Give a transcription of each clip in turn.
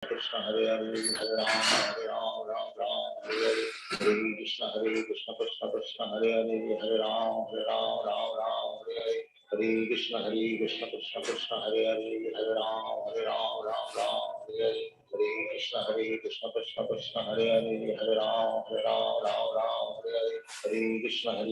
Krishna Hare Hare Hare Ram Ram Ram Hare Hare Hare Krishna Krishna Krishna Hare Hare Hare Ram Ram Ram Hare Hare Hare Krishna Krishna Krishna Hare Hare Hare Ram Ram Ram Hare Hare Hare Krishna Krishna Krishna Hare Hare Hare Ram Ram Hare Hare Hare Krishna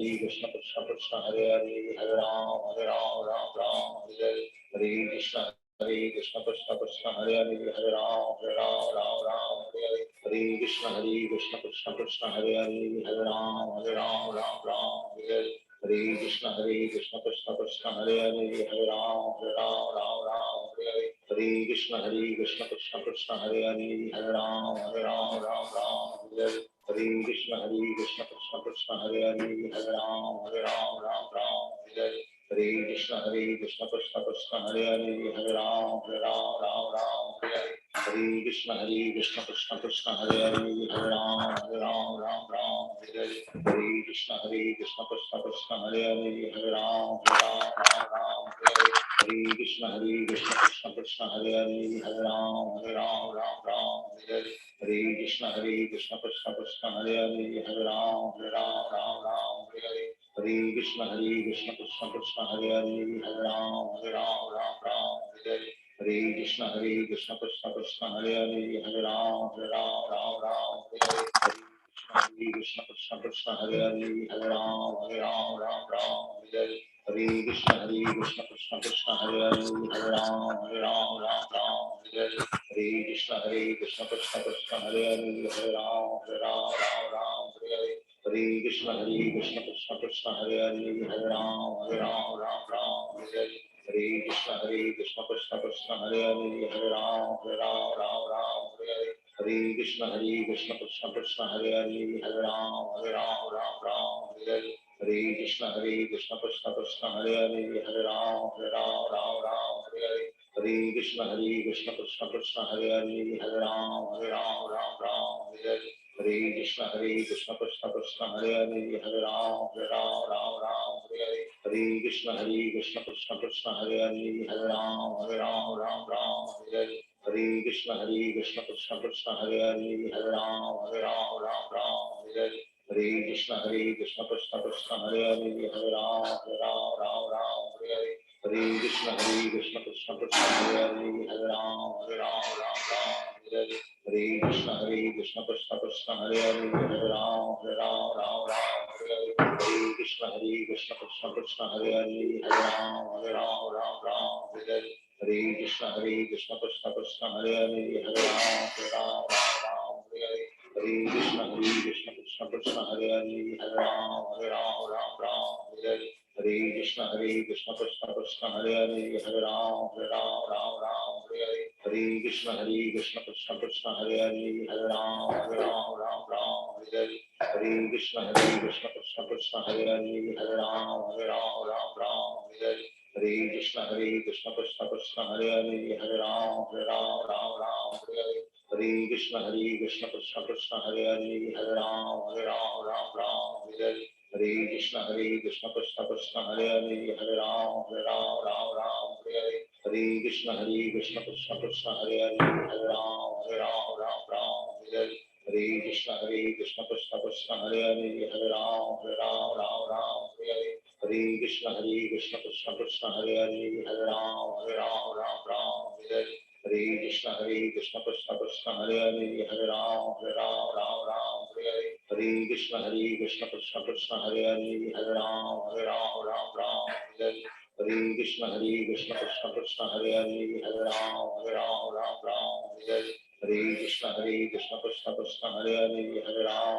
Krishna Krishna Hare Hare Hare Ram Ram Hare Hare Hare Krishna Krishna Krishna Hare Hare Hare Ram Ram Hare Hare Hare Krishna Krishna Krishna Hare Hare Hare Ram Ram Hare Hare Hare Krishna Krishna Krishna Hare Hare Hare Ram Ram Hare Hare Hare Krishna Krishna Krishna Hare Hare Hare Ram Ram Hare Hare Hare Krishna Krishna Krishna Hare Hare Hare Ram Ram Hare Hare Hare Krishna Krishna Krishna Hare Hare Hare Ram Ram Hare Hare Hare Krishna Krishna Krishna Hare Hare Hare Ram Ram Hare Hare Hare Krishna Krishna Krishna Hare Hare Hare Ram Ram Hare Hare Hare Krishna Krishna Krishna Hare Hare Hare Ram Ram Hare Hare Hare Krishna Krishna Krishna Hare Hare Hare Ram Ram Hare Hare Hare Krishna Krishna Krishna Hare Hare Hare Ram Ram Hare Hare Hare Krishna Krishna Krishna Hare Hare Hare Ram Ram Hare Hare Hare Krishna Krishna Krishna Hare Hare Hare Ram Ram Hare Hare Hare Krishna Krishna Krishna Hare Hare Hare Ram Ram Hare Hare Hare Krishna Krishna Krishna Hare Hare Hare Ram Ram Hare Hare Hare Krishna Krishna Krishna Hare Hare Hare Ram Ram Hare Hare Hare Krishna Krishna Krishna Hare Hare Hare Ram Ram Hare Hare Hare Krishna Krishna Krishna Hare Hare Hare Ram Ram Hare Hare Hare Krishna Krishna Krishna Hare Hare Hare Ram Ram Hare Hare Hare Krishna Krishna Krishna Hare Hare Hare Ram Ram Hare Hare Hare Krishna Krishna Krishna Hare Hare Hare Ram Ram Hare Hare Hare Krishna Krishna Krishna Hare Hare Hare Ram Ram Hare Hare Hare Krishna Krishna Krishna Hare Hare Hare Ram Ram Hare Hare Hare Krishna Krishna Krishna Hare Hare Hare Ram Ram Hare Hare Hare Krishna Krishna Krishna Hare Hare Hare Ram Ram Hare Hare Hare Krishna Krishna Krishna Hare Hare Hare Ram Hare Hare Hare Krishna Krishna Krishna Hare Hare Hare Ram Hare Hare Hare Krishna Krishna Krishna Hare Hare Hare Ram Hare Hare Hare Krishna Krishna Krishna Hare Hare Hare Ram Hare Hare Hare Krishna Krishna Krishna Hare Hare Hare Ram Hare Hare Hare Krishna Krishna Krishna Hare Hare Hare Ram Hare Hare Hare Krishna Krishna Krishna Hare Hare Hare Ram Hare Hare Hare Krishna Krishna Krishna Hare Hare Hare Ram Hare Hare Hare Krishna Krishna Krishna Hare Hare Hare Ram Hare Hare Hare Krishna Krishna Krishna Hare Hare Hare Ram Hare Hare Hare Krishna Krishna Krishna Hare Hare Hare Ram Hare Hare Hare Krishna Krishna Krishna Hare Hare Hare Ram Hare Hare Hare Krishna Krishna Krishna Hare Hare Hare Ram Hare Hare Hare Krishna Krishna Krishna Hare Hare Hare Ram Hare Hare Hare Krishna Krishna Krishna Hare Hare Hare Ram Hare Hare Hare Krishna Krishna Krishna Hare Hare Hare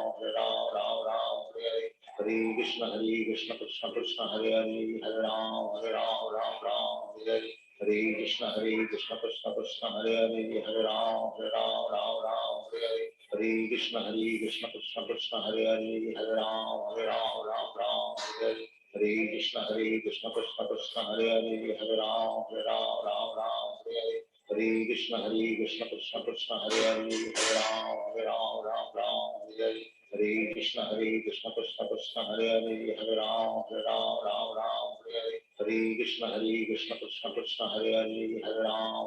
Ram Hare Hare Hare Krishna Krishna Krishna Hare Hare Hare Ram Hare Hare Hare Krishna Krishna Krishna Hare Hare Hare Ram Hare Hare Hare Krishna Krishna Krishna Hare Hare Hare Ram Hare Hare Hare Krishna Krishna Krishna Hare Hare Hare Ram Hare Hare Hare Krishna Krishna Krishna Hare Hare Hare Ram Hare Hare Hare Krishna Krishna Krishna Hare Hare Hare Ram Hare Hare Hare Krishna Krishna Krishna Hare Hare Hare Ram Hare Hare Hare Krishna Krishna Krishna Hare Hare Hare Ram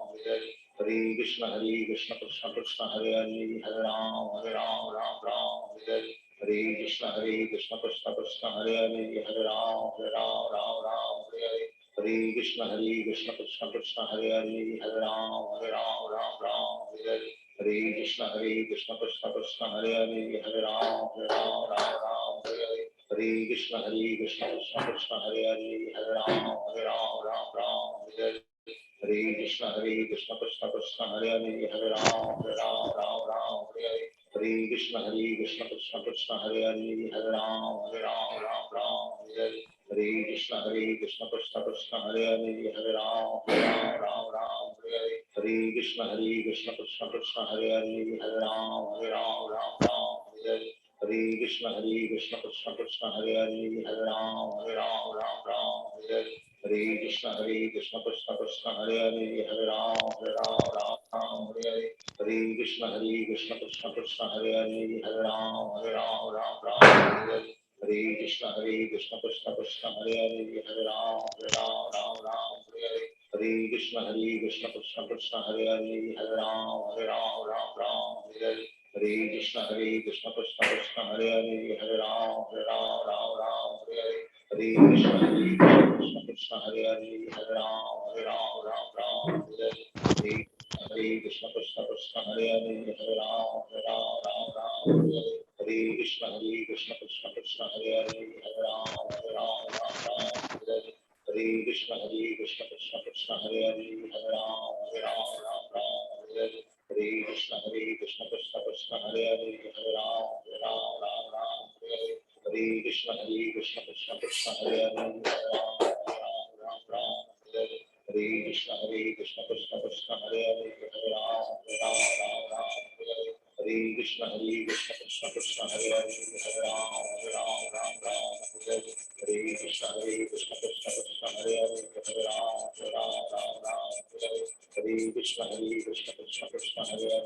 Hare Hare Hare Krishna Krishna Krishna Hare Hare Hare Ram Ram Ram Hare Hare Hare Krishna Krishna Krishna Hare Hare Hare Ram Ram Hare Hare Hare Krishna Krishna Krishna Hare Hare Hare Ram Ram Hare Hare Hare Krishna Krishna Krishna Hare Hare Hare Ram Ram Hare Hare Hare Krishna Krishna Krishna Hare Hare Hare Ram Hare Hare Hare Krishna Krishna Krishna Hare Hare Hare Ram Ram Hare Hare Hare Krishna Krishna Krishna Hare Hare Hare Ram Ram Hare Hare Hare Krishna Krishna Krishna Hare Hare Hare Ram Ram Hare Hare Hare Krishna Krishna Krishna Hare Hare Hare Ram Ram Hare Hare Hare Krishna Krishna Krishna Hare Hare Hare Ram Ram Hare Hare Hare Krishna Krishna Krishna Hare Hare Hare Ram Ram Hare Hare Hare Krishna Krishna Krishna Hare Hare Hare Ram Ram Hare Hare Hare Krishna Krishna Krishna Hare Hare Hare Ram Ram Hare Hare Hare Krishna Krishna Krishna Hare Hare Hare Ram Ram Hare Hare Hare Krishna Krishna Krishna Hare Hare Hare Ram Ram Hare Hare Hare Krishna Krishna Hare Hare Hare Ram Ram Hare Hare Hare Krishna Krishna Hare Hare Hare Ram Ram Hare Hare Hare Krishna Krishna Hare Hare Hare Ram Ram Hare Hare Hare Krishna Krishna Hare Hare Hare Ram Ram Hare Hare Hare Krishna Krishna Krishna Hare Hare Hare Ram Ram Hare Hare Hare Krishna Krishna Krishna Hare Hare Hare Ram Hare Hare Hare Krishna Krishna Krishna Hare Hare Hare Ram Hare Hare Hare Krishna Krishna Krishna Hare Hare Hare Ram Hare Hare Hare Krishna Krishna Krishna Hare Hare Hare Ram Hare Hare Hare Krishna Krishna Krishna Hare Hare Hare Ram Hare Hare Hare Krishna Krishna Krishna Hare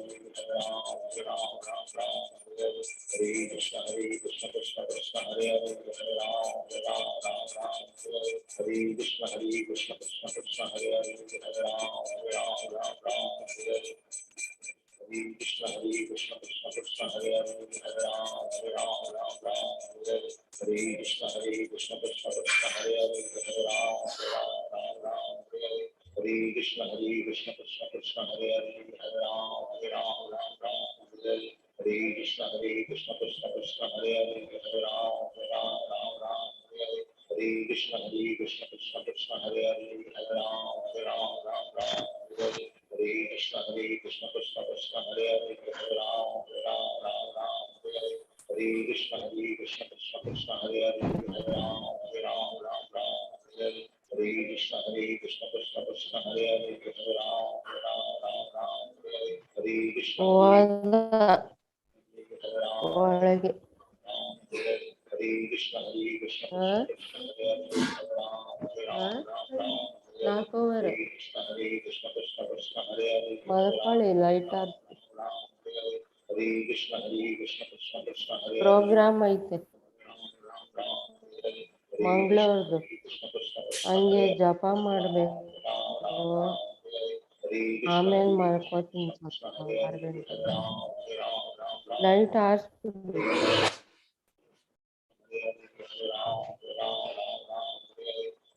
Hare Hare Ram Hare Hare Hare Krishna Krishna Krishna Hare Hare Hare Ram Hare Hare Hare Krishna Krishna Krishna Hare Hare Hare Ram Hare Hare Hare Krishna Krishna Krishna Hare Hare Hare Ram Hare Hare Hare Krishna Krishna Krishna Hare Hare Hare Ram Hare Hare Hare Krishna Krishna Krishna Hare Hare Hare Ram Hare Hare Hare Krishna Krishna Krishna Hare Hare Hare Ram Hare Hare Hare Krishna Krishna Krishna Hare Hare Hare Ram Hare Hare Hare Krishna Krishna Krishna Hare Hare Hare Ram Hare Hare Hare Krishna Krishna Krishna Hare Hare Hare Ram Hare Hare Krishna ಒಳಗೆ Hare Krishna Krishna Krishna Hare Hare Hare Ram ನಾಲ್ಕೂವರೆ Hare Krishna Krishna Krishna Hare Hare ಮಲ್ಕೊಳ್ಳಿ light ಆರ್ Hare Krishna Krishna Krishna Hare Hare programme ಐತೆ ಮಂಗಳೂರ್ದು ಹಂಗೆ ಜಪ ಮಾಡ್ಬೇಕು ಆಮೇಲೆ ಮಲ್ಕೋತೀನಿ ಸ್ವಲ್ಪ 6 ಗಂಟೆಗೆ ಲೈಟ್ ಆರಿಸ್ಬಿಡು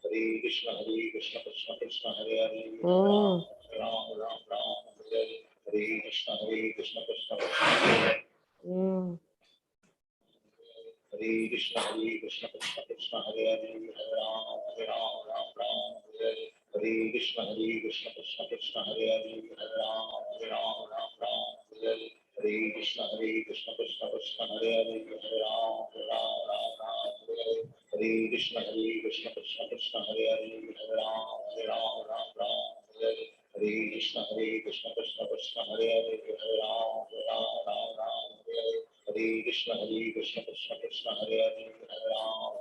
Hare Krishna Krishna Krishna Hare Hare ಹ್ಮ್ Hare Krishna Krishna Krishna ಹ್ಮ್ Hare Krishna Krishna Krishna Hare Hare Hare Ram Hare Hare Hare Krishna Krishna Krishna Hare Hare Hare Ram Hare Hare Hare Krishna Krishna Krishna Hare Hare Hare Ram Hare Hare Hare Krishna Krishna Krishna Hare Hare Hare Ram Hare Hare Hare Krishna Krishna Krishna Hare Hare Hare Ram Hare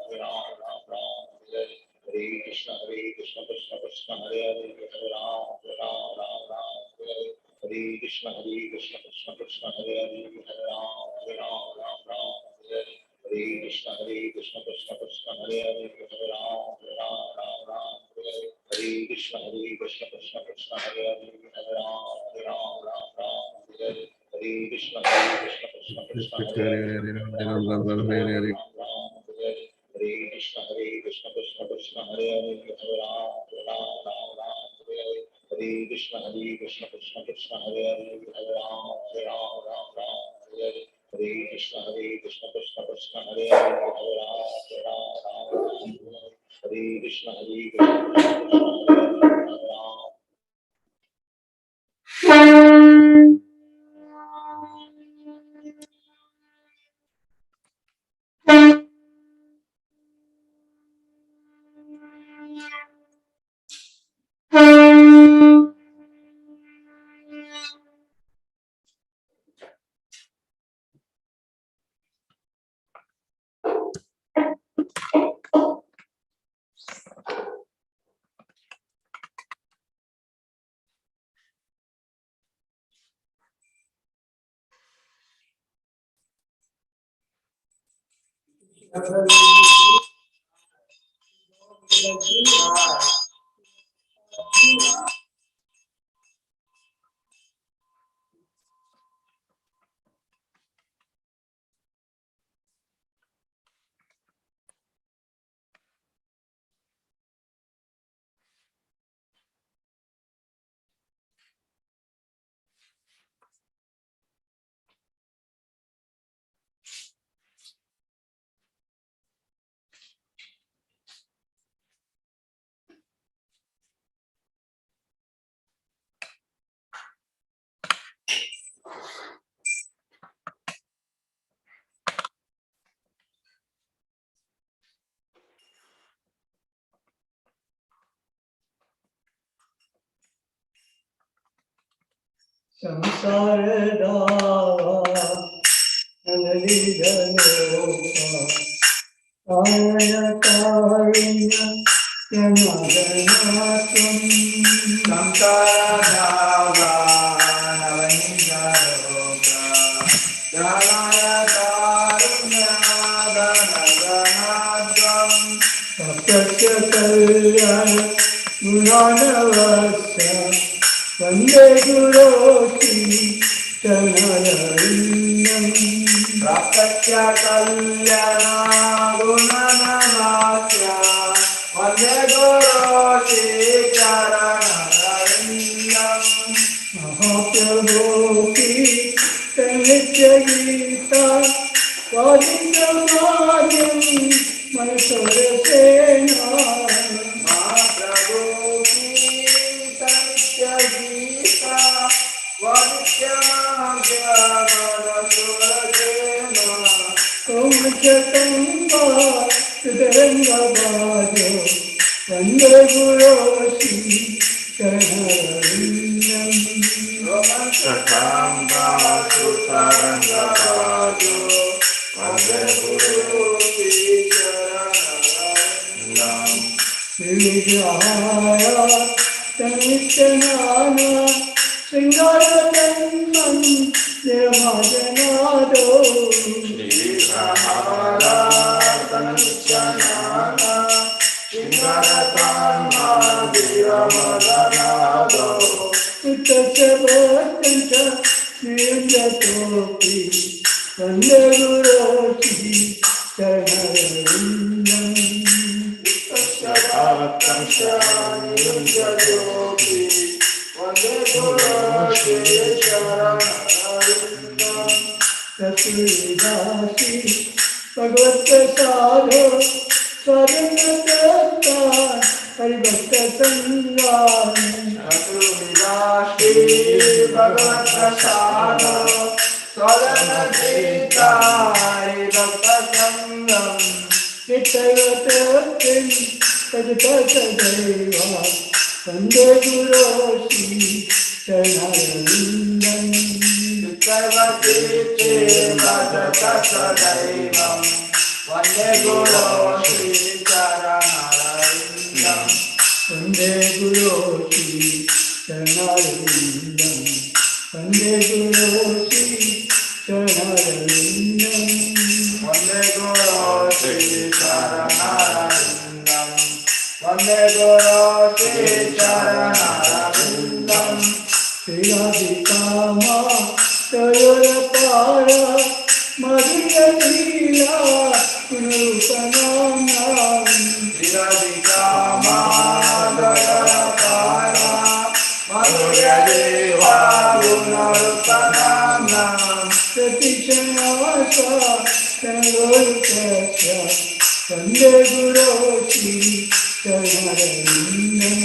Hare Hare Krishna Krishna Krishna Hare Hare Hare Ram Hare Hare Hare Krishna Krishna Krishna Hare Hare Hare Ram Hare Hare Krishna Krishna Krishna Hare Hare Hare Ram Hare Hare Krishna Krishna Krishna Hare Hare Hare Ram Hare Hare Krishna Krishna Krishna Hare Hare Hare Ram Krishna Krishna Krishna Hare Hare Hare Krishna Krishna Krishna Hare Hare Hare Ram Ram Hare Hare Hare Krishna Krishna Krishna Hare Hare Hare Ram Ram Hare Hare Hare Krishna Krishna Krishna Hare Hare Hare Ram Hare Krishna Krishna Krishna Hare Hare संसार दावा कारुण्य यमगनात्वं संसारदावा सप्तस्य कल्याण गुणानवस्य वन्दे गुरोति चरणरविन्दम् प्राप्तस्य कल्याणगुणनवास्य वन्दे गुरोति चरणरविन्दम् महाप्रभोऽपि नित्यगीता स्वादितमार्यं मयसुरसेना महाप्रभोऽपि गीता कौमुचकम्बाजो वन्दे गुरोति चरणरविन्दम् श्रीविग्रहाय तनित्यनाना सिंगारतन्मं निर्मजनादो श्रीविग्रहाय तनित्यनाना सिंगारतन्मं निर्मजनादो उत्तस्य भक्तञ्च निर्जतोऽपि वन्दे गुरोति चरणरविन्दम् तत्विदासी भगवत साधो स्वदनता हरिभक्त संगान तत्विदासी भगवत साधो स्वदनता हरिभक्त संगम नित्यवतोत्तिं तदपतदैव वन्दे गुरोति चरणरविन्दम् नित्यवतीते तदपतदैवं वन्दे गुरोति चरणरविन्दम् वन्दे गुरोति चरणरविन्दम् वन्दे गुरोति चरणरविन्दम् वन्दे गुरोति चरणरविन्दम् वन्दे गुरोति चरणरविन्दम् श्रीराधिका Rama Tayora Para Madhya Lila Punupanam Radhika Madhya Para Madhya Lila Punupanam Satichanasa Tanagolukasya Vande Guru Shri Charanarindam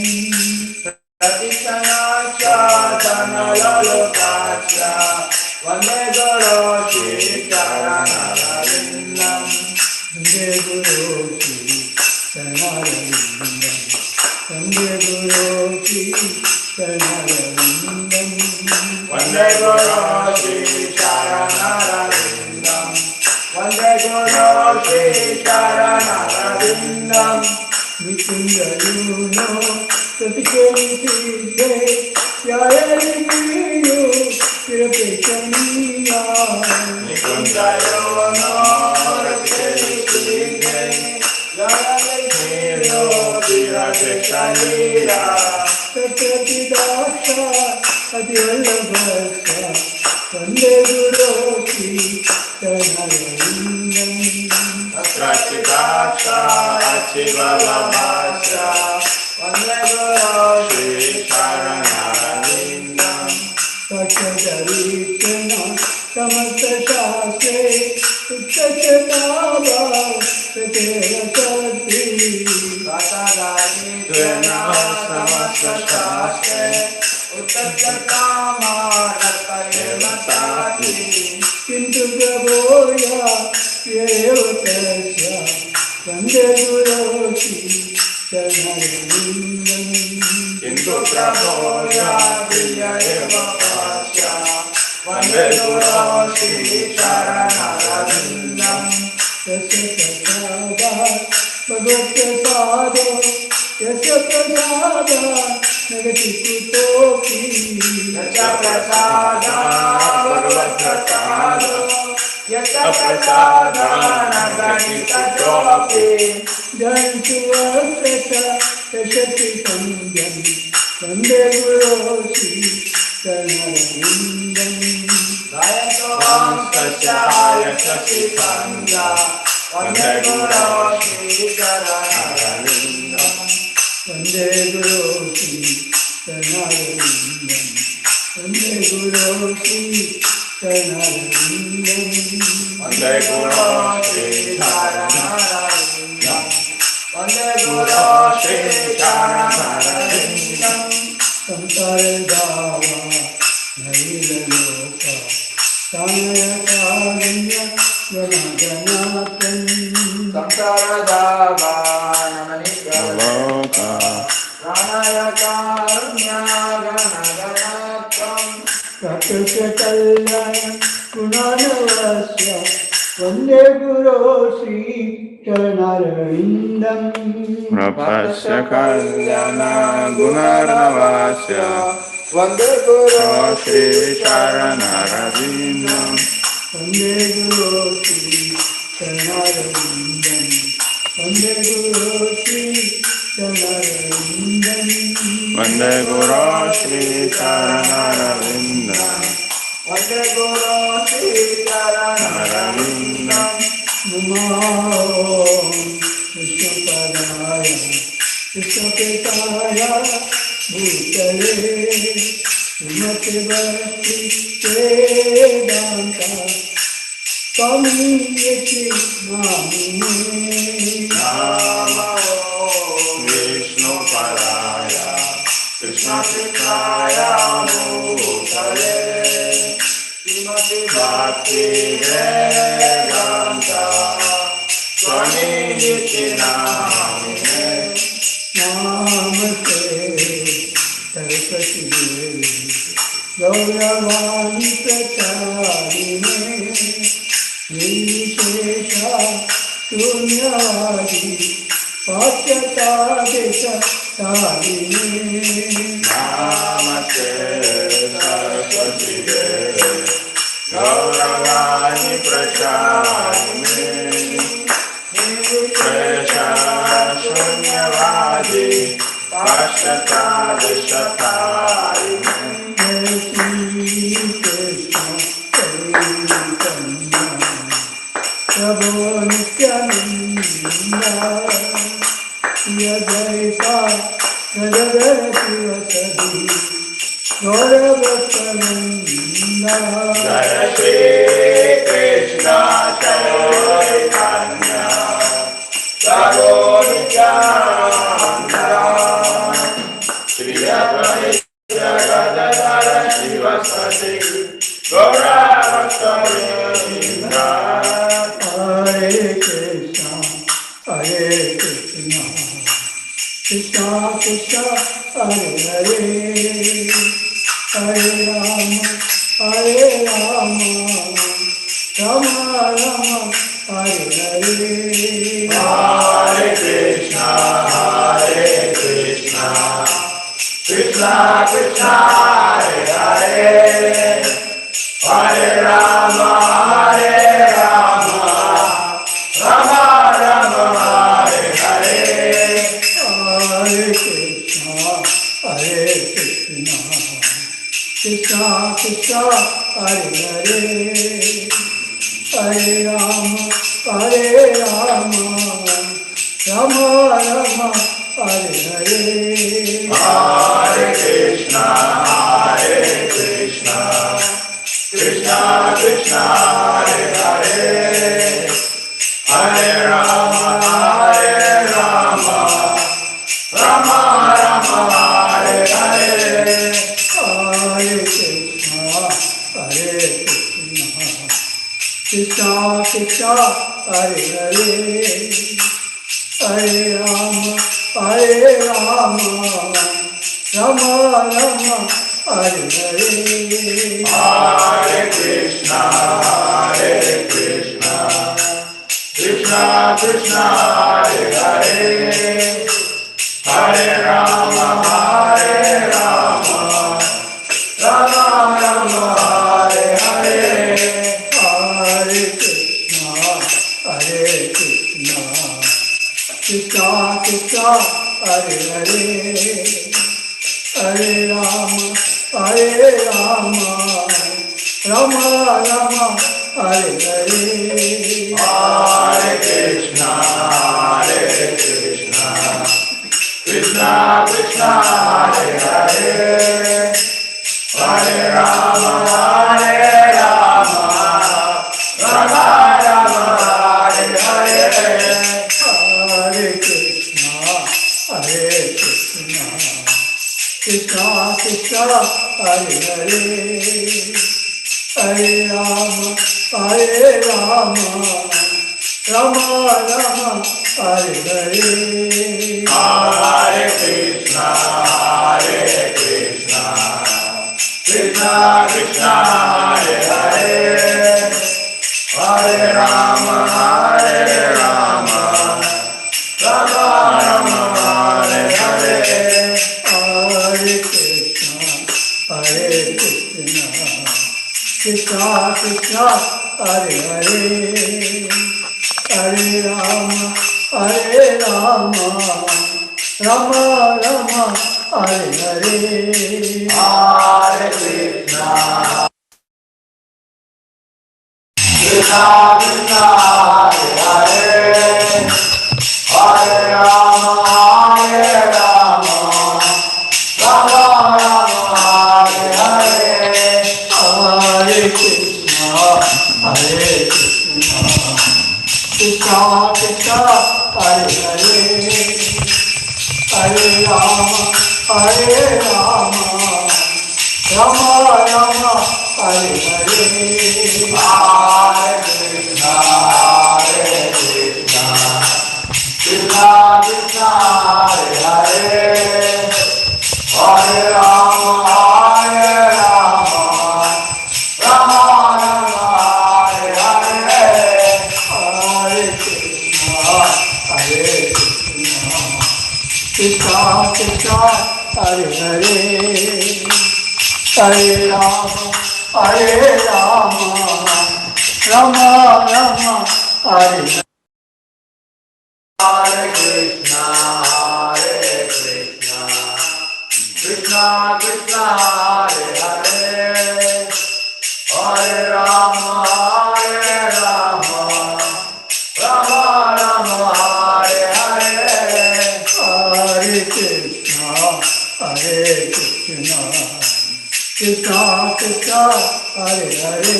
Satichanasa Tanagolukasya Vande Guru Shri Charanarindam Vande Guru Shri Charanarindam Vande Guru Shri Charanarindam Vande Guru Shri Charanarindam Vande Guru Shri Charanarindam Nityayuno Satikarisidhe Yayariyo Tirapechaniya Nityayuno Satikarisidhe Yayariyo Tirapechaniya Satyatidasha Adivallabhasya Vande Guru Shri Charanarindam Satyatidasha Adivallabhasya Vande Guru Shri Charanarindam Satyadarichana Samasta Shastre Uttachatava Satera Satri Satyadarichana Samasta Shastre Uttachatava Satera Satri Kintu Prabhoya Yevatasya Vande Guru Shri Charanarindam Kintu Prabhoya Yevatasya Vande Guru Shri Charanarindam Yasya Prasada Bhagavad Prasada Yasya Prasada Nagati Kutoki Yasya Prasada Bhagavad Prasada Yasya Prasada Nagati Kutoki Jantu Akrata Yashati Sangam Vande Guru Shri Charanarindam Gayatam Satyaya Shati Sangha Vande Guru Shri Charanarindam Vande Guru Shri Charanarindam Vande Guru Shri Charanarindam Vande Guru Shri Charanarindam Vande Guru Shri Charanarindam Samsara Dava Naila Loka Tanaya Kariya Ganaganatan Samsara Dava Naila Loka Tanaya Kariya Ganaganatan Prakasya Kalyana Gunanavasya Vande Guru Shri Charanarindam Prakasya Kalyana Gunanavasya Vande Guru Shri Charanarindam Vande Guru Shri Charanarindam Vande Guru Shri Charanarindam Vande Guru Shri Charanarindam Vande Guru Shri Charanarindam Namo Vishnupadaya Vishnupetaya Bhutale Srimati Bhakti Vedanta Swami Yeti Namine Namo Vishnupadaya Vishnupetaya Bhutale Srimati Bhakti Vedanta Swami Yeti Namine Namaste Saraswati Devi Gauravani Pracharine Nishesha Sunyadi Pachyata Desha Tarine Namaste Saraswati Devi Gauravani Pracharine Nishesha Sunyadi Pachyata Desha Tarine प्रभो नित्यानंदा जैसा नगर शिव सदी गौरवतनंदा जय श्री कृष्ण चैतन्य प्रभु नित्यानंद श्री अद्वैत गदाधर शिवसति गौरभक्तवृंद हरे कृष्ण कृष्ण कृष्ण हरे हरे हरे राम राम राम हरे हरे हरे कृष्ण कृष्ण कृष्ण हरे हरे हरे राम राम राम हरे हरे हरे कृष्ण कृष्ण कृष्ण हरे हरे हरे राम राम राम हरे हरे हरे कृष्ण कृष्ण कृष्ण हरे हरे हरे राम राम राम हरे हरे हरे कृष्ण कृष्ण कृष्ण हरे हरे हरे राम राम राम हरे हरे हरे कृष्ण कृष्ण कृष्ण हरे हरे हरे राम राम राम हरे हरे हरे कृष्ण कृष्ण कृष्ण हरे हरे हरे राम राम राम हरे हरे हरे कृष्ण कृष्ण कृष्ण हरे हरे हरे राम राम राम हरे हरे हरे कृष्ण कृष्ण कृष्ण हरे हरे हरे राम राम राम हरे हरे हरे कृष्ण कृष्ण कृष्ण हरे हरे हरे राम राम राम हरे हरे हरे कृष्ण कृष्ण कृष्ण हरे हरे हरे राम राम राम हरे हरे हरे कृष्ण कृष्ण कृष्ण हरे हरे हरे राम राम राम हरे हरे हरे कृष्ण कृष्ण कृष्ण हरे हरे हरे राम राम राम हरे हरे हरे कृष्ण कृष्ण कृष्ण हरे हरे हरे राम राम राम हरे हरे हरे कृष्ण कृष्ण कृष्ण हरे हरे हरे राम राम राम हरे Hare Krishna, Krishna Krishna, Hare Hare, Hare Rama, Krishna Hare Hare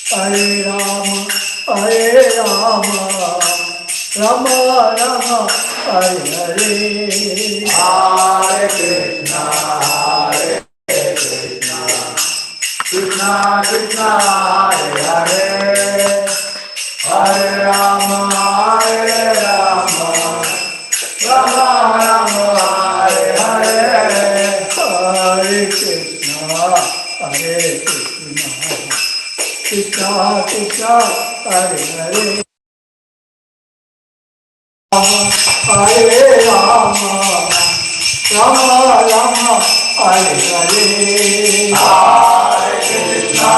Hare Rama Hare Rama Rama Rama Hare Hare Hare Krishna Krishna Krishna Hare Hare Hare Rama Hare Rama Rama Rama Hare Hare Hare Krishna Krishna Krishna Hare Hare Hare Rama Rama Rama Hare Hare Hare Krishna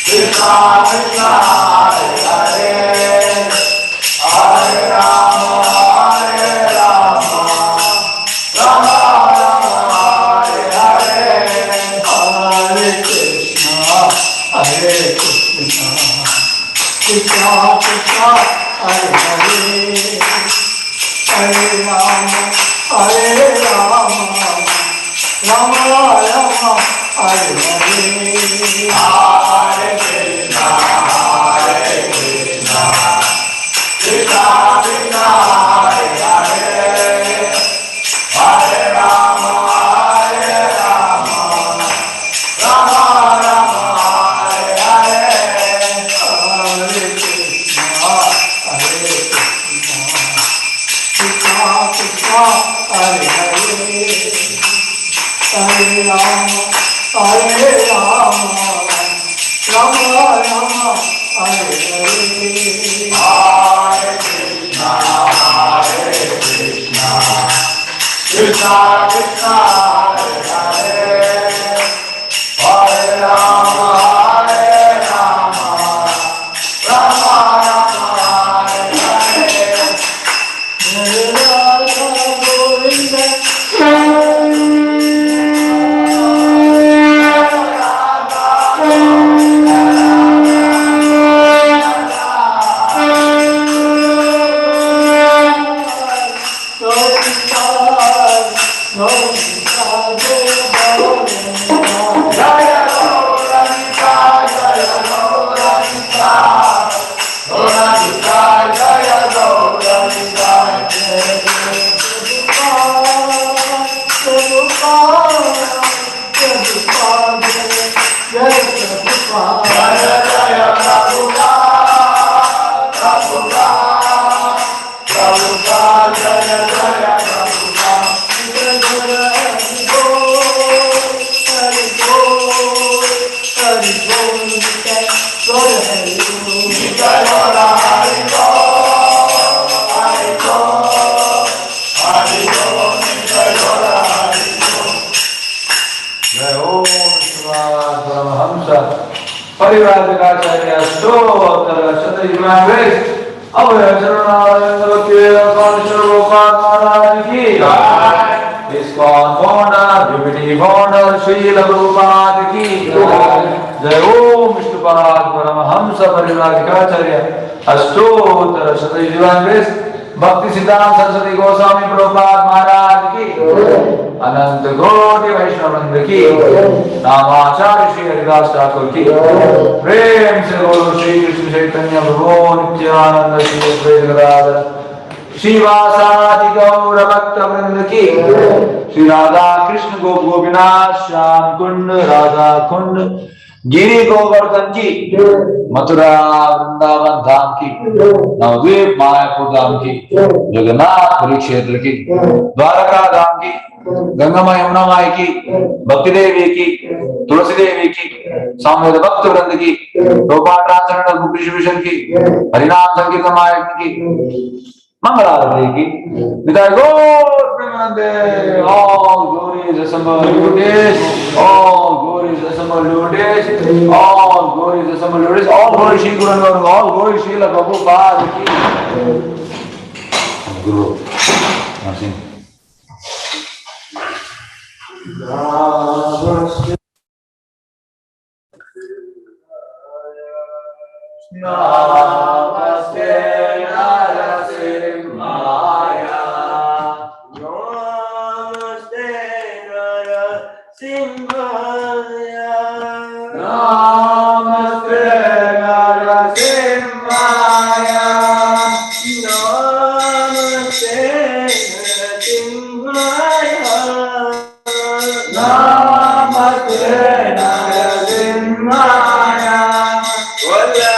Krishna Krishna Hare Hare Hare Rama Hare Rama Rama Rama Hare Hare Hare Krishna Krishna Krishna Hare Hare Hare Rama Hare Rama Rama Rama Hare Hare Hare Krishna Krishna Krishna Hare Hare Hare Rama Hare Rama Rama Rama Hare Hare Hare Krishna Krishna Krishna Hare Hare Hare Rama Hare Rama Rama Rama Hare Hare Hare Krishna Krishna Krishna Hare Hare Hare Rama Hare Rama Rama Rama Hare Hare Radha Govinda Parivajakacarya Stotara Shatayunavis Abhayacharanayandarakya Kanishwarupad Maharaj Ki ISKCON founder, Unity founder, Srila Prabhupada Ki Jai Om Vishnupad Paramahamsa Parivajakacarya Stotara Shatayunavis Bhakti Siddhanta Saraswati Goswami Prabhupada Maharaj Ki अनंत कोटि वैष्णववृंद की नामाचार्य श्री हरिदास ठाकुर की प्रेम से बोलो श्री कृष्ण चैतन्य प्रभु नित्यानंद श्री अद्वैत गदाधर श्रीवासादि गौर भक्त वृंद की श्री राधा कृष्ण गोपीनाथ श्याम कुंड राधा कुंड गिरी गोवर्धन की मथुरा वृंदावन धाम की नवद्वीप मायापुर धाम की जगन्नाथ पुरी क्षेत्र की द्वारका धाम की गंगा यमुना माई की भक्ति देवी की तुलसी देवी की सामवेद भक्त वृंद की रूपा ट्रांसजेंडर बुक की हरिनाम संकीर्तन मायक की मंगलारती की विदाई गौर प्रेमानंदे all glories assembled Lordes all glories assembled Lordes all glories assembled Lordes all glories Shri Guru Gauranga all glories Srila Prabhupada ki Guru Namaste Namaste Narasimhaya Namaste Simhaya. Namaste Narasimhaya. Namaste Simhaya. Namaste Narasimhaya. Wala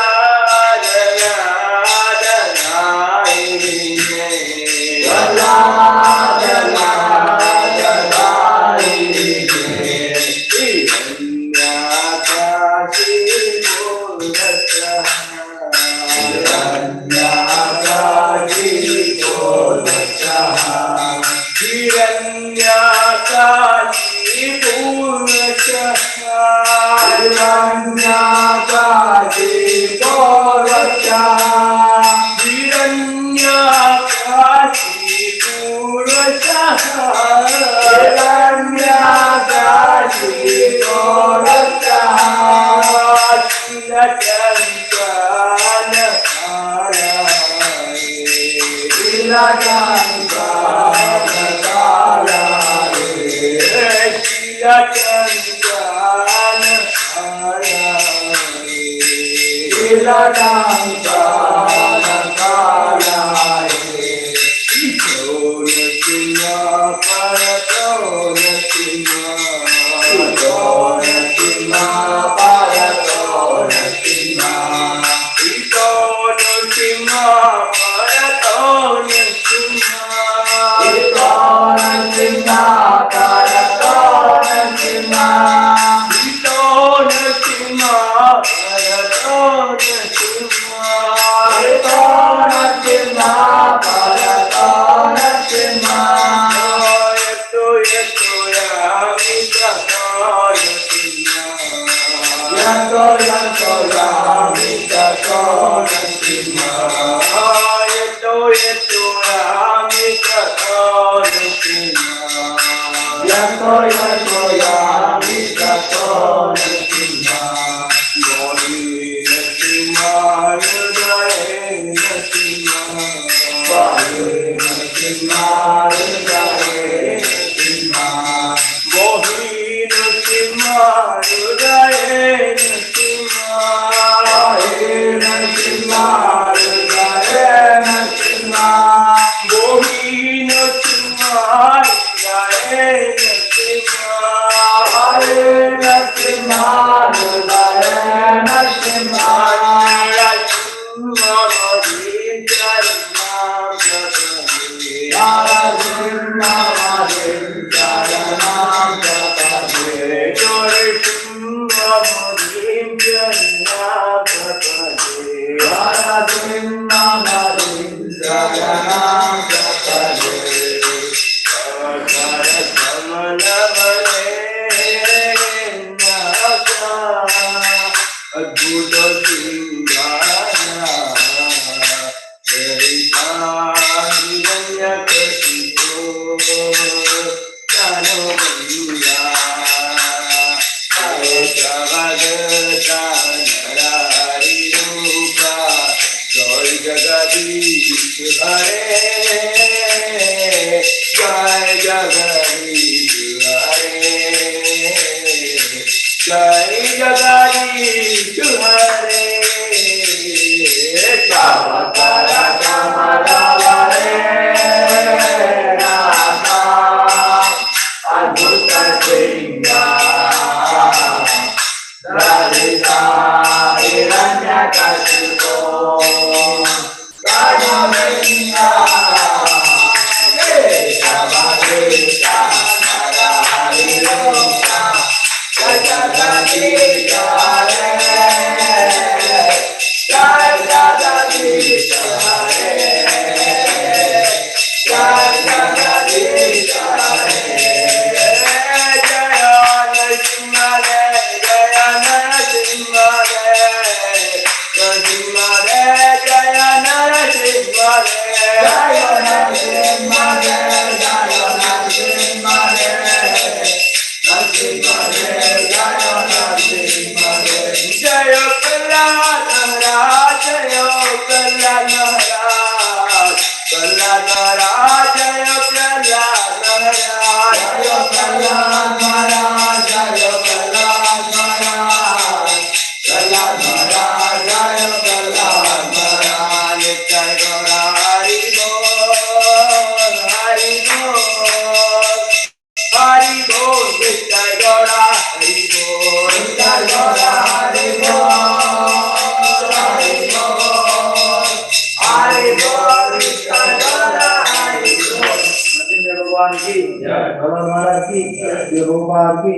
की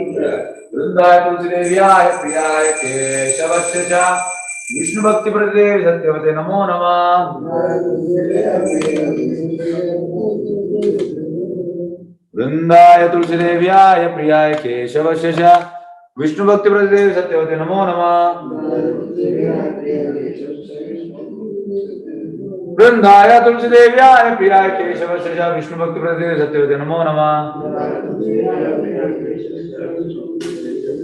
वृंदाय तुलसीदेव्याय प्रियाय केशवस्य च विष्णु भक्ति प्रदेव सत्यवते नमो नमः। वृंदाय तुलसीदेव्याय प्रियाय केशवस्य च विष्णु भक्ति प्रदेव सत्यवते नमो नमः। वृंदाय तुलसीदेव्याय प्रियाय केशवस्य च विष्णु भक्ति प्रदेव सत्यवते नमो नमः।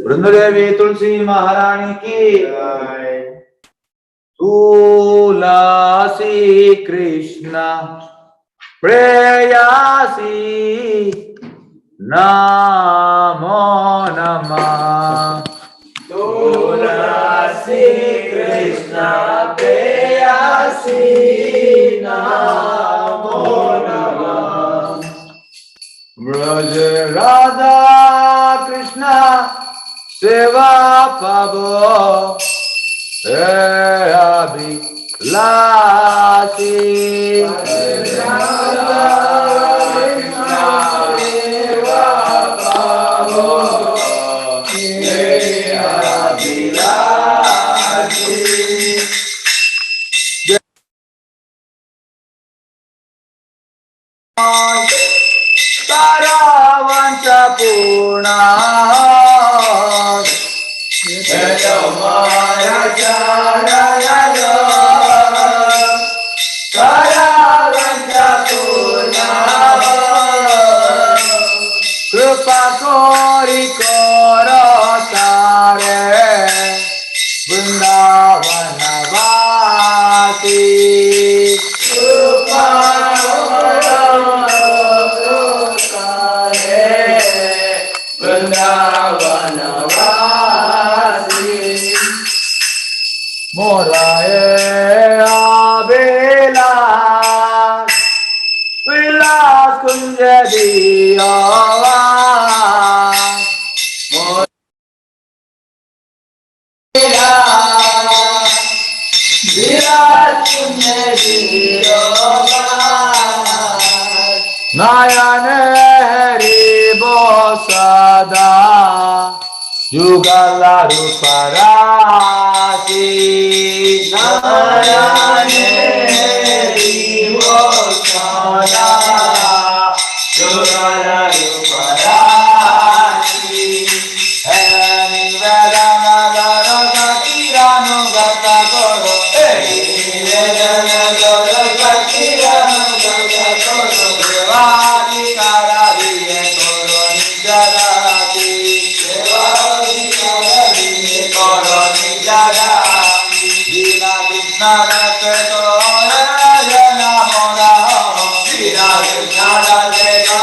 वृंददेवी तुलसी महारानी की तुलसी कृष्ण प्रेयसी नमो नमः। तुलसी कृष्ण प्रेयसी नमो नमः। ब्रज राधा कृष्ण सेवा पावो अभिलाषी। तारावंश पूर्णा कृपा कोरी कर तारे वृंदावन वासी। कृपा वृंदावन वासी मोराए आबेला विलास कुंज दिया नयन हरि बोसदा युगल रूप राशि। नयन हरि बोसदा युगल रूप राशि। निवेदन गण सतीरानुगत करो निवेदन गण सतीरानुगत करो सेवाधिकारा दिए करो निज दासी। करो निज दासी। बिना कृष्ण रस तो जन मोरा बिना कृष्ण रस तो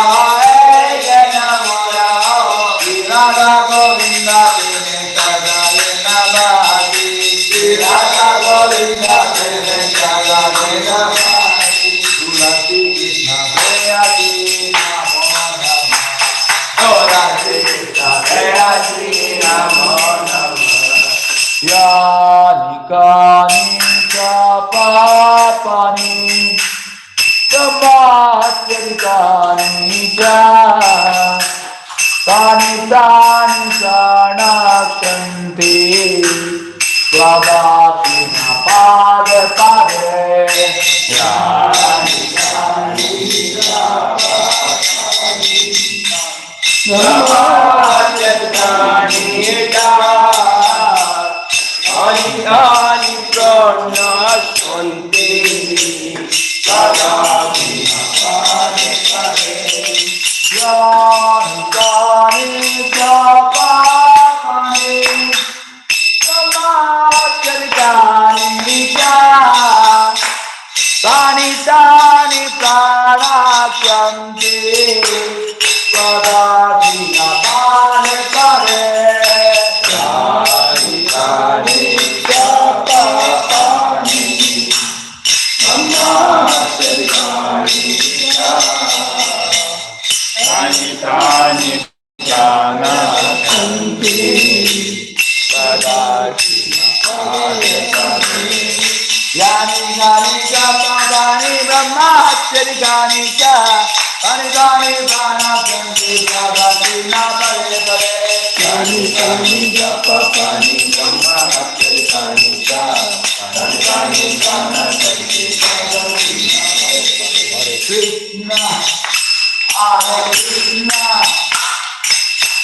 जन मोरा राधा गोविंद तेने सगाए नवासी। राधा गोविंद तेने सगाए नवासी। तुलसी कृष्ण प्रेयसी नमो नमः। तुलसी कृष्ण प्रेयसी नमो नमः। यानि कानि च पापानि समात्यधिकानि च तानि तानि क्षणाक्षन्ति त्वदापि न पादपादे। अनितानि प्रणश्यन्ति तदापि न पादपादे। यानि कानि च पापानि समात्यधिकानि च तानि तानि प्राणाक्यन्ते तदापि न यानि यानि च पापानि ब्रह्महत्यदिकानि च अनितानि प्राणाप्यन्ति भवन्ति न परे परे यानि यानि च पापानि ब्रह्महत्यदिकानि च अनितानि प्राणाप्यन्ति भवन्ति न परे Krishna Hare Krishna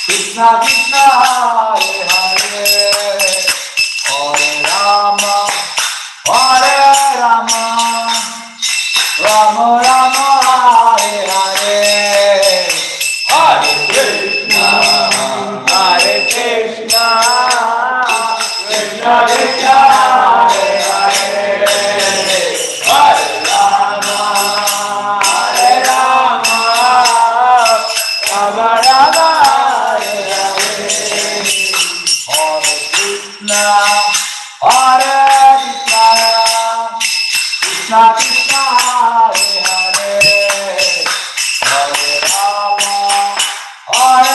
Krishna Krishna Hare Hare Hare Rama Hare Rama Rama Rama Hare Hare Hare Krishna Hare Krishna Krishna Krishna Hare Hare Hare Rama Hare Rama Rama Rama Hare Hare Hare Krishna Hare Krishna Krishna Krishna Hare Hare Hare Rama Hare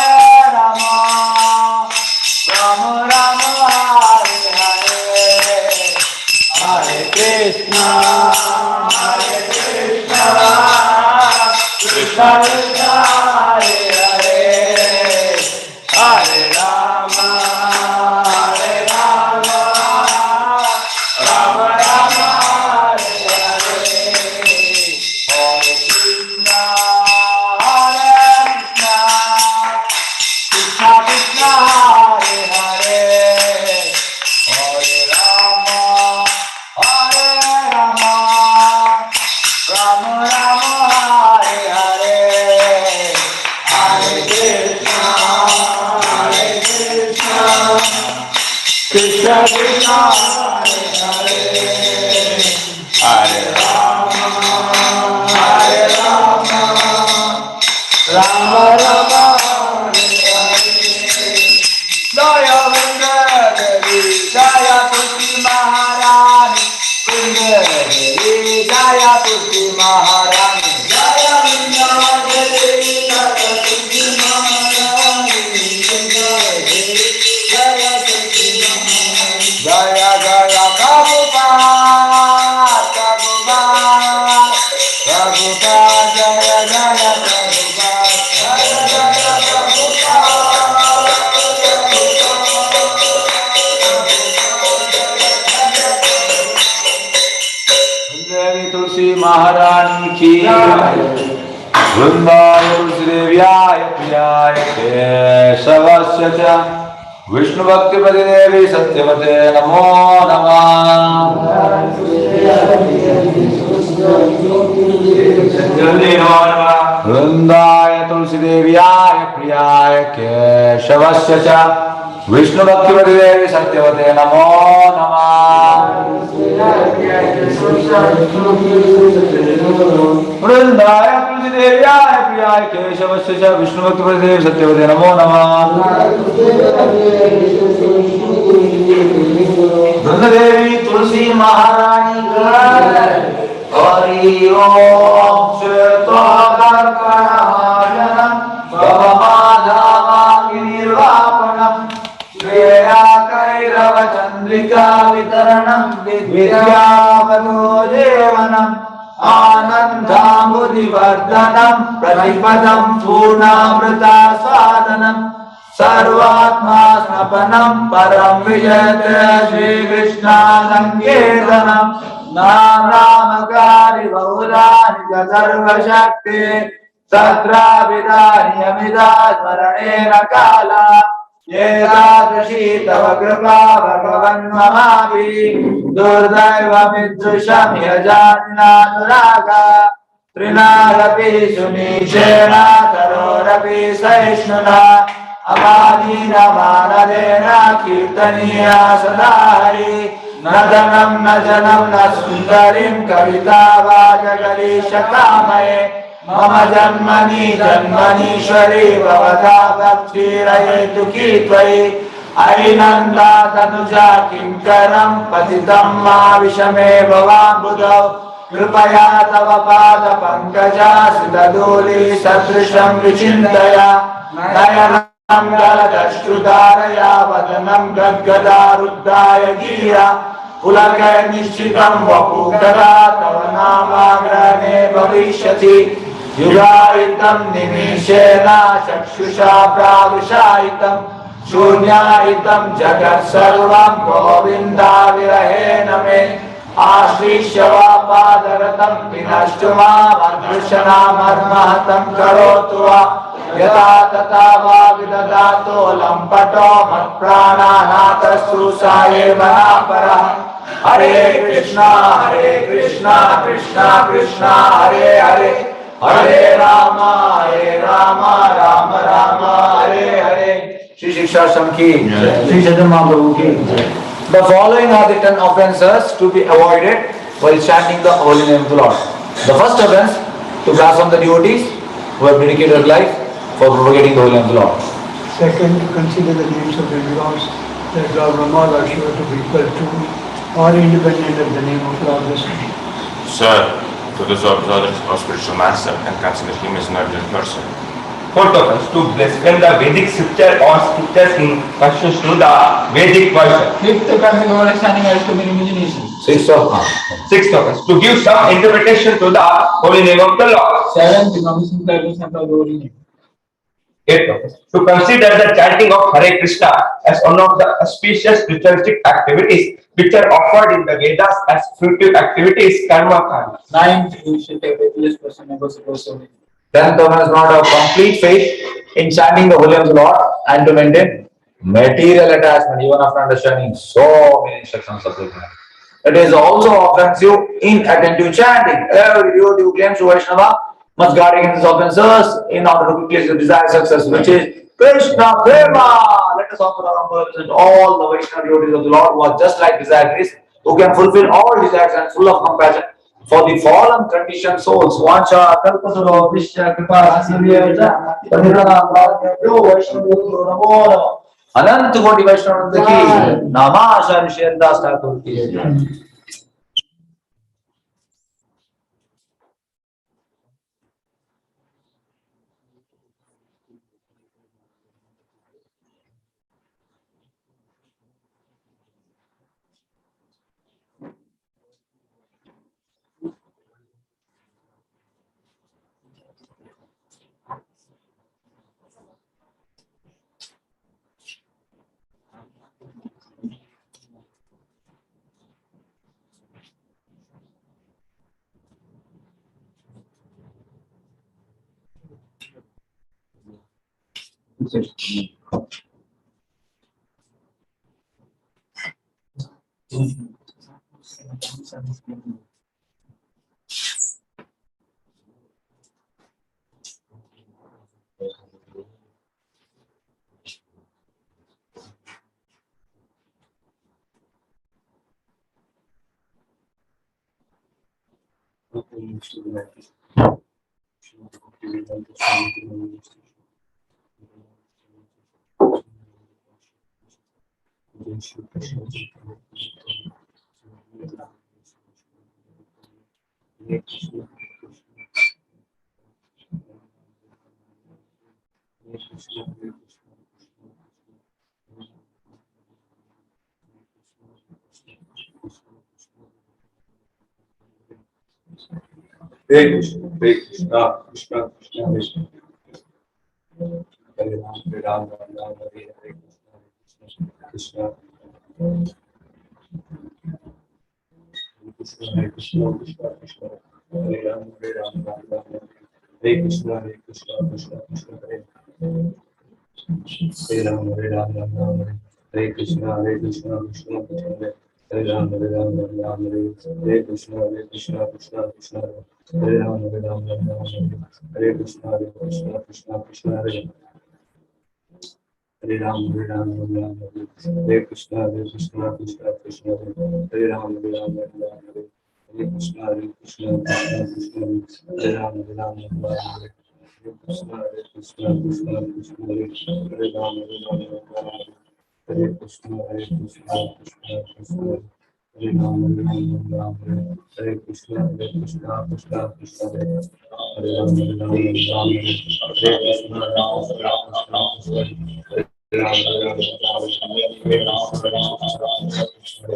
Rama Rama Rama Hare Hare Hare Krishna Hare Krishna Krishna Krishna Hare Hare Hare Rama Hare Rama Rama Rama Hare Hare Hare Krishna Hare Krishna Krishna Krishna Hare Hare Hare Rama Hare Rama Rama Rama Hare Hare Hare Krishna Hare Krishna Krishna Krishna Hare Hare Hare Rama Hare Rama Rama Rama Hare Hare Jaya Vrindavari Jaya Tulsi Maharani Vrindavari Jaya Tulsi Maharani Jaya Vrindavari Jaya Tulsi Maharani Vrindavari Jaya Tulsi Maharani Jaya Jaya Prabhupada Prabhupada Prabhupada Jaya Jaya Prabhupada Jaya Jaya Vrindavari Tulsi Maharani ki Vrindavari Tulsi Devyaya Priyaya Kesavasya cha Vishnu Bhakti Padi Devi Satyavate Namo Namah Vrindaya Tulsi Devyaya Priyaya Kesavasya cha Vishnu Bhakti Padi Devi Satyavate Namo Namah Vrindaya Tulsi Devyaya Priyaya Kesavasya cha Vishnu Bhakti Padi Devi Satyavate Namo Namah Vrindadevi Tulsi Maharani Hari Om Shirto Karkanam Bhavamadhava Nirvapanam Veya Kairava Chandrika Vitaranam Vidyavano Devanam Anandamudi Vardhanam Pratipadam Purnamrita Sadhanam Sarvatma Snapanam Param Vijayate Shri Krishna Sankirtanam Nam Ramakari Vaudani Jadharva Shakti Satra Vidani Amida Smaranena Kala Yedadrishi Tava Kripa Bhagavan Mamavi Durdaiva Mitrusham Yajanina Nuraga Trinarapi Sunishena Tarorapi Saishnuna Amadina Manadena Kirtaniya Sadari Nadanam Najanam Nasundarim Kavita Vajagari Shakamaye Mama Janmani Janmani Shwari Bhavata Bhakshiraye Tukitvayi Ainanda Tanuja Kinkaram Patitam Ma Vishame Bhavam Buddhav Kripaya Tava Pada Pankaja Siddhadoli Satrisham Vichindaya Nayanam Galadashtudaraya Vadanam Gadgadaruddaya Gira पुलके निश्चितं वपुकदा तव नामाग्रहणे भविष्यति युगायितं निमेषेण चक्षुषा प्राविशायितं शून्यायितं जगत् सर्वं गोविन्दाविरहेण मे आश्लिष्य वा पादरतं विनष्टु मामदृशनामर्महतं करोतु वा यथा तथा वा विदधातो लम्पटो मत्प्राणानाथस्तुषायेव नापरः हरे कृष्णा कृष्णा कृष्णा हरे हरे हरे राम राम राम हरे हरे श्री शिक्षा की श्री चैतन्य महाप्रभु की The following are the 10 offenses to be avoided while chanting the holy name of the Lord. The first offense, to blaspheme the devotees who have dedicated life for propagating the holy name of the Lord. Second, to consider the names of demigods that Lord Brahma, Lord Shiva to be equal to or independent of the name of Lord Vishnu. Third, to resolve the spiritual master and consider him as an urgent person. Fourth offense, to blaspheme the Vedic scripture or scriptures in correspondence to the Vedic version. Fifth offense, understanding as to be imagination. Sixth offense, to give some interpretation to the holy name of the Lord. Seventh, promising service and the holy name. Eighth offense, to consider the chanting of Hare Krishna as one of the auspicious ritualistic activities which are offered in the Vedas as fruitive activities, karma karma. Ninth, you should take a religious person never supposed to. Then the one is not a complete faith in chanting the holy name of the Lord and to maintain material attachment even after understanding so many instructions of the Lord. It is also offensive inattentive chanting. Every devotee who claims to Vaishnava must guard against these offenses in order to quickly desire success, which is Krishna Prema. Let us offer our humble to all the Vaishnava devotees of the Lord who are just like desires, who can fulfill all desires and full of compassion for the fallen conditioned souls. Vancha kalpataro vishya kripa sindhya paditana bhavyo Vaishnava namo namo. Anant Koti Vaishnava ki Namasha Rishendas Thakur ki. Hare Krishna, Krishna Krishna Krishna. Hare Ram, Hare Ram, Ram Ram, Hare Hare. Krishna Krishna, Hare Krishna, Krishna Krishna. Hare Ram, Hare Ram, Ram Ram, Hare Krishna, Krishna Krishna, Hare Ram, Hare Ram, Ram Ram, Hare Krishna, Krishna Krishna, Hare Hare Ram, Hare Ram, Ram Ram, Hare Krishna, Krishna Krishna, Hare Ram, Hare Ram, Ram Ram, Hare Krishna, Krishna Krishna, Hare Hare Ram, Hare Ram, Ram Ram, Hare Krishna, Krishna Krishna, Hare Ram, Hare Ram, Ram Ram, Hare Krishna, Krishna Krishna, Hare Ram, Hare Ram, Ram Ram, Hare Krishna, Krishna Krishna, Hare Ram, Hare Ram, Ram Ram, Hare Krishna, Krishna Krishna, Hare Ram, Hare Ram, Ram Ram, Hare Krishna, Krishna Krishna, Hare Ram, Hare Ram, Ram Ram, Hare Krishna, Hare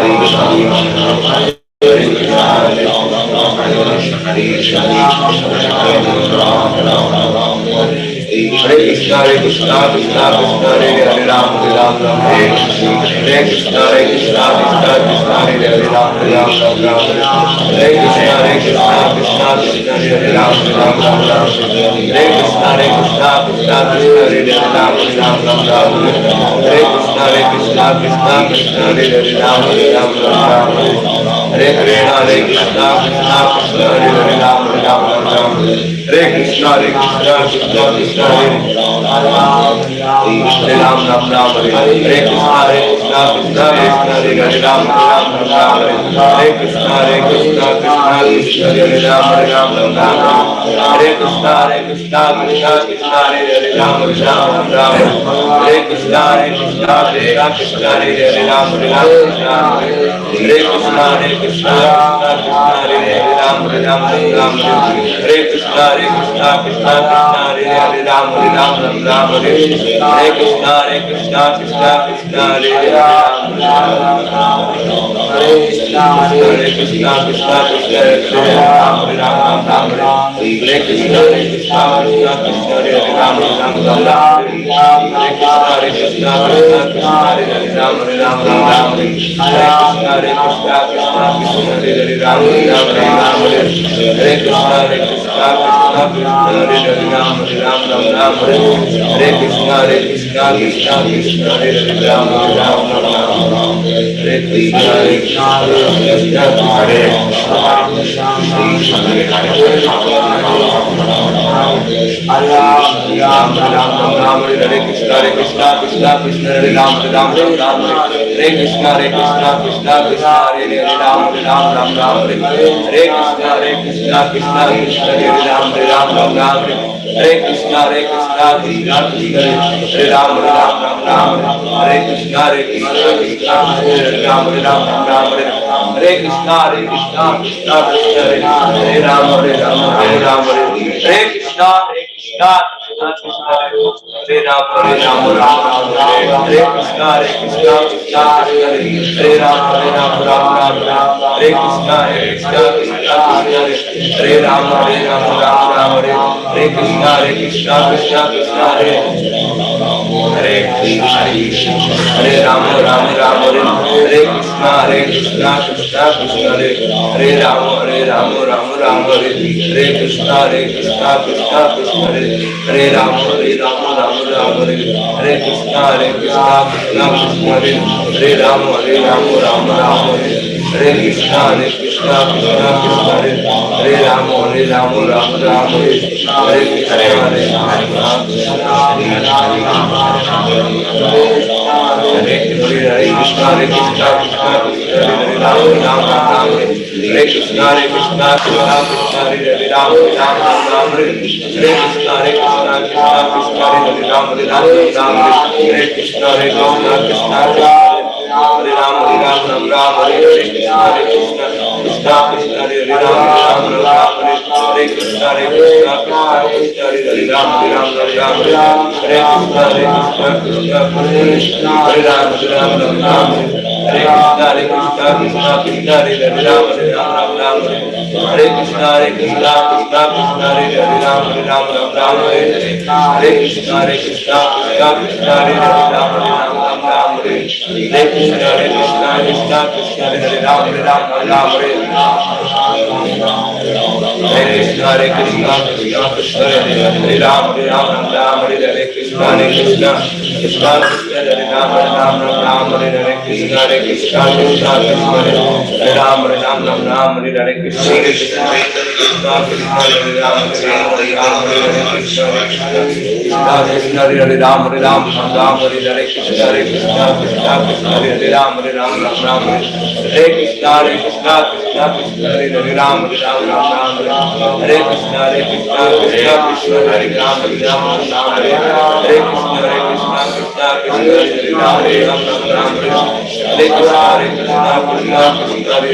Krishna Hare Krishna Krishna Krishna Hare Hare Ram Ram Ram Hare Krishna Hare Krishna Krishna Krishna Hare Hare Ram Ram Ram Hare Krishna Hare Krishna Krishna Krishna Hare Ram Ram Ram Hare Krishna Hare Krishna Krishna Krishna Hare Ram Ram Ram Hare Krishna Hare Krishna Krishna Krishna Hare Ram Ram Ram Hare Krishna Hare Krishna Krishna Krishna Hare Ram Ram Ram Hare Krishna Hare Krishna Krishna Krishna Hare Ram Ram Ram Hare Krishna Hare Krishna Krishna Krishna Hare Ram Ram Ram Hare Krishna Hare Krishna Krishna Krishna Hare Ram Ram Ram Hare Krishna Hare Krishna Krishna Krishna Hare Ram Ram Ram Hare Krishna Hare Krishna Krishna Krishna Hare Ram Ram Ram Hare Krishna Hare Krishna Krishna Krishna Hare Ram Ram Ram Hare Krishna Hare Krishna Krishna Krishna Hare Ram Ram Ram Hare Krishna Hare Krishna Krishna Krishna Hare Ram Ram Hare Krishna Hare Krishna Krishna Krishna Hare Ram Ram Hare Krishna Hare Krishna Krishna Krishna Hare Ram Ram Hare Krishna Hare Krishna Krishna Krishna Hare Ram Ram Hare Krishna Hare Krishna Krishna Krishna Hare Ram Ram Hare Krishna Hare Krishna Krishna Krishna Hare Ram Ram Hare Krishna Hare Krishna Krishna Krishna Hare Ram Ram Hare Krishna Hare Krishna Krishna Hare Ram Ram Hare Krishna Hare Krishna Krishna Krishna Hare Ram Ram Hare Krishna Hare Krishna Krishna Krishna Hare Ram Ram Hare Krishna Hare Krishna Krishna Krishna Hare Ram Ram Hare Krishna Hare Krishna Krishna Krishna Hare Ram Hare Krishna Hare Krishna Krishna Hare Ram Ram Hare Krishna Hare Krishna Krishna Krishna Hare Ram Hare Krishna Hare Krishna Krishna Krishna Hare Ram Hare Krishna Hare Krishna Krishna Krishna Hare Ram Hare Krishna Hare Krishna Krishna Krishna Hare Ram Hare Krishna Hare Krishna Krishna Krishna Hare Hare Ram Ram Hare Krishna Hare Krishna Krishna Krishna Hare Ram Hare Krishna Hare Krishna Krishna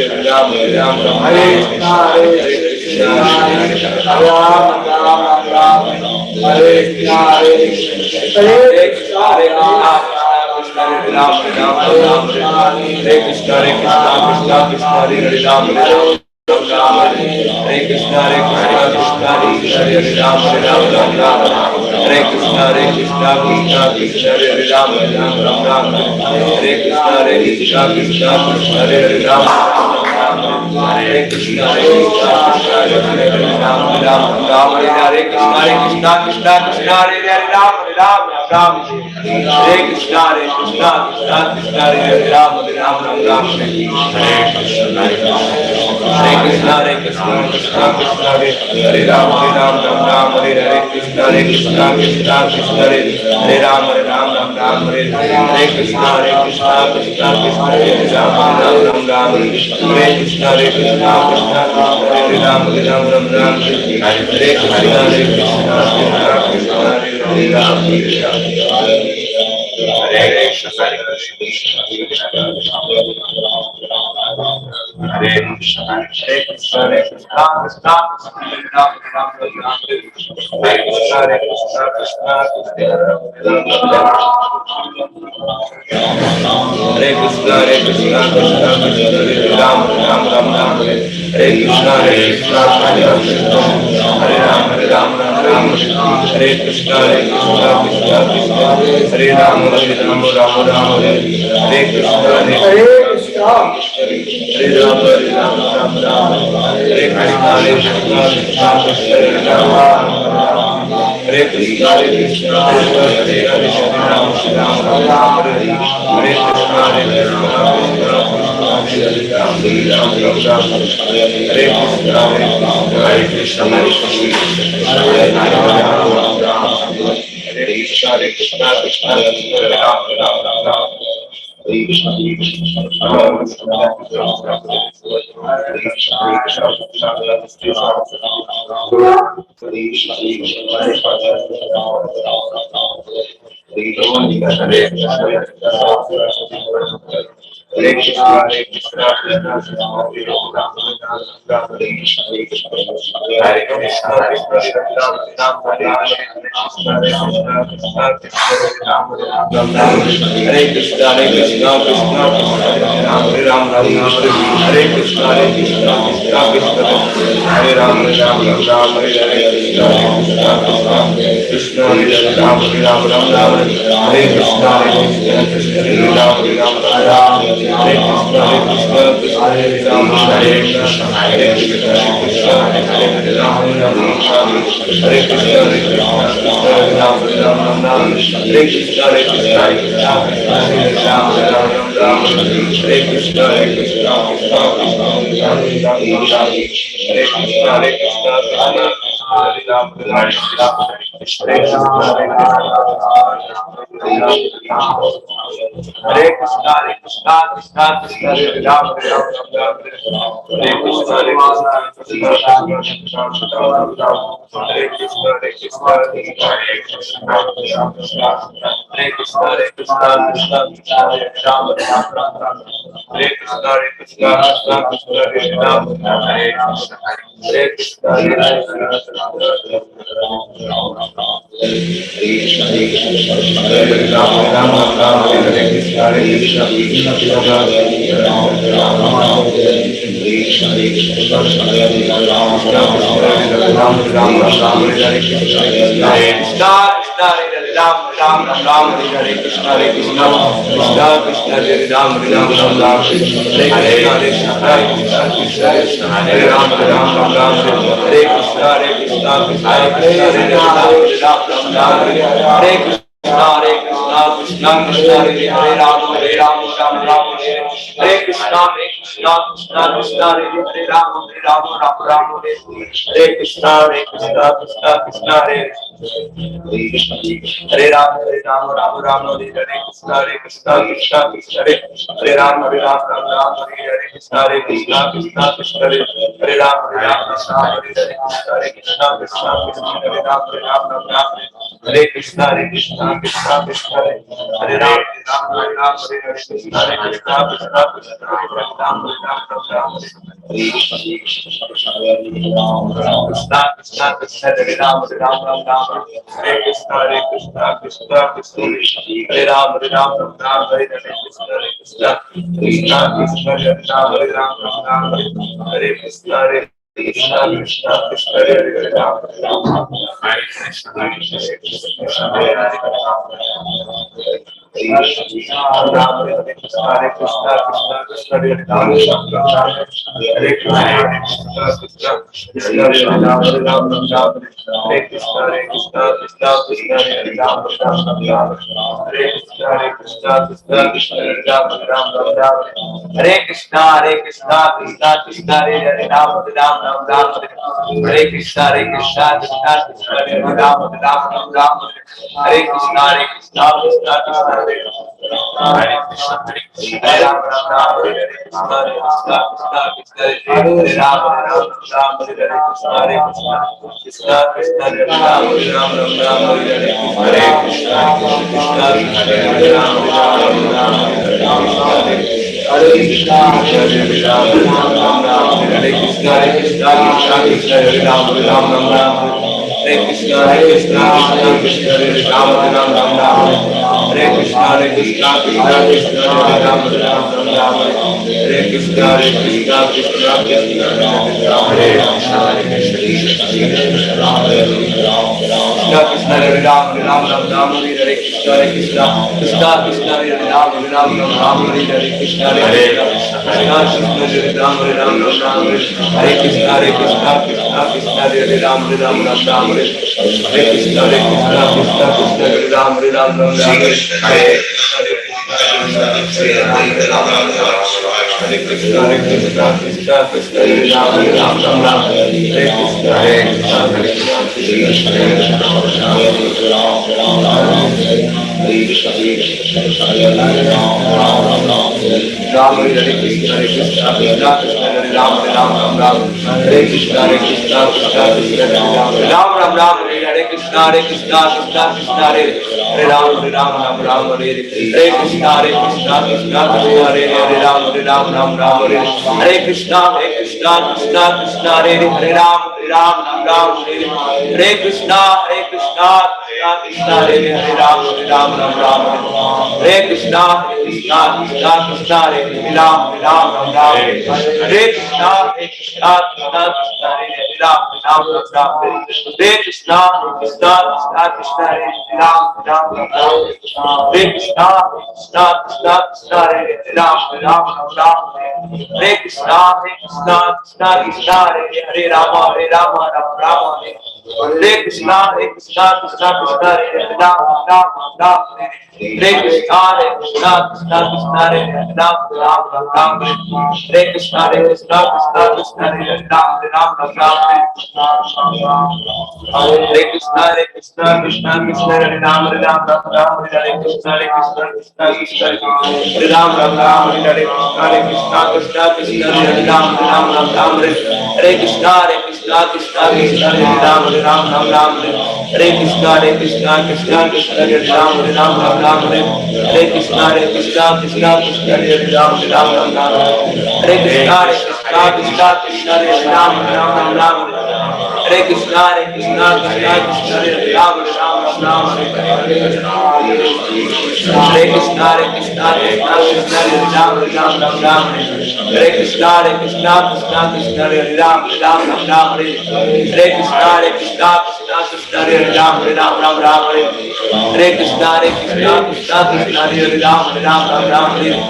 Krishna Hare Ram Hare Krishna Hare Krishna Krishna Krishna Hare Ram Hare Krishna Hare Krishna Krishna Krishna Hare Ram Hare Hare Hare Ram, Hare Ram, Ram Ram, Hare Krishna, Krishna Krishna, Hare Ram, Hare Ram. Hare Krishna, Krishna Krishna, Hare Ram, Hare Ram, Ram Ram. Hare Krishna, Krishna Krishna, Hare Ram, Hare Ram, Ram Ram. Hare Krishna, Krishna Krishna, Hare Ram, Hare Krishna, Krishna Krishna, Hare Ram, Hare Ram, Ram. Hare Krishna, Krishna Krishna, Hare Ram, Hare Ram, Ram. Hare Krishna, Krishna Krishna, Hare Ram, Hare Ram, Ram Ram. Hare Krishna, Krishna Krishna, Hare Ram, Ram Ram. Hare Krishna, Krishna Krishna, Hare Ram, Ram Ram. Hare Krishna, Krishna Krishna, Hare Ram, Ram Ram. Hare Krishna, Krishna Krishna, Hare Ram, Ram Ram. Hare Krishna, Krishna Krishna, Hare Ram, Hare Krishna, Hare Krishna, Hare Krishna, Hare Krishna, Hare Krishna, Krishna Hare Ram, Ram Ram. Hare Krishna, Krishna Krishna, Hare Ram, Hare Krishna, Krishna Krishna, Hare Ram, Ram Ram. Hare Krishna, Krishna Krishna, Hare Ram, Ram Ram. Hare Krishna, Krishna Krishna, Hare Ram, Ram Ram. Hare Krishna, Hare Krishna, Hare Ram, Ram Ram. Hare Krishna, Krishna Krishna, Hare Ram, Hare Krishna, Krishna Krishna, Hare Ram, Ram Ram. Hare Krishna, Krishna Hare Krishna, Hare Krishna, Krishna Krishna, Hare Ram, Ram Ram, Hare Krishna, Hare Krishna, Krishna Krishna, Hare Ram, Ram Ram, Hare Krishna, Krishna Krishna, Hare Ram, Krishna Krishna, Hare Ram, Ram Ram, Hare Krishna, Krishna Krishna, Hare Ram, Ram Ram, Hare Krishna, Krishna Krishna, Hare Ram, Ram Ram, Hare Krishna, Krishna Krishna, Hare Ram, Hare Krishna, Krishna Krishna, Hare Ram, Hare Krishna, Hare Krishna, Krishna Krishna, Hare Ram, Hare Krishna, Krishna Hare Ram, Ram Ram, Hare Krishna, Krishna Krishna, Hare Ram, Ram, Hare Krishna, Krishna Krishna, Hare Ram, Ram Hare Krishna, Krishna Krishna, Hare Ram, Ram Hare Krishna, Krishna Krishna, Hare Ram, Ram Hare Krishna, Krishna Krishna, Hare Krishna, Hare Ram, Hare Krishna, Krishna Krishna, Hare Ram, Ram Hare Krishna, Krishna Krishna, Hare Ram, Ram Hare Krishna, Krishna Krishna, Hare Ram, Ram Hare Krishna, Hare Ram, Hare Krishna, Krishna Krishna, Hare Ram, Ram Hare Krishna, Krishna Krishna, Hare Ram, Ram Hare Krishna, Krishna Krishna, Hare Ram, Ram Hare Krishna, Krishna Krishna, Hare Krishna, Krishna Hare Ram, Ram Hare Krishna, Krishna Krishna, Hare Ram, Ram Hare Krishna, Hare Krishna, Krishna Hare Ram, Ram Hare Krishna, Krishna Krishna, Hare Ram, Ram Hare Krishna, Krishna Krishna, Hare Ram, Ram Hare Krishna, Hare Krishna, Krishna Krishna, Hare Ram, Ram Hare Krishna, Hare Krishna, Ram Hare Krishna, Krishna Krishna, Hare Ram, Hare Krishna, Krishna Krishna, Ram Ram, Hare Krishna, Krishna Krishna, Hare Ram, Ram Hare Krishna, Krishna Krishna, Hare Ram, Ram Hare Krishna, Krishna Krishna, Hare Ram, Ram Hare Krishna, Krishna Krishna, Hare Ram, Hare Krishna, Krishna Krishna, Hare Ram, Hare Krishna, Krishna Krishna, Hare Ram, Hare Krishna, Krishna Krishna, Hare Ram, Hare Krishna, Krishna Krishna, Hare Ram, Hare Krishna, Krishna Krishna, Hare Ram, Hare Krishna, Krishna Krishna, Hare Ram, Hare Krishna, Krishna Krishna, Hare Ram, Hare Krishna, Krishna Krishna, Hare Ram, Hare Krishna, Krishna Krishna, Hare Ram, Hare Krishna, Krishna Krishna, Hare Ram, Hare Krishna, Krishna Krishna, Hare Ram, Hare Krishna, Krishna Krishna, Hare Ram, Hare Krishna, Krishna Krishna, Hare Ram, Hare Krishna, Krishna Krishna, Hare Ram, Hare Krishna, Krishna Krishna, Hare Ram, Hare Krishna, Krishna Krishna, Hare Ram, Hare Krishna, Krishna Krishna, Hare Ram, Hare Krishna, Krishna Krishna, Hare Ram,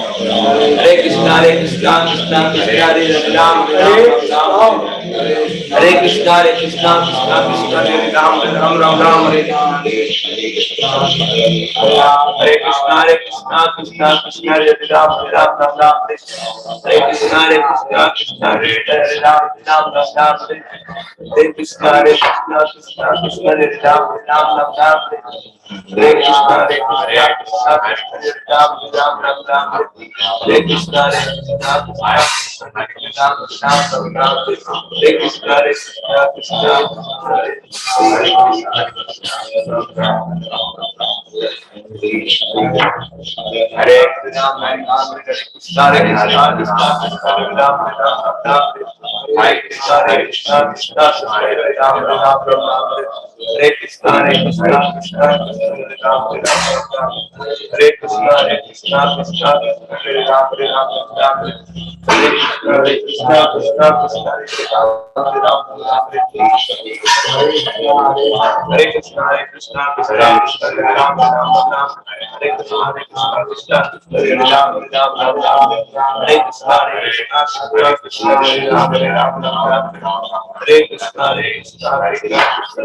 Hare Krishna, Krishna Krishna, Hare Ram, Hare Krishna, Krishna Krishna, Hare Ram, Hare Krishna, Krishna Krishna, Hare Ram, Hare Krishna, Krishna Krishna, Hare Ram, Hare Krishna, Krishna Krishna, Hare Ram, Hare Krishna, Krishna Krishna, Hare Ram, Hare Krishna, Krishna Krishna, Hare Ram, Hare Krishna, Hare Krishna, Krishna Krishna, Ram Ram, Ram Ram, Hare Krishna, Hare Krishna, Krishna Krishna, Ram Ram, Hare Krishna, Hare Krishna, Krishna Hare Krishna, Hare Krishna, Hare Krishna, Krishna Krishna, Ram Ram, Ram Hare Krishna, Hare Krishna, Krishna Krishna, Ram Ram, Ram Hare Krishna, Hare Krishna, Krishna Krishna, Ram Ram, Hare Krishna, Hare Krishna, Krishna Krishna, Ram Ram, Hare Krishna, Hare Krishna, Krishna Krishna, Ram Ram, Hare Krishna, Hare Krishna, Krishna Krishna, Ram Ram, Hare Krishna, Hare Krishna, Krishna Krishna, Ram Ram, Hare Krishna, Hare Krishna, Krishna Krishna, Ram Ram, Hare Krishna, Hare Krishna, Krishna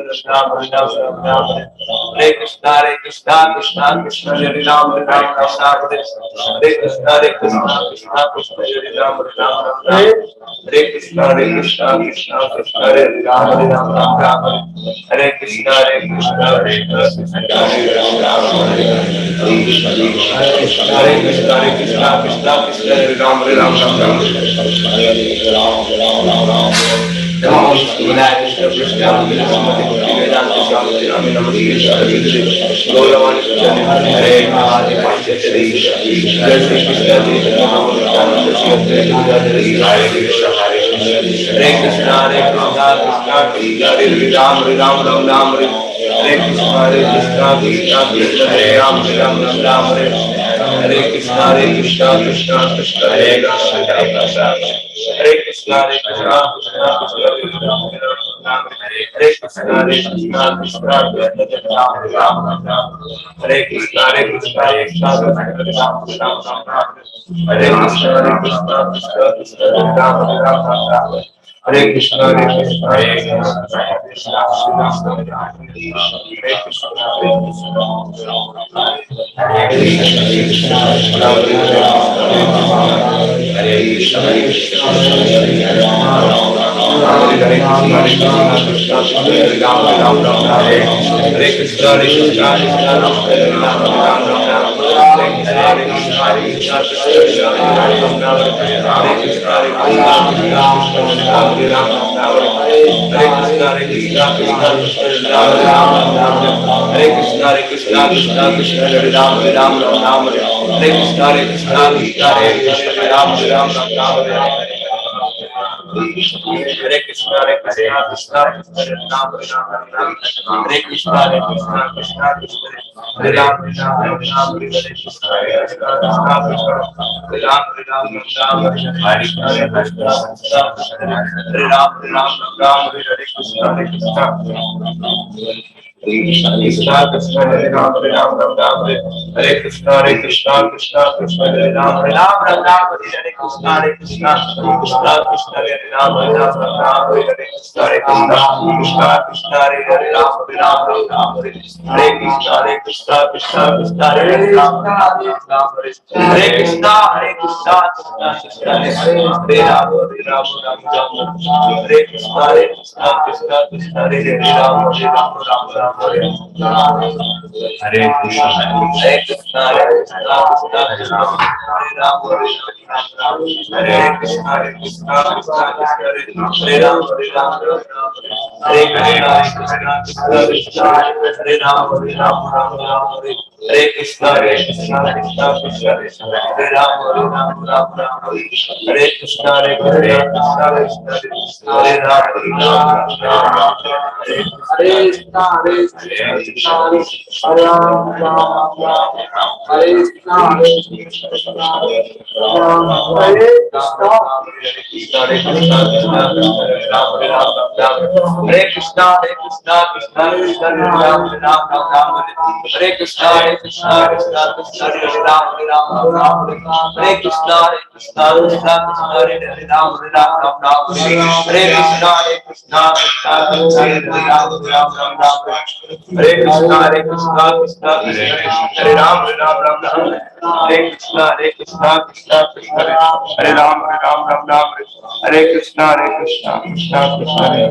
Krishna, Ram Ram, Hare Krishna, Hare Krishna, Krishna Krishna, Ram Ram, Hare Krishna, Hare Krishna, Krishna Krishna, Ram Ram, Hare Krishna, Hare Krishna, Krishna Krishna, Ram Ram, Hare Krishna, Hare Krishna, Krishna Krishna, Ram Ram, Hare Krishna, Hare Krishna, Krishna Krishna, Ram Ram, Hare Krishna, Hare Krishna, Krishna Krishna, Hare Krishna, Hare Krishna, Hare Krishna, Hare Krishna, Krishna Krishna, Hare Krishna, Hare Krishna, Krishna Krishna, Ram Ram, Hare Krishna, Hare Krishna, Krishna Krishna, Ram Ram, Hare Krishna, Hare Krishna, Krishna Krishna, Ram Ram, Hare Krishna, Hare Krishna, Hare Krishna, Krishna Krishna, Hare Krishna, Hare Krishna, Hare Krishna, Hare Krishna, Hare Krishna, Hare Krishna, Hare Krishna, Hare Krishna, Krishna Krishna, Ram Ram, Hare Krishna, Hare Krishna, Krishna Krishna, Hare Ram Ram, Hare Krishna, Hare Krishna, Krishna Krishna, Hare Ram Ram, Hare Krishna, Hare Krishna, Krishna Krishna, Hare Ram Ram, Hare Krishna, Hare Krishna, Krishna Krishna, Hare Ram, Hare Krishna, Hare Krishna, Krishna Krishna, Hare Ram, Ram Hare Krishna, Hare Krishna, Krishna Krishna, Hare Ram, Hare Krishna, Hare Krishna, Krishna Krishna, Hare Ram, Ram Hare Krishna, Hare Krishna, Krishna Krishna, Hare Ram, Hare Krishna, Hare Krishna, Krishna Krishna, Hare Ram, Hare Krishna, Hare Krishna, Krishna Krishna, Hare Ram, Ram Hare Krishna, Hare Krishna, Hare Krishna, Krishna Krishna, Hare Ram, Hare Krishna, Hare Krishna, Krishna Krishna, Hare Ram, Hare Krishna, Krishna Krishna, Hare Ram, Hare Krishna, Hare Krishna, Krishna Krishna, Hare Ram, Hare Krishna, Hare Krishna, Krishna Krishna, Hare Ram, Hare Krishna, Hare Krishna, Hare Ram, Hare Krishna, Hare Krishna, Hare Krishna, Hare Krishna, Krishna Krishna, Hare Krishna, Hare Krishna, Krishna Krishna, Hare Ram, Hare Krishna, Hare Krishna, Krishna Krishna, Hare Ram, Hare Krishna, Hare Krishna, Krishna Krishna, Hare Ram, Hare Krishna, Hare Krishna, Krishna Krishna, Hare Ram, Hare Krishna, Hare Krishna, Krishna Krishna, Hare Ram, Hare Krishna, Hare Krishna, Krishna Krishna, Hare Ram, Hare Krishna, Hare Krishna, Krishna Krishna, Hare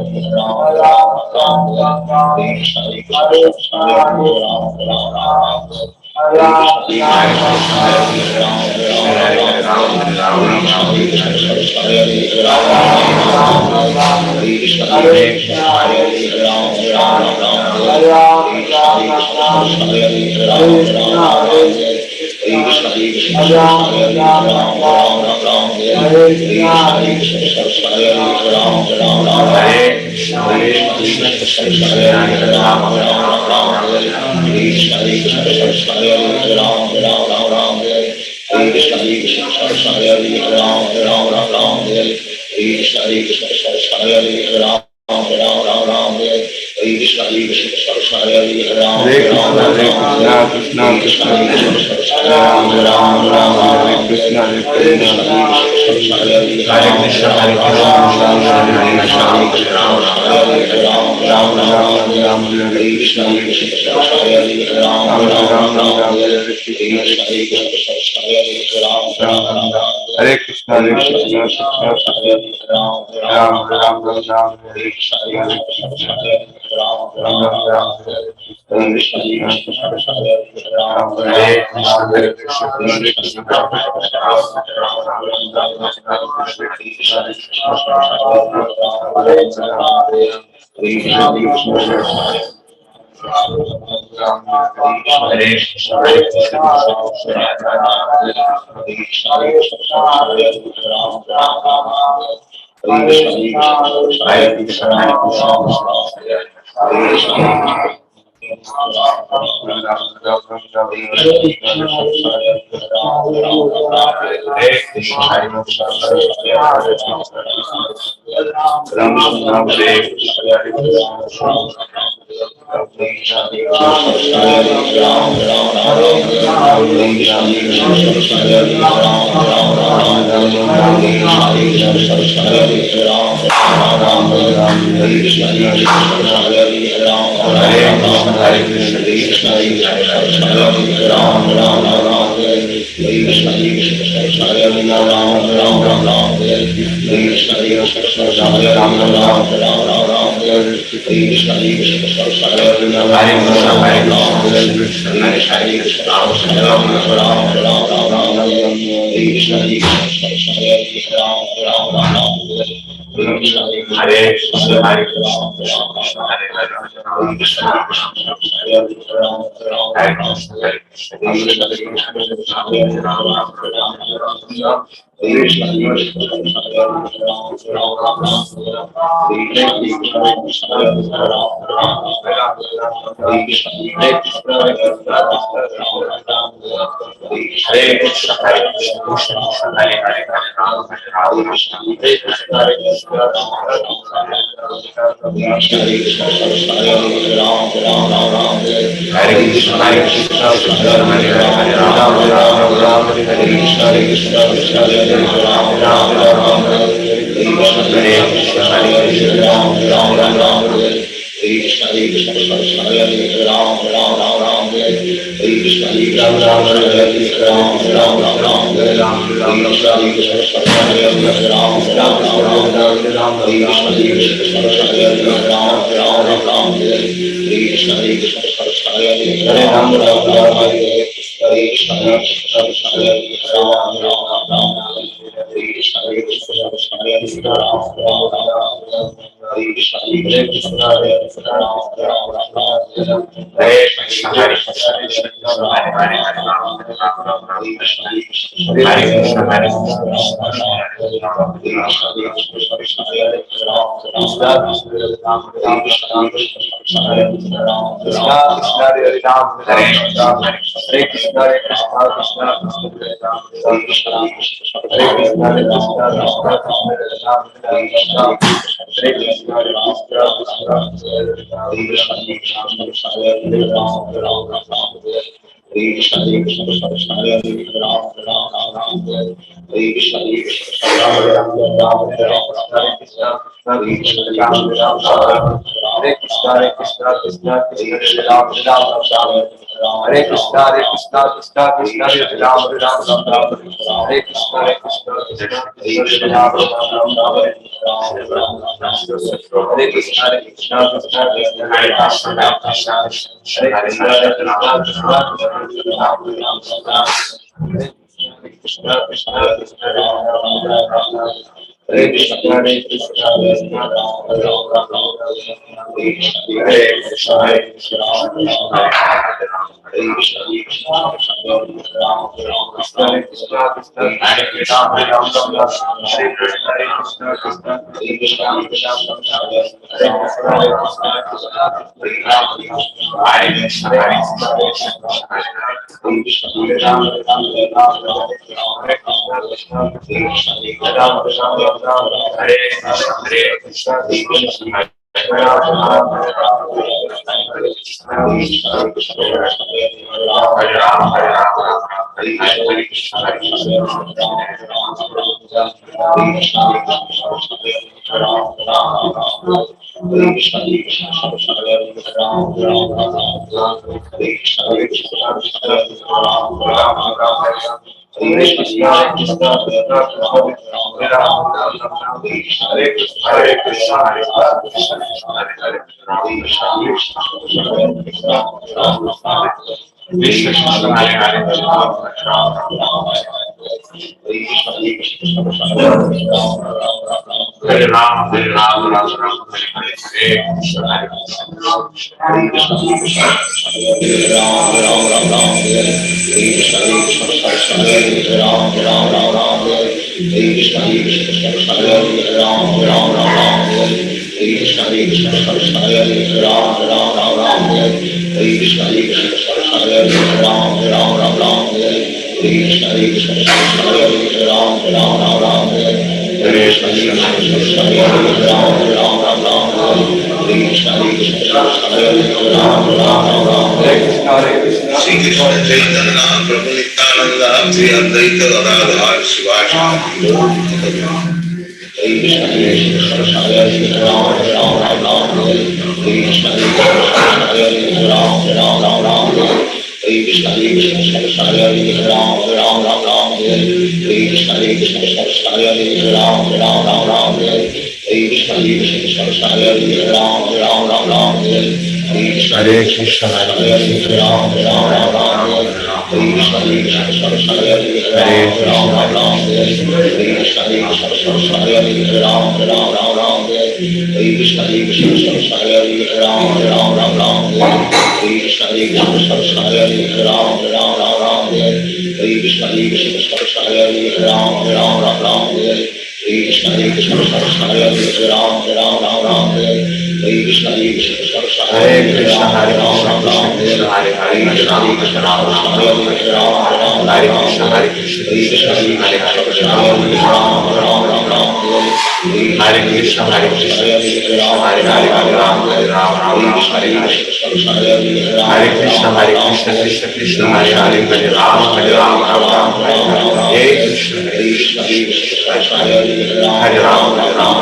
Hare Krishna, Hare Krishna, Ram Ram, Ram Ram, Hare Krishna, Hare Krishna, Ram Ram, Hare Krishna, Hare Krishna, Krishna Krishna, Ram Ram, Hare Krishna, Hare Krishna, Krishna Krishna, Ram Ram, Hare Krishna, Hare Krishna, Krishna Krishna, Ram Ram, Hare Krishna, Hare Krishna, Krishna Krishna, Hare Krishna, Hare Krishna, Krishna Krishna, Ram Ram, Krishna Krishna Krishna Ram Ram, Hare Krishna, Hare Krishna, Krishna Ram Ram, Hare Krishna, Hare Krishna, Hare Krishna, Ram Ram, Hare Krishna, Hare Krishna, Ram Ram, Hare Krishna, Krishna Hare Krishna, Ram Ram, Hare Krishna, Hare Krishna, Krishna Hare Krishna, Ram Ram, Hare Krishna, Hare Krishna, Krishna Ram Ram, Hare Krishna, Hare Krishna, Hare Krishna, Hare Ram Ram, Hare Krishna, Krishna Krishna, Ram Ram, Hare Krishna, Hare Krishna, Krishna Ram Ram, Hare Krishna, Hare Krishna, Hare Ram, Hare Krishna, Hare Krishna, Hare Ram, Hare Ram, Ram Ram, Hare Hare, Hare Krishna, Hare Krishna, Hare Krishna, Hare Krishna, Hare Ram, Ram Ram, Ram Hare Krishna, Hare Krishna, Hare Ram, Ram Ram, Ram Hare Krishna, Hare Krishna, Hare Ram, Ram Ram, Ram Hare Krishna, Hare Krishna, Hare Ram, Ram Ram, Ram Hare Krishna, Hare Krishna, Hare Ram, Ram Ram, Ram Hare Krishna, Hare Krishna, Hare Ram, Ram Ram, Ram Hare Krishna, Hare Krishna, Hare Ram, Ram Ram, Ram Hare Krishna, Hare Krishna, Hare Ram, Ram Ram, Ram Hare Krishna, Hare Krishna, Shri Krishna Chaitanya Prabhu Nityananda, Shri Advaita Gadadhar Shivashanti Hare Krishna, Hare Krishna, Hare Ram, Ram Ram, Ram Hare Krishna, Hare Krishna, Hare Ram, Ram Ram, Ram Hare Krishna, Hare Krishna, Hare Ram, Ram Ram, Ram Hare Krishna, Hare Krishna, Hare Ram, Ram Ram, Ram Hare Krishna, Hare Krishna, Hare Ram, Ram Ram, Ram Hare Krishna, Hare Krishna, Hare Ram, Ram Ram, Ram Hare Krishna, Hare Krishna, Hare Ram, Ram Ram, Ram Hare Krishna, Hare Krishna, Hare Ram, Ram Ram, Ram Hare Krishna, Hare Krishna, Hare Ram, Ram Ram, Ram Hare Krishna, Hare Krishna, Hare Ram, Ram Ram, Ram Hare Krishna, Hare Krishna, Hare Ram, Ram Ram, Ram Hare Krishna, Hare Krishna, Hare Ram, Ram Ram, Ram Hare Krishna, Hare Krishna, Hare Ram, Ram Ram, Ram Hare Krishna, Hare Krishna, Hare Ram, Ram Ram, Ram Hare Krishna, Hare Krishna, Hare Ram, Ram Ram, Ram Hare Hare Krishna, Hare Krishna, Ram Hare Hare, Ram Hare Ram, Ram Ram, Hare Hare Hare Krishna, Krishna Krishna, Hare Hare, Hare Ram, Ram Ram, Hare Hare Krishna, Hare Krishna, Hare Ram, Ram Ram,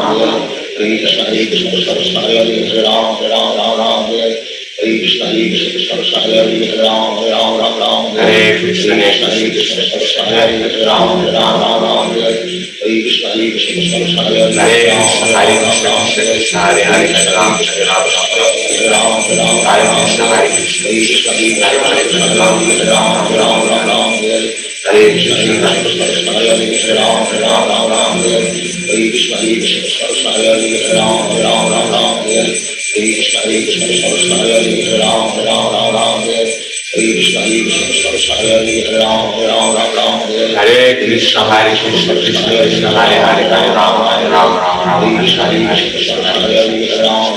Krishna, Hare Krishna, Hare Ram, Ram Ram, Hare Krishna, Hare Krishna, Hare Ram, Ram Ram, Hare Krishna, Hare Krishna, Hare Ram, Ram Ram, Hare Krishna, Hare Krishna, Hare Ram, Hare Krishna, Hare Hare, Hare Ram, Ram Ram, Hare Krishna, Hare Krishna, Hare Ram, Ram Ram, Hare Krishna, Hare Krishna, Hare Ram, Ram Ram, Hare Krishna, Hare Krishna, Hare Ram, Ram Ram, Hare Krishna, Hare Krishna, Hare Ram, Ram Ram, Hare Krishna, Hare Krishna, Hare Ram, Ram Ram, Hare Krishna, Hare Krishna, Krishna Krishna, Hare Hare, Hare Ram, Ram Krishna, Hare Krishna, Hare Ram,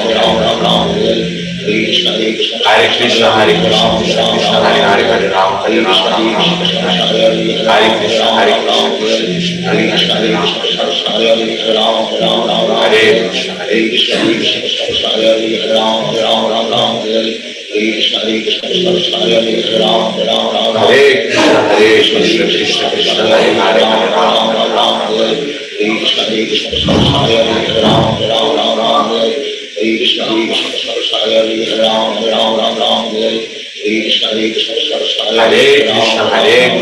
Ram Hare Krishna, Hare Krishna, Hare Krishna, Krishna Krishna, Hare Hare, Hare Ram, Ram Hare Krishna, Hare Krishna, Hare Krishna, Hare Ram, Ram Hare Krishna, Hare Krishna, Hare Ram, Ram Hare Krishna Hare Krishna Krishna Krishna Hare Hare Ram Ram Ram Ram Hare Krishna Krishna Krishna Hare Hare Hare Ram Hare Ram Hare Krishna Hare Krishna Krishna Krishna Hare Hare Ram Ram Ram Ram Krishna Hare Krishna Krishna Krishna Hare Hare Ram Ram Ram Ram Krishna Hare Krishna Krishna Krishna Hare Hare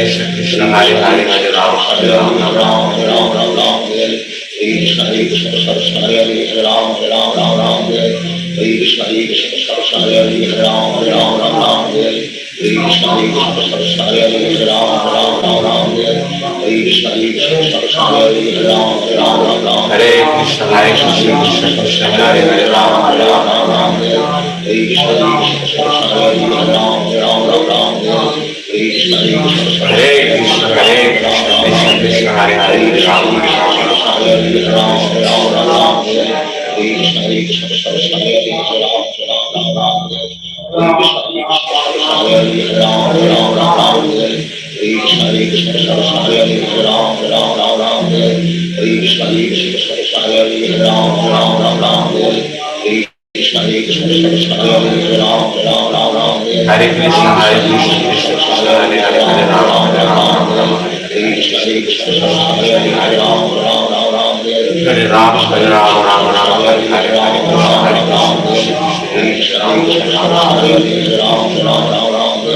Krishna Krishna Hare Hare Hare Ram Hare Ram Hare Ram Ram Ram Ram Krishna Hare Krishna Krishna Krishna Hare Hare Ram Ram Ram Ram Krishna Hare Krishna Krishna Krishna Hare Hare Ram Ram Ram Ram Krishna Hare Krishna Krishna Krishna Hare Hare Ram Ram Ram Ram Krishna Hare Krishna Krishna Krishna Hare Hare Ram Ram Ram Ram Hare Krishna Krishna Krishna Hare Hare Ram Hare Ram Krishna Hare Krishna Krishna Hare Hare Ram Ram Ram Ram Krishna Hare Krishna Krishna Hare Krishna Krishna Krishna Hare Hare Ram Hare Ram Krishna Hare Krishna Krishna Krishna Hare Hare Ram Ram Ram Krishna Hare Krishna Krishna Hare Hare Ram Ram Ram Krishna Hare Krishna Krishna Krishna Hare Hare Ram Ram Ram Krishna Hare Krishna Krishna Krishna Hare Hare Ram Ram Krishna Hare Krishna Krishna Krishna Hare Hare Ram Ram Hare Krishna Krishna Krishna Hare Hare Hare Ram Hare Ram Krishna Hare Krishna Krishna Krishna Hare Hare Ram Hare Ram Hare Ram Ram Ram Hare Hare Hare Krishna Krishna Hare Krishna Krishna Krishna Hare Hare Ram Krishna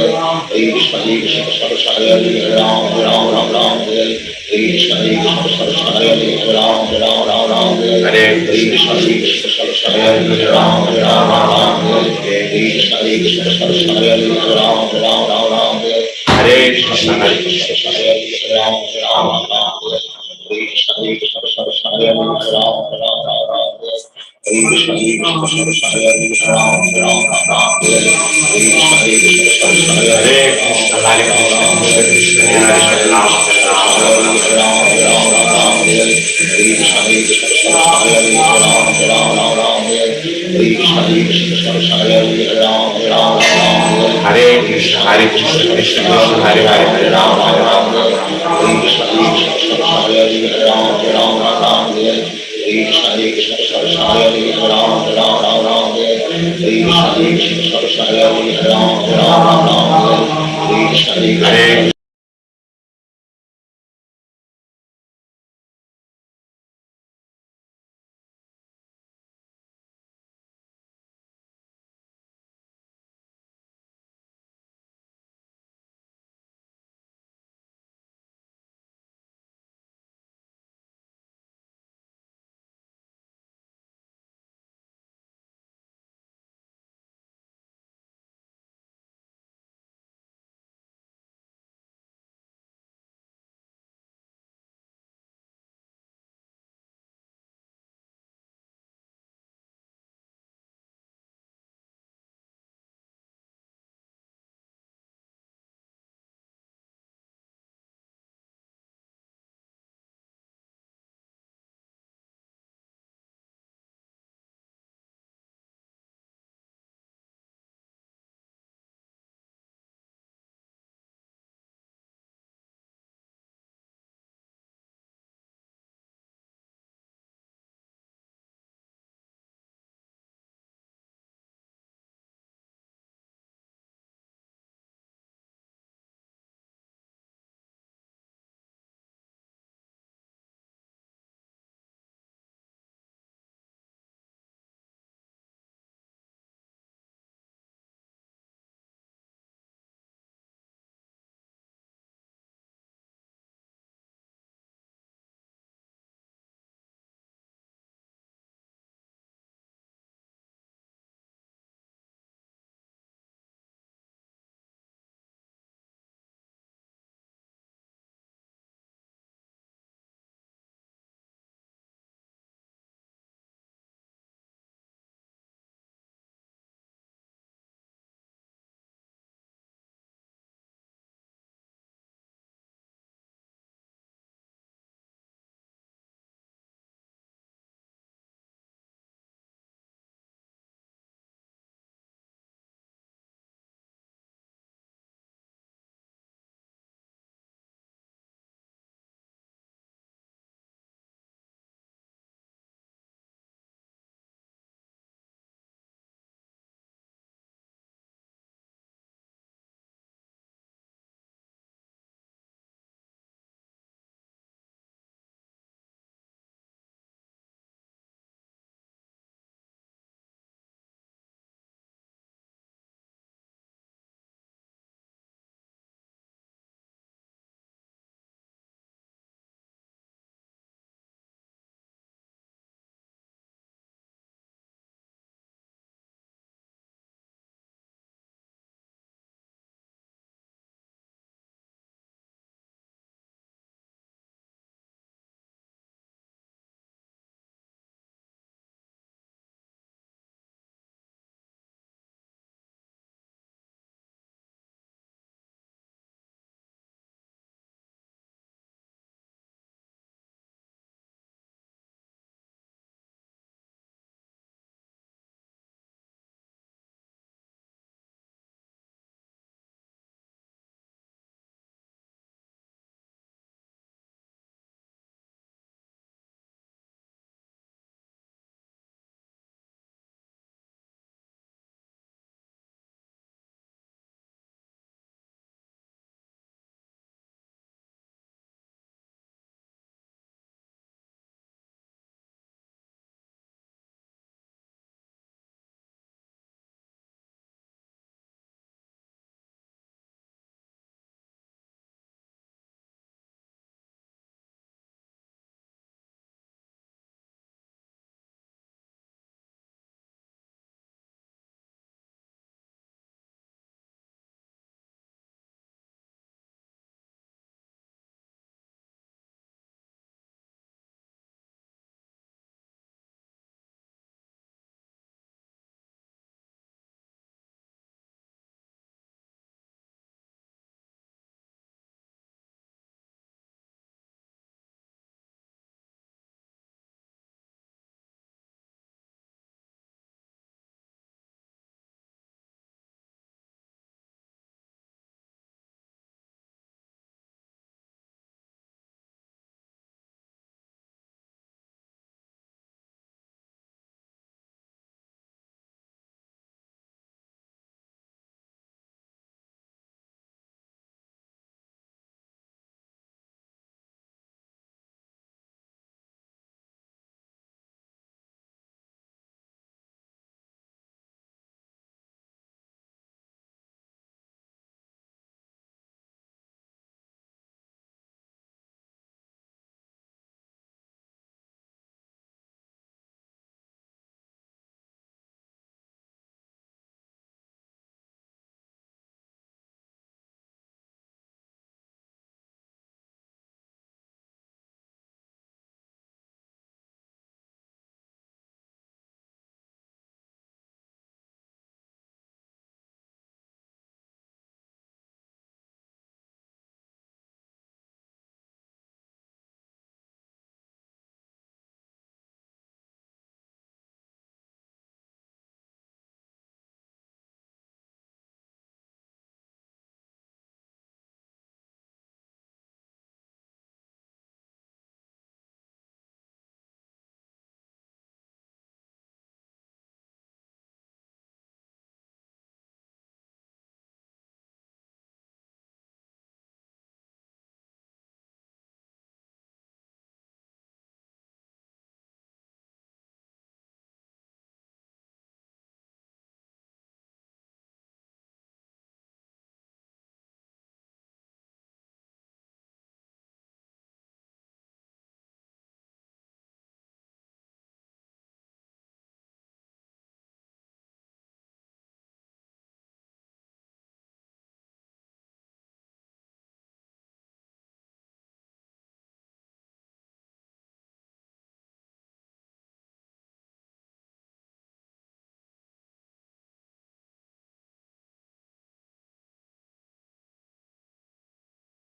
Hare Krishna Krishna Krishna Hare Hare Ram Krishna Hare Krishna Krishna Krishna Hare Hare Ram Hare Krishna Hare Krishna Krishna Krishna Hare Hare Ram Krishna Hare Krishna Krishna Krishna Hare Hare Ram Hare Krishna Krishna Hare Hare Krishna Krishna Hare Hare Ram Krishna Hare Krishna Krishna Krishna Hare Hare Ram Krishna Hare Krishna Krishna Krishna Hare Hare Ram Krishna Hare Krishna Krishna Krishna Hare Hare Hare Krishna Krishna Krishna Hare Hare Ram Hare Ram Krishna Hare Krishna Krishna Krishna Hare Hare Ram Krishna Hare Krishna Krishna Krishna Hare Hare Ram Hare Krishna Krishna Krishna Hare Hare Ram Hare Ram Krishna Hare Krishna Krishna Krishna Hare Hare Ram Krishna Hare Krishna Krishna Krishna Hare Hare Ram Krishna Hare Krishna Krishna Krishna Hare Hare Ram Krishna Hare Krishna Hare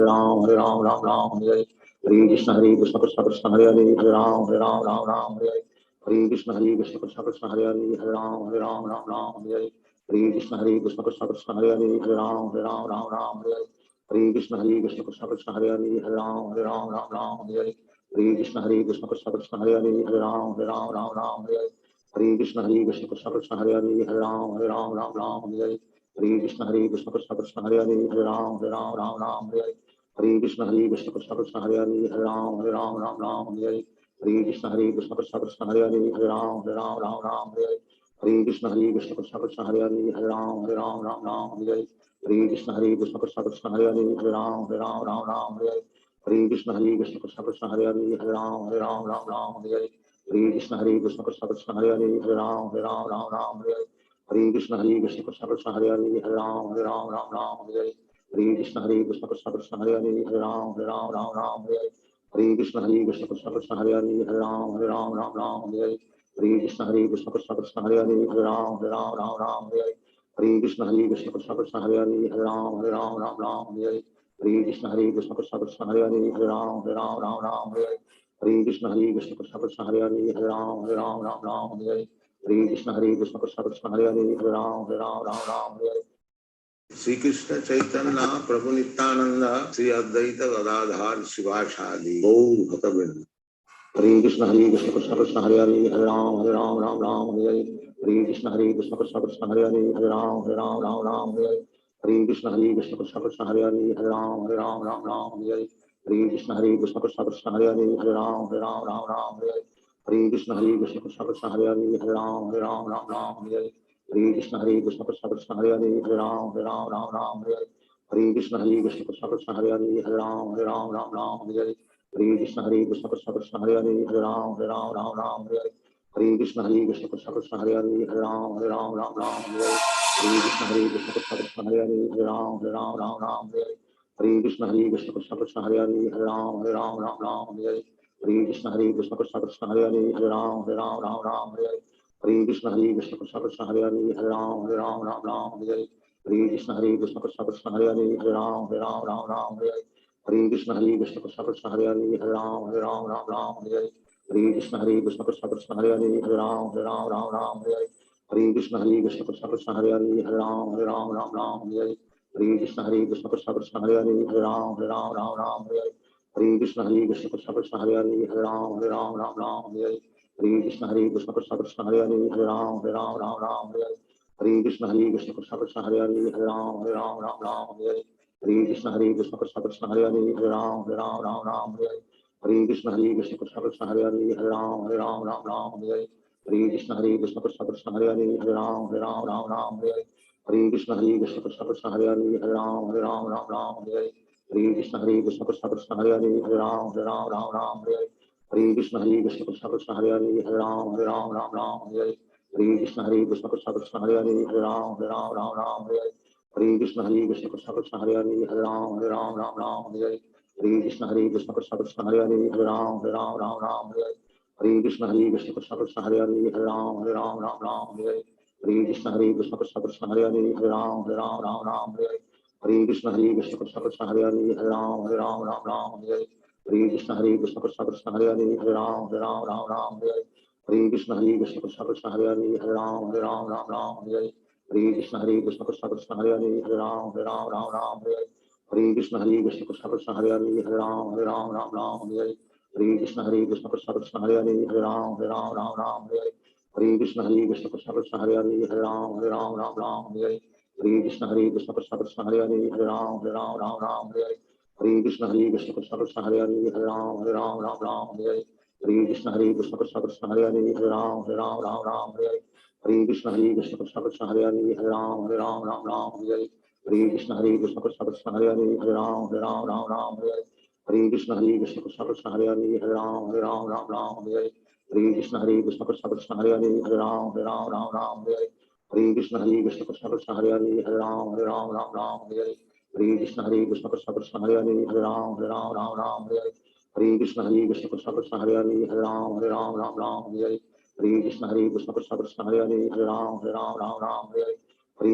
Ram Ram Ram Hare Hare Krishna Krishna Krishna Hare Hare Ram Ram Hare Hare Krishna Krishna Krishna Hare Hare Ram Ram Hare Hare Krishna Krishna Krishna Hare Hare Ram Ram Hare Hare Krishna Krishna Krishna Hare Hare Ram Ram Hare Hare Krishna Krishna Krishna Hare Hare Ram Ram Hare Hare Krishna Krishna Krishna Hare Hare Ram Ram Hare Hare Krishna Krishna Krishna Hare Hare Ram Ram Hare Hare Krishna Krishna Krishna Hare Hare Ram Hare Hare Krishna Krishna Krishna Hare Hare Ram Hare Hare Krishna Krishna Krishna Hare Hare Ram Hare Hare Krishna Krishna Krishna Hare Hare Ram Hare Hare Krishna Krishna Krishna Hare Hare Ram Hare Hare Krishna Krishna Krishna Hare Hare Ram Hare Hare Krishna Krishna Krishna Hare Hare Ram Hare Hare Krishna Krishna Krishna Hare Hare Ram Hare Krishna Krishna Krishna Hare Hare Ram Hare Hare Krishna Krishna Krishna Hare Hare Ram Hare Krishna Krishna Krishna Hare Hare Ram Hare Krishna Krishna Krishna Hare Hare Ram Hare Krishna Krishna Krishna Hare Hare Ram Hare Krishna Krishna Krishna Hare Hare Ram Shri Krishna Chaitanya Prabhu Nityanand Shri Advaita Gadadhar शिवासादि Gaur भक्तवृंद Hare Krishna Krishna Krishna Hare Hare Ram Hare Hare Krishna Krishna Krishna Hare Hare Ram Hare Krishna Krishna Krishna Hare Hare Ram Hare Krishna Krishna Krishna Hare Hare Ram Hare Krishna Krishna Krishna Hare Hare Ram Hare Krishna Krishna Krishna Hare Hare Ram Hare Krishna Krishna Krishna Hare Hare Ram Hare Krishna Krishna Krishna Hare Hare Ram Hare Krishna Krishna Krishna Hare Hare Ram Hare Krishna Krishna Krishna Hare Hare Ram Hare Krishna Krishna Krishna Hare Hare Ram Hare Krishna Krishna Krishna Hare Hare Ram Hare Krishna Krishna Krishna Hare Hare Ram Hare Krishna Krishna Krishna Hare Hare Ram Hare Krishna Krishna Krishna Hare Hare Ram Hare Krishna Krishna Krishna Hare Hare Ram Hare Krishna Krishna Krishna Hare Hare Ram Hare Krishna Krishna Krishna Hare Hare Ram Hare Krishna Krishna Krishna Hare Hare Ram Hare Krishna Krishna Krishna Hare Hare Ram Hare Krishna Krishna Krishna Hare Hare Ram Hare Krishna Krishna Krishna Hare Hare Ram Hare Krishna Krishna Krishna Hare Hare Ram Hare Krishna Krishna Krishna Hare Hare Ram Hare Krishna Krishna Krishna Hare Hare Ram Hare Krishna Krishna Krishna Hare Hare Ram Hare Krishna Krishna Krishna Hare Hare Ram Hare Krishna Krishna Krishna Hare Hare Ram Hare Krishna Krishna Krishna Hare Hare Ram Hare Krishna Krishna Krishna Hare Hare Ram Hare Krishna Krishna Krishna Hare Hare Ram Hare Krishna Krishna Krishna Hare Hare Ram Hare Krishna Krishna Krishna Hare Hare Ram Hare Krishna Krishna Krishna Hare Hare Ram Hare Krishna Krishna Krishna Hare Hare Ram Hare Krishna Krishna Krishna Hare Hare Ram Hare Krishna Krishna Krishna Hare Hare Ram Hare Krishna Krishna Krishna Hare Hare Ram Hare Krishna Krishna Krishna Hare Hare Ram Hare Krishna Krishna Krishna Hare Hare Ram Hare Krishna Krishna Krishna Hare Hare Ram Hare Krishna Krishna Krishna Hare Hare Ram Hare Krishna Krishna Krishna Hare Hare Ram Hare Krishna Krishna Krishna Hare Hare Ram Hare Krishna Krishna Krishna Hare Hare Ram Hare Krishna Krishna Krishna Hare Hare Ram Hare Krishna Krishna Krishna Hare Hare Ram Hare Krishna Krishna Krishna Hare Hare Ram Hare Krishna Krishna Krishna Hare Hare Ram Hare Krishna Krishna Krishna Hare Hare Ram Hare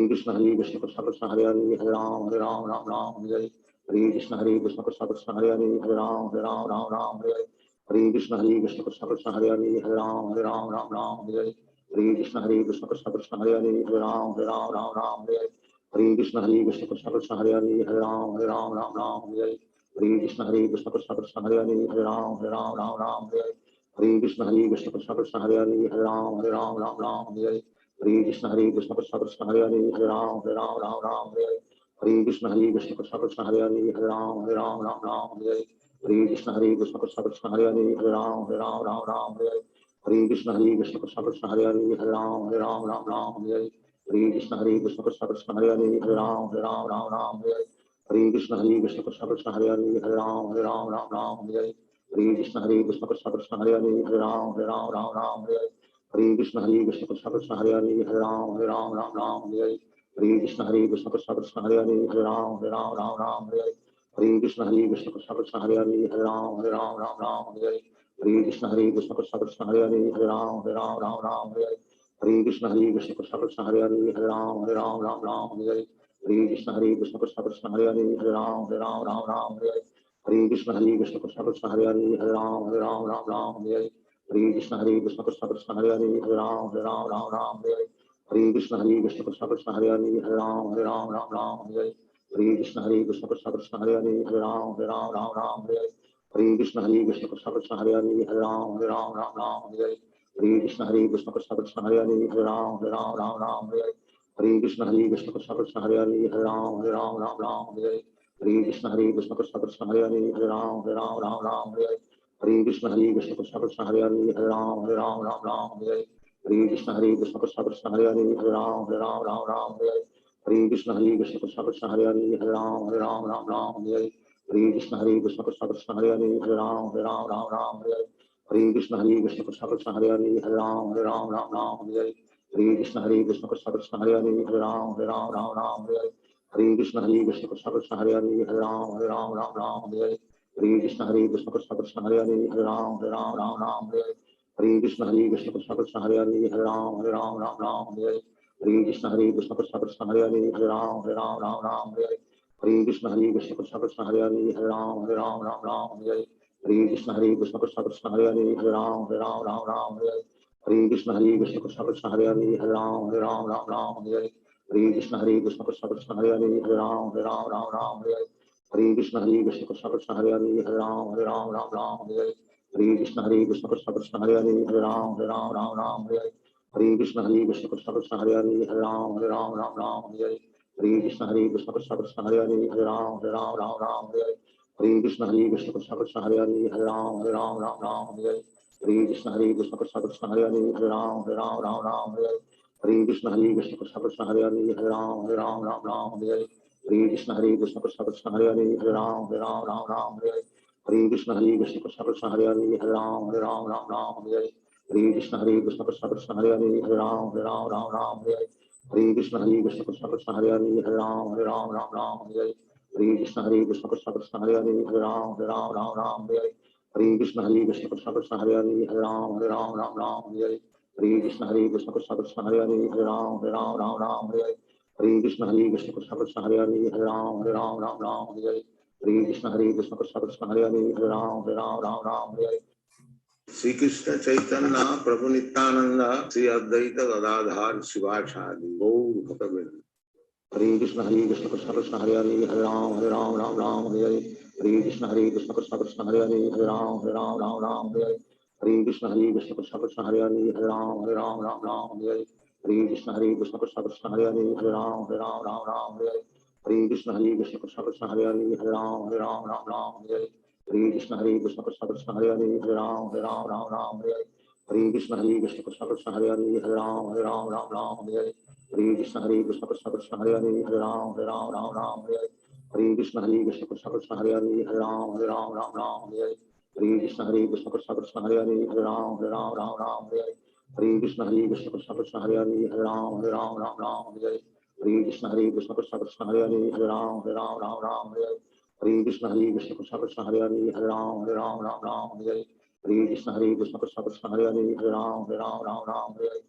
Krishna Krishna Krishna Hare Hare Ram Hare Hare Krishna Krishna Krishna Hare Hare Hare Ram Ram Ram Hare Hare Hare Krishna Krishna Krishna Hare Hare Hare Ram Ram Hare Hare Hare Krishna Krishna Krishna Hare Hare Hare Ram Ram Hare Hare Hare Krishna Krishna Krishna Hare Hare Hare Ram Ram Hare Hare Hare Krishna Krishna Krishna Hare Hare Hare Ram Ram Hare Hare Hare Krishna Krishna Krishna Hare Hare Hare Ram Ram Hare Hare Hare Krishna Krishna Krishna Hare Hare Hare Ram Ram Hare Hare Hare Krishna Krishna Krishna Hare Hare Hare Ram Hare Hare Hare Krishna Krishna Krishna Hare Hare Hare Ram Hare Hare Hare Krishna Krishna Krishna Hare Hare Hare Ram Hare Hare Hare Krishna Krishna Krishna Hare Hare Hare Ram Hare Hare Hare Krishna Krishna Krishna Hare Hare Hare Ram Hare Hare Hare Krishna Krishna Krishna Hare Hare Hare Ram Hare Hare Hare Krishna Krishna Krishna Hare Hare Hare Ram Hare Hare Hare Krishna Krishna Krishna Hare Hare Hare Ram Hare Hare Hare Krishna Krishna Krishna Hare Hare Hare Ram Hare Hare Hare Krishna Krishna Krishna Hare Hare Hare Ram Hare Hare Hare Krishna Krishna Krishna Hare Hare Hare Ram Hare Hare Hare Krishna Krishna Krishna Hare Hare Hare Ram Hare Hare Hare Krishna Krishna Krishna Hare Hare Hare Ram Hare Hare Hare Krishna Krishna Krishna Hare Hare Hare Ram Hare Hare Hare Krishna Krishna Krishna Hare Hare Hare Ram Hare Hare Krishna Krishna Krishna Hare Hare Hare Ram Hare Krishna Krishna Krishna Hare Hare Hare Ram Hare Krishna Krishna Krishna Hare Hare Hare Ram Hare Krishna Krishna Krishna Hare Hare Hare Ram Hare Krishna Krishna Krishna Hare Hare Hare Ram Hare Krishna Krishna Krishna Hare Hare Hare Ram Hare Krishna Krishna Krishna Hare Hare Hare Ram Hare Krishna Krishna Krishna Hare Hare Hare Ram Hare Krishna Krishna Krishna Hare Hare Hare Ram Hare Krishna Krishna Krishna Hare Hare Hare Ram Hare Krishna Krishna Krishna Hare Hare Hare Ram Hare Krishna Krishna Krishna Hare Hare Hare Ram Hare Krishna Krishna Krishna Hare Hare Hare Ram Hare Krishna Krishna Krishna Hare Hare Hare Ram Hare Krishna Krishna Krishna Hare Hare Hare Ram Hare Krishna Krishna Krishna Hare Hare Hare Ram Hare Krishna Krishna Krishna Hare Hare Hare Ram Hare Krishna Krishna Krishna Hare Hare Hare Ram Hare Krishna Krishna Krishna Hare Hare Hare Ram Hare Krishna Krishna Krishna Hare Hare Hare Ram Hare Krishna Krishna Krishna Hare Hare Hare Ram Hare Krishna Krishna Krishna Hare Hare Hare Ram Hare Krishna Krishna Krishna Hare Hare Hare Ram Hare Krishna Krishna Krishna Hare Hare Hare Ram Hare Krishna Krishna Krishna Hare Hare Hare Ram Hare Krishna Krishna Krishna Hare Hare Hare Ram Hare Krishna Krishna Krishna Hare Hare Hare Ram Hare Krishna Krishna Krishna Hare Hare Hare Ram Hare Krishna Krishna Krishna Hare Hare Hare Ram Hare Krishna Krishna Krishna Hare Hare Hare Ram Hare Krishna Krishna Krishna Hare Hare Hare Ram Hare Krishna Krishna Krishna Hare Hare Hare Ram Hare Krishna Krishna Krishna Hare Hare Hare Ram Hare Krishna Krishna Krishna Hare Hare Hare Ram Hare Krishna Krishna Krishna Hare Hare Hare Ram Shri Krishna Chaitanya Prabhu Nityanand Shri Advaita Gadadhar Shivacharya Gaur भक्तवृंद Hare Krishna Krishna Krishna Hare Hare Hare Ram Hare Hare Hare Krishna Krishna Krishna Hare Hare Hare Ram Hare Hare Krishna Krishna Krishna Hare Hare Hare Ram Hare Krishna Krishna Krishna Hare Hare Hare Ram Hare Krishna Krishna Krishna Hare Hare Hare Ram Hare Krishna Krishna Krishna Hare Hare Hare Ram Hare Krishna Krishna Krishna Hare Hare Hare Ram Hare Krishna Krishna Krishna Hare Hare Hare Ram Hare Krishna Krishna Krishna Hare Hare Hare Ram Hare Krishna Krishna Krishna Hare Hare Hare Ram Hare Krishna Krishna Krishna Hare Hare Hare Ram Hare Krishna Krishna Krishna Hare Hare Hare Ram Hare Krishna Krishna Krishna Hare Hare Hare Ram Hare Krishna Krishna Krishna Hare Hare Hare Ram Hare Krishna Krishna Krishna Hare Hare Hare Ram Hare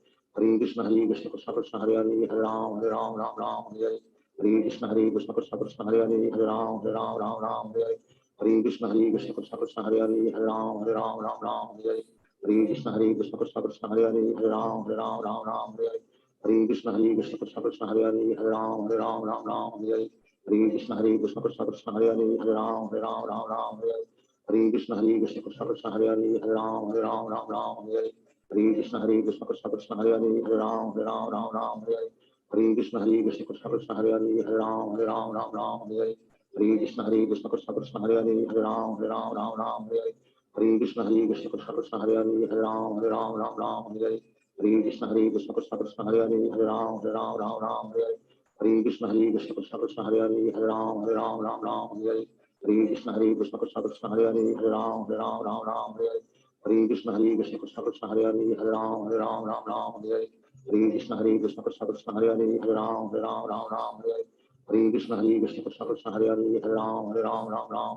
Krishna Krishna Krishna Hare Hare Hare Ram Hare Hare Krishna Krishna Krishna Hare Hare Hare Ram Ram Ram Hare Hare Hare Krishna Krishna Krishna Hare Hare Hare Ram Ram Hare Hare Hare Krishna Krishna Krishna Hare Hare Hare Ram Ram Hare Hare Hare Krishna Krishna Krishna Hare Hare Hare Ram Ram Hare Hare Hare Krishna Krishna Krishna Hare Hare Hare Ram Ram Hare Hare Hare Krishna Krishna Krishna Hare Hare Hare Ram Ram Hare Hare Hare Krishna Krishna Krishna Hare Hare Hare Ram Ram Hare Hare Hare Krishna Krishna Krishna Hare Hare Hare Ram Ram Hare Hare Hare Krishna Krishna Krishna Krishna Hare Hare Hare Ram Ram Hare Hare Hare Krishna Krishna Krishna Krishna Hare Hare Hare Ram Ram Hare Hare Hare Krishna Krishna Krishna Krishna Hare Hare Hare Ram Ram Hare Hare Hare Krishna Krishna Krishna Krishna Hare Hare Hare Ram Hare Hare Hare Krishna Krishna Krishna Krishna Hare Hare Hare Ram Hare Hare Hare Krishna Krishna Krishna Krishna Hare Hare Hare Ram Hare Hare Hare Krishna Krishna Krishna Krishna Hare Hare Hare Ram Hare Hare Hare Krishna Krishna Krishna Krishna Hare Hare Hare Ram Hare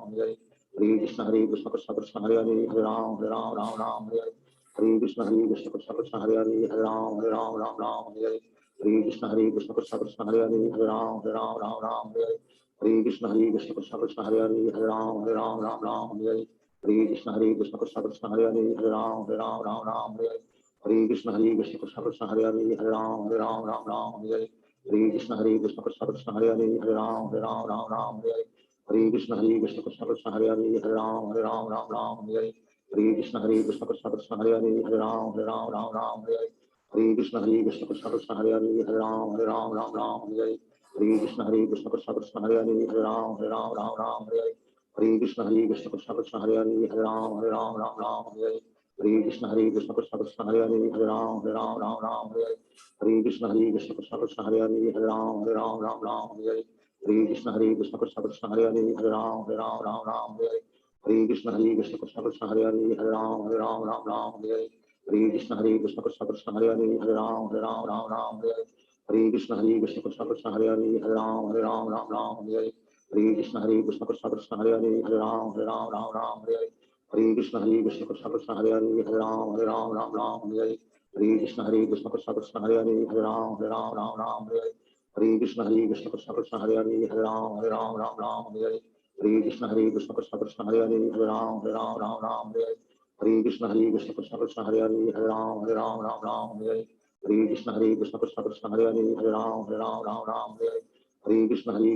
Hare Hare Krishna Krishna Krishna Krishna Hare Hare Hare Ram Hare Hare Hare Krishna Krishna Krishna Krishna Hare Hare Hare Ram Hare Hare Hare Krishna Krishna Krishna Krishna Hare Hare Hare Ram Hare Hare Krishna Krishna Krishna Krishna Hare Hare Hare Ram Hare Hare Krishna Krishna Krishna Krishna Hare Hare Hare Ram Hare Hare Krishna Krishna Krishna Krishna Hare Hare Hare Ram Hare Hare Krishna Krishna Krishna Krishna Hare Hare Hare Ram Hare Hare Krishna Krishna Krishna Krishna Hare Hare Hare Ram Hare Hare Krishna Krishna Krishna Krishna Hare Hare Hare Ram Hare Hare Krishna Krishna Krishna Krishna Hare Hare Hare Ram Hare Hare Krishna Krishna Krishna Krishna Hare Hare Hare Ram Hare Hare Krishna Krishna Krishna Krishna Hare Hare Hare Ram Hare Hare Krishna Krishna Krishna Krishna Hare Hare Hare Ram Hare Hare Krishna Krishna Krishna Krishna Hare Hare Hare Ram Hare Hare Krishna Krishna Krishna Krishna Hare Hare Hare Ram Hare Krishna Krishna Krishna Krishna Hare Hare Hare Ram Hare Krishna Krishna Krishna Krishna Hare Hare Hare Ram Hare Krishna Krishna Krishna Krishna Hare Hare Hare Ram Hare Krishna Krishna Krishna Krishna Hare Hare Hare Ram Hare Krishna Krishna Krishna Krishna Hare Hare Hare Ram Hare Krishna Krishna Krishna Krishna Hare Hare Hare Ram Hare Krishna Krishna Krishna Krishna Hare Hare Hare Ram Hare Krishna Krishna Krishna Krishna Hare Hare Hare Ram Hare Krishna Krishna Krishna Krishna Hare Hare Hare Ram Hare Krishna Krishna Krishna Krishna Hare Hare Hare Ram Hare Krishna Krishna Krishna Krishna Hare Hare Hare Ram Hare Krishna Krishna Krishna Krishna Hare Hare Hare Ram Hare Krishna Krishna Krishna Krishna Hare Hare Hare Ram Hare Krishna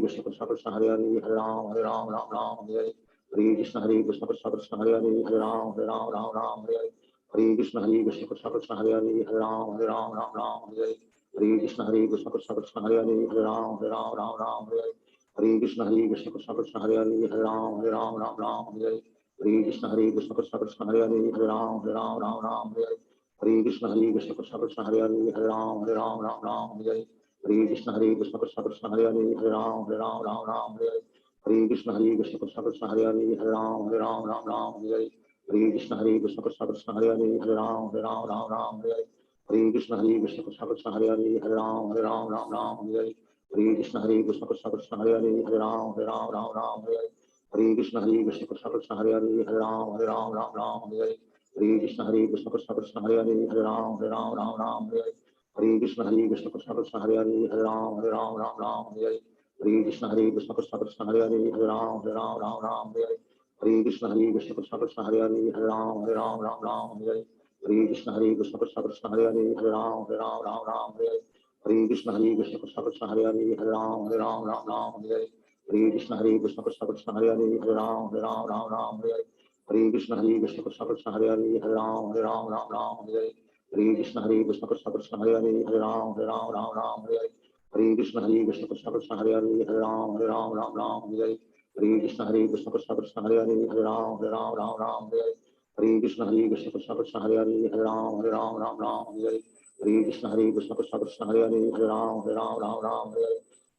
Krishna Krishna Krishna Hare Hare Hare Ram Hare Krishna Krishna Krishna Krishna Hare Hare Hare Ram Hare Krishna Krishna Krishna Krishna Hare Hare Hare Ram Hare Krishna Krishna Krishna Krishna Hare Hare Hare Ram Hare Krishna Krishna Krishna Krishna Hare Hare Hare Ram Hare Krishna Krishna Krishna Krishna Hare Hare Hare Ram Hare Krishna Krishna Krishna Krishna Hare Hare Hare Ram Hare Krishna Krishna Krishna Krishna Hare Hare Hare Ram Hare Krishna Krishna Krishna Krishna Hare Hare Hare Ram Hare Krishna Krishna Krishna Krishna Hare Hare Hare Ram Hare Krishna Krishna Krishna Krishna Hare Hare Hare Ram Hare Krishna Krishna Krishna Krishna Hare Hare Hare Ram Hare Krishna Krishna Krishna Krishna Hare Hare Hare Ram Hare Krishna Krishna Krishna Krishna Hare Hare Hare Ram Hare Krishna Krishna Krishna Krishna Hare Hare Hare Ram Hare Krishna Krishna Krishna Krishna Hare Hare Hare Ram Hare Krishna Krishna Krishna Krishna Hare Hare Hare Ram Hare Krishna Krishna Krishna Krishna Hare Hare Hare Ram Hare Krishna Krishna Krishna Krishna Hare Hare Hare Ram Hare Krishna Krishna Krishna Krishna Hare Hare Hare Ram Hare Krishna Krishna Krishna Krishna Hare Hare Hare Ram Hare Krishna Krishna Krishna Krishna Hare Hare Hare Ram Hare Krishna Krishna Krishna Krishna Hare Hare Hare Ram Hare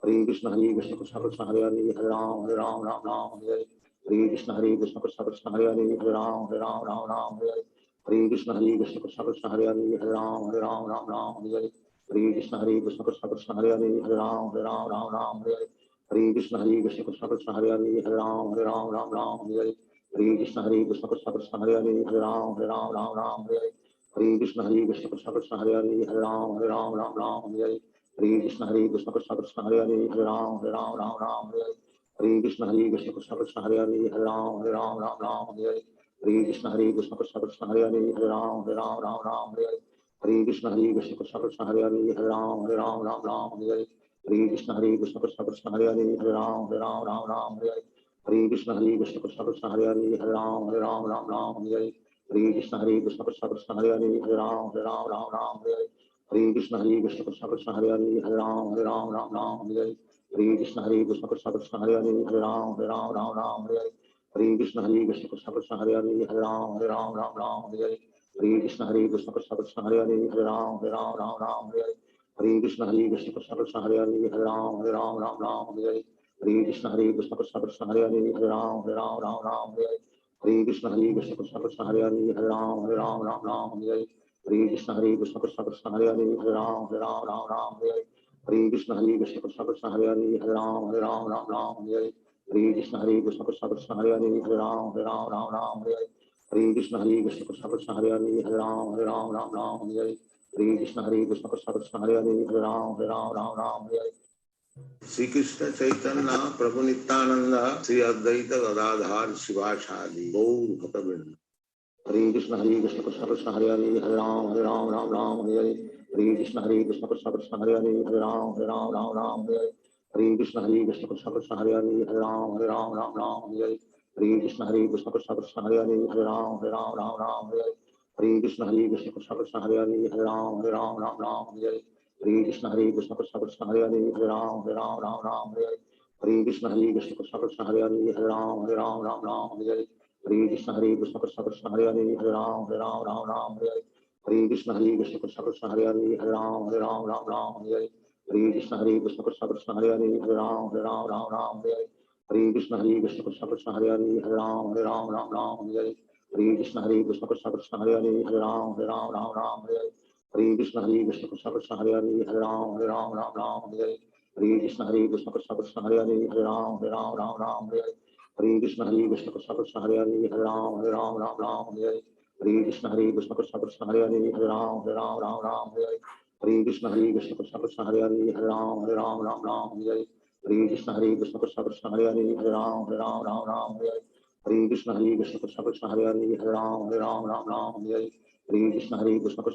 Krishna Krishna Krishna Krishna Hare Hare Hare Ram Hare Krishna Krishna Krishna Krishna Hare Hare Hare Ram Hare Krishna Krishna Krishna Krishna Hare Hare Hare Ram Hare Krishna Krishna Krishna Krishna Hare Hare Hare Ram Hare Krishna Krishna Krishna Krishna Hare Hare Hare Ram Hare Krishna Krishna Krishna Krishna Hare Hare Hare Ram Hare Krishna Krishna Krishna Krishna Hare Hare Hare Ram Hare Krishna Krishna Krishna Krishna Hare Hare Hare Ram Hare Hare Krishna Krishna Krishna Hare Hare Hare Ram Ram Ram Hare Hare Hare Krishna Krishna Krishna Hare Hare Hare Ram Ram Hare Hare Hare Krishna Krishna Krishna Hare Hare Hare Ram Ram Hare Hare Hare Krishna Krishna Krishna Hare Hare Hare Ram Ram Hare Hare Hare Krishna Krishna Krishna Hare Hare Hare Ram Ram Hare Hare Hare Krishna Krishna Krishna Hare Hare Hare Ram Ram Hare Hare Hare Krishna Krishna Krishna Hare Hare Hare Ram Ram Hare Hare Hare Krishna Krishna Krishna Hare Hare Hare Ram Ram Hare Hare Hare Krishna Krishna Krishna Hare Hare Hare Ram Ram Hare Hare Hare Krishna Krishna Krishna Hare Hare Hare Ram Ram Hare Hare Hare Krishna Krishna Krishna Hare Hare Hare Ram Ram Hare Hare Hare Krishna Krishna Krishna Hare Hare Hare Ram Ram Hare Hare Hare Krishna Krishna Krishna Hare Hare Hare Ram Ram Hare Hare Hare Krishna Krishna Krishna Hare Hare Hare Ram Ram Hare Hare Hare Krishna Krishna Krishna Hare Hare Hare Ram Hare Hare Hare Krishna Krishna Krishna Hare Hare Hare Ram Hare Hare Hare Krishna Krishna Krishna Hare Hare Hare Ram Hare Hare Hare Krishna Krishna Krishna Hare Hare Hare Ram Hare Hare Hare Krishna Krishna Krishna Hare Hare Hare Ram Hare Hare Sri Krishna Chaitanya Prabhu Nityananda Sri Advaita Gadadhar Shivasadi Gaur Bhaktavinda Hare Krishna Krishna Krishna Hare Hare Hare Ram Ram Hare Hare Hare Krishna Krishna Krishna Hare Hare Hare Ram Ram Hare Hare Hare Krishna Krishna Krishna Hare Hare Hare Ram Hare Hare Hare Krishna Krishna Krishna Hare Hare Hare Ram Hare Hare Hare Krishna Krishna Krishna Hare Hare Hare Ram Hare Hare Hare Krishna Krishna Krishna Hare Hare Hare Ram Hare Hare Hare Krishna Krishna Krishna Hare Hare Hare Ram Hare Hare Hare Krishna Krishna Krishna Hare Hare Hare Ram Hare Hare Hare Krishna Krishna Krishna Hare Hare Hare Ram Hare Hare Hare Krishna Krishna Krishna Hare Hare Hare Ram Hare Hare Hare Krishna Krishna Krishna Hare Hare Hare Ram Hare Hare Hare Krishna Krishna Krishna Hare Hare Hare Ram Hare Hare Hare Krishna Krishna Krishna Hare Hare Hare Ram Hare Hare Krishna Krishna Krishna Hare Hare Hare Ram Hare Hare Krishna Krishna Krishna Hare Hare Hare Ram Hare Hare Krishna Krishna Krishna Hare Hare Hare Ram Hare Krishna Krishna Krishna Hare Hare Hare Ram Hare Krishna Krishna Krishna Hare Hare Hare Ram Hare Krishna Krishna Krishna Hare Hare Hare Ram Hare Krishna Krishna Krishna Hare Hare Hare Ram Hare Krishna Krishna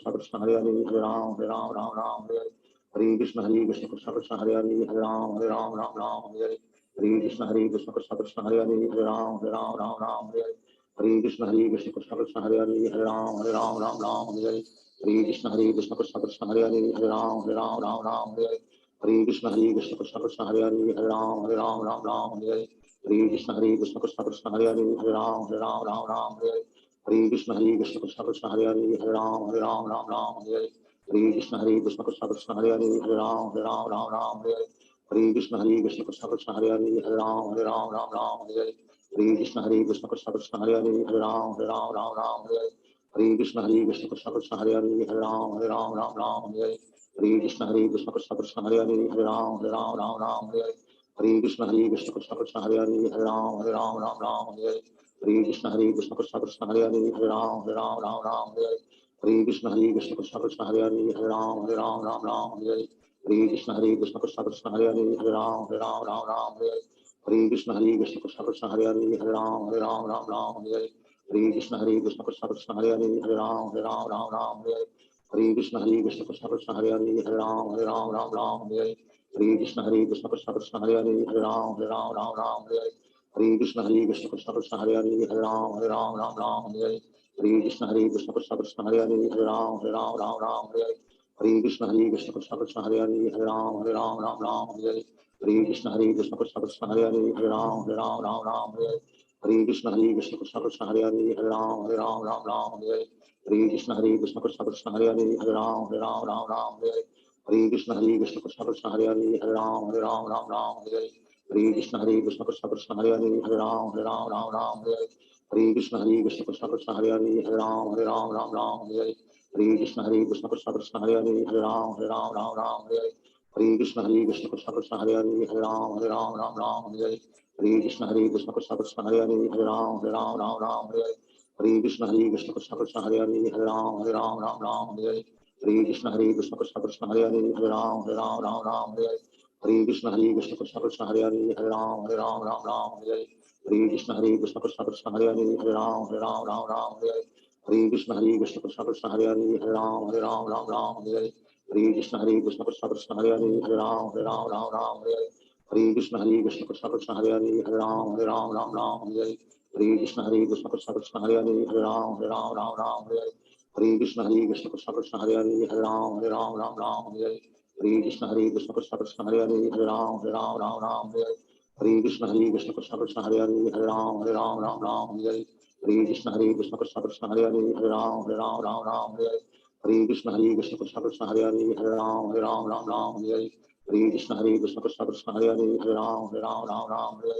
Krishna Hare Hare Hare Ram Hare Krishna Krishna Krishna Hare Hare Hare Ram Hare Krishna Krishna Krishna Hare Hare Hare Ram Hare Krishna Krishna Krishna Hare Hare Hare Ram Hare Krishna Krishna Krishna Hare Hare Hare Ram Hare Krishna Krishna Krishna Hare Hare Hare Ram Hare Krishna Krishna Krishna Hare Hare Hare Ram Hare Krishna Krishna Krishna Hare Hare Hare Ram Hare Krishna Krishna Krishna Hare Hare Hare Ram Hare Krishna Krishna Krishna Hare Hare Hare Ram Hare Krishna Krishna Krishna Hare Hare Hare Ram Hare Krishna Krishna Krishna Hare Hare Hare Ram Hare Krishna Krishna Krishna Hare Hare Hare Ram Hare Krishna Krishna Krishna Hare Hare Hare Ram Hare Krishna Krishna Krishna Hare Hare Hare Ram Hare Krishna Krishna Krishna Hare Hare Hare Ram Hare Krishna Krishna Krishna Hare Hare Hare Ram Hare Krishna Krishna Krishna Hare Hare Hare Ram Hare Krishna Krishna Krishna Hare Hare Hare Ram Hare Krishna Krishna Krishna Hare Hare Hare Ram Hare Krishna Krishna Krishna Hare Hare Hare Ram Hare Krishna Krishna Krishna Hare Hare Hare Ram Hare Krishna Krishna Krishna Hare Hare Hare Ram Hare Krishna Krishna Krishna Hare Hare Hare Ram Hare Krishna Krishna Krishna Hare Hare Hare Ram Hare Krishna Krishna Krishna Hare Hare Hare Ram Hare Krishna Krishna Krishna Hare Hare Hare Ram Hare Krishna Krishna Krishna Hare Hare Hare Ram Hare Krishna Krishna Krishna Hare Hare Hare Ram Hare Krishna Krishna Krishna Hare Hare Hare Ram Hare Krishna Krishna Krishna Hare Hare Hare Ram Hare Krishna Krishna Krishna Hare Hare Hare Ram Hare Krishna Krishna Krishna Hare Hare Hare Ram Hare Krishna Krishna Krishna Hare Hare Hare Ram Hare Hare Krishna Krishna Krishna Hare Hare Hare Ram Ram Ram Hare Hare Hare Krishna Krishna Krishna Hare Hare Hare Ram Ram Ram Hare Hare Hare Krishna Krishna Krishna Hare Hare Hare Ram Ram Hare Hare Hare Krishna Krishna Krishna Hare Hare Hare Ram Ram Hare Hare Hare Krishna Krishna Krishna Hare Hare Hare Ram Ram Hare Hare Hare Krishna Krishna Krishna Krishna Hare Hare Hare Ram Ram Hare Hare Hare Krishna Krishna Krishna Krishna Hare Hare Hare Ram Ram Hare Hare Hare Krishna Krishna Krishna Krishna Hare Hare Hare Ram Ram Hare Hare Hare Krishna Krishna Krishna Krishna Hare Hare Hare Ram Ram Hare Hare Hare Krishna Krishna Krishna Krishna Hare Hare Hare Ram Ram Hare Hare Hare Krishna Krishna Krishna Krishna Hare Hare Hare Ram Ram Hare Hare Hare Krishna Krishna Krishna Krishna Hare Hare Hare Ram Ram Hare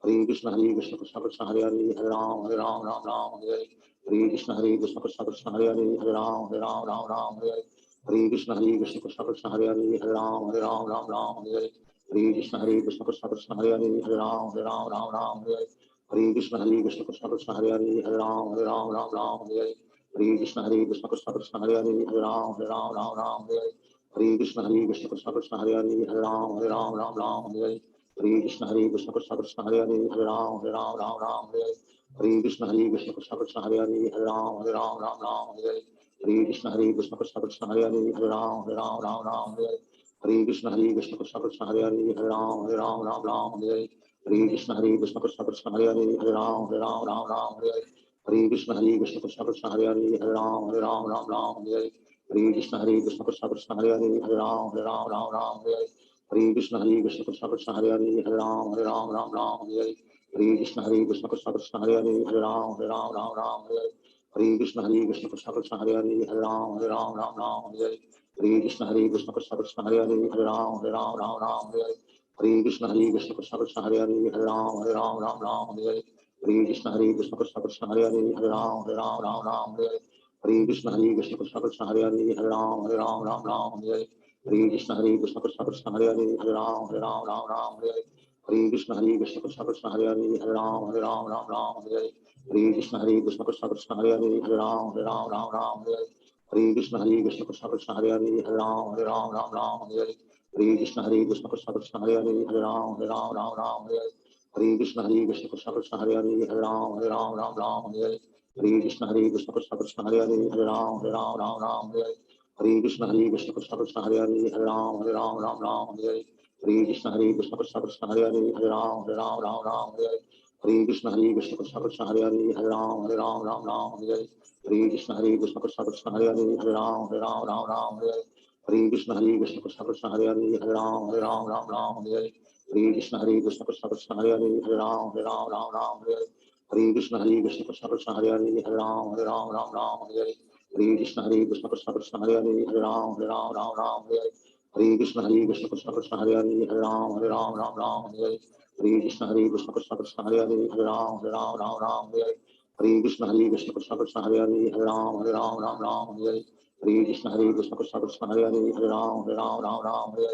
Hare Hare Krishna Krishna Krishna Krishna Hare Hare Hare Ram Ram Hare Hare Hare Krishna Krishna Krishna Krishna Hare Hare Hare Ram Ram Hare Hare Hare Krishna Krishna Krishna Krishna Hare Hare Hare Ram Ram Hare Hare Hare Krishna Krishna Krishna Krishna Hare Hare Hare Ram Ram Hare Hare Hare Krishna Krishna Krishna Krishna Hare Hare Hare Ram Ram Hare Hare Hare Krishna Krishna Krishna Krishna Hare Hare Hare Ram Ram Hare Hare Hare Krishna Krishna Krishna Krishna Hare Hare Hare Ram Ram Hare Hare Hare Krishna Krishna Krishna Krishna Hare Hare Hare Ram Ram Hare Hare Hare Krishna Krishna Krishna Krishna Hare Hare Hare Ram Ram Hare Hare Hare Krishna Krishna Krishna Krishna Hare Hare Hare Ram Hare Hare Hare Krishna Krishna Krishna Krishna Hare Hare Hare Ram Hare Hare Hare Krishna Krishna Krishna Krishna Hare Hare Hare Ram Hare Hare Hare Krishna Krishna Krishna Krishna Hare Hare Hare Ram Hare Hare Hare Krishna Krishna Krishna Krishna Hare Hare Hare Ram Hare Hare Hare Krishna Krishna Krishna Krishna Hare Hare Hare Ram Hare Hare Hare Krishna Krishna Krishna Krishna Hare Hare Hare Ram Hare Hare Krishna Krishna Krishna Krishna Hare Hare Hare Ram Hare Hare Krishna Krishna Krishna Krishna Hare Hare Hare Ram Hare Hare Krishna Krishna Krishna Krishna Hare Hare Hare Ram Hare Hare Krishna Krishna Krishna Krishna Hare Hare Hare Ram Hare Hare Krishna Krishna Krishna Krishna Hare Hare Hare Ram Hare Hare Krishna Krishna Krishna Krishna Hare Hare Hare Ram Hare Hare Krishna Krishna Krishna Krishna Hare Hare Hare Ram Hare Hare Krishna Krishna Krishna Krishna Hare Hare Hare Ram Hare Hare Krishna Krishna Krishna Krishna Hare Hare Hare Ram Hare Hare Krishna Krishna Krishna Krishna Hare Hare Hare Ram Hare Hare Krishna Krishna Krishna Krishna Hare Hare Hare Ram Hare Hare Krishna Krishna Krishna Krishna Hare Hare Hare Ram Hare Hare Krishna Krishna Krishna Krishna Hare Hare Hare Ram Hare Hare Krishna Krishna Krishna Krishna Hare Hare Hare Ram Hare Hare Krishna Krishna Krishna Krishna Hare Hare Hare Ram Hare Hare Krishna Krishna Krishna Krishna Hare Hare Hare Ram Hare Hare Krishna Krishna Krishna Krishna Hare Hare Hare Ram Hare Hare Krishna Krishna Krishna Krishna Hare Hare Hare Ram Hare Hare Krishna Krishna Krishna Krishna Hare Hare Hare Ram Hare Hare Krishna Krishna Krishna Krishna Hare Hare Hare Ram Hare Hare Krishna Krishna Krishna Krishna Hare Hare Hare Ram Hare Hare Krishna Krishna Krishna Krishna Hare Hare Hare Ram Hare Hare Krishna Krishna Krishna Krishna Hare Hare Hare Ram Hare Hare Krishna Krishna Krishna Krishna Hare Hare Hare Ram Hare Hare Krishna Krishna Krishna Krishna Hare Hare Hare Ram Hare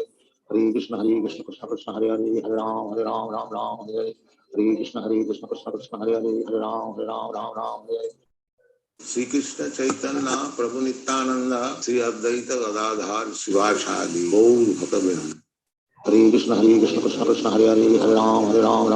Hare Krishna Krishna Krishna Krishna Hare Hare Hare Ram Hare Hare Krishna Krishna Krishna Krishna Hare Hare Hare Ram Hare Shri Krishna Chaitanya Prabhu Nityanand Shri Advaita Gadadhar Shivacharya Gaur भक्तवृंद Hare Krishna Krishna Krishna Hare Hare Hare Ram Hare Hare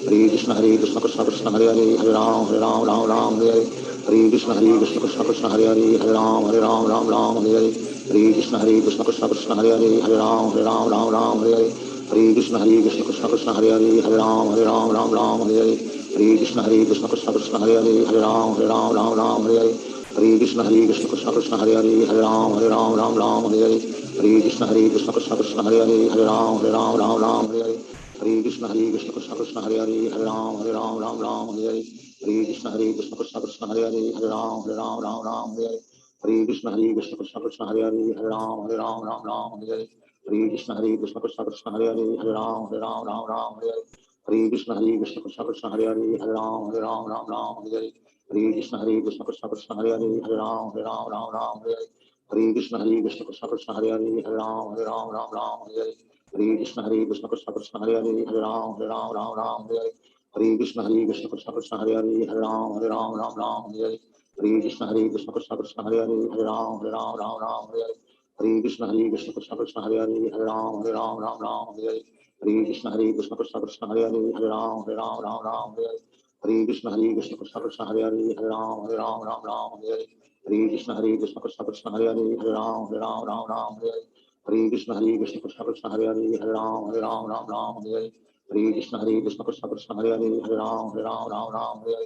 Hare Krishna Krishna Krishna Krishna Hare Hare Hare Ram Hare Hare Hare Krishna Krishna Krishna Krishna Hare Hare Hare Ram Hare Hare Krishna Krishna Krishna Krishna Hare Hare Hare Ram Hare Hare Krishna Krishna Krishna Krishna Hare Hare Hare Ram Hare Hare Krishna Krishna Krishna Krishna Hare Hare Hare Ram Hare Hare Krishna Krishna Krishna Krishna Hare Hare Hare Ram Hare Hare Krishna Krishna Krishna Krishna Hare Hare Hare Ram Hare Hare Krishna Krishna Krishna Krishna Hare Hare Hare Ram Hare Hare Krishna Krishna Krishna Krishna Hare Hare Hare Ram Hare Hare Krishna Krishna Krishna Krishna Hare Hare Hare Ram Hare Hare Krishna Krishna Krishna Krishna Hare Hare Hare Ram Hare Krishna Krishna Krishna Krishna Hare Hare Hare Ram Hare Krishna Krishna Krishna Krishna Hare Hare Hare Ram Hare Krishna Krishna Krishna Krishna Hare Hare Hare Ram Hare Krishna Krishna Krishna Krishna Hare Hare Hare Ram Hare Krishna Krishna Krishna Krishna Hare Hare Hare Ram Hare Hare Krishna Krishna Krishna Hare Hare Hare Ram Ram Ram Hare Hare Hare Krishna Krishna Krishna Hare Hare Hare Ram Ram Ram Hare Hare Hare Krishna Krishna Krishna Hare Hare Hare Ram Ram Hare Hare Hare Krishna Krishna Krishna Hare Hare Hare Ram Ram Hare Hare Hare Krishna Krishna Krishna Hare Hare Hare Ram Ram Hare Hare Hare Krishna Krishna Krishna Hare Hare Hare Ram Ram Hare Hare Hare Krishna Krishna Krishna Hare Hare Hare Ram Ram Hare Hare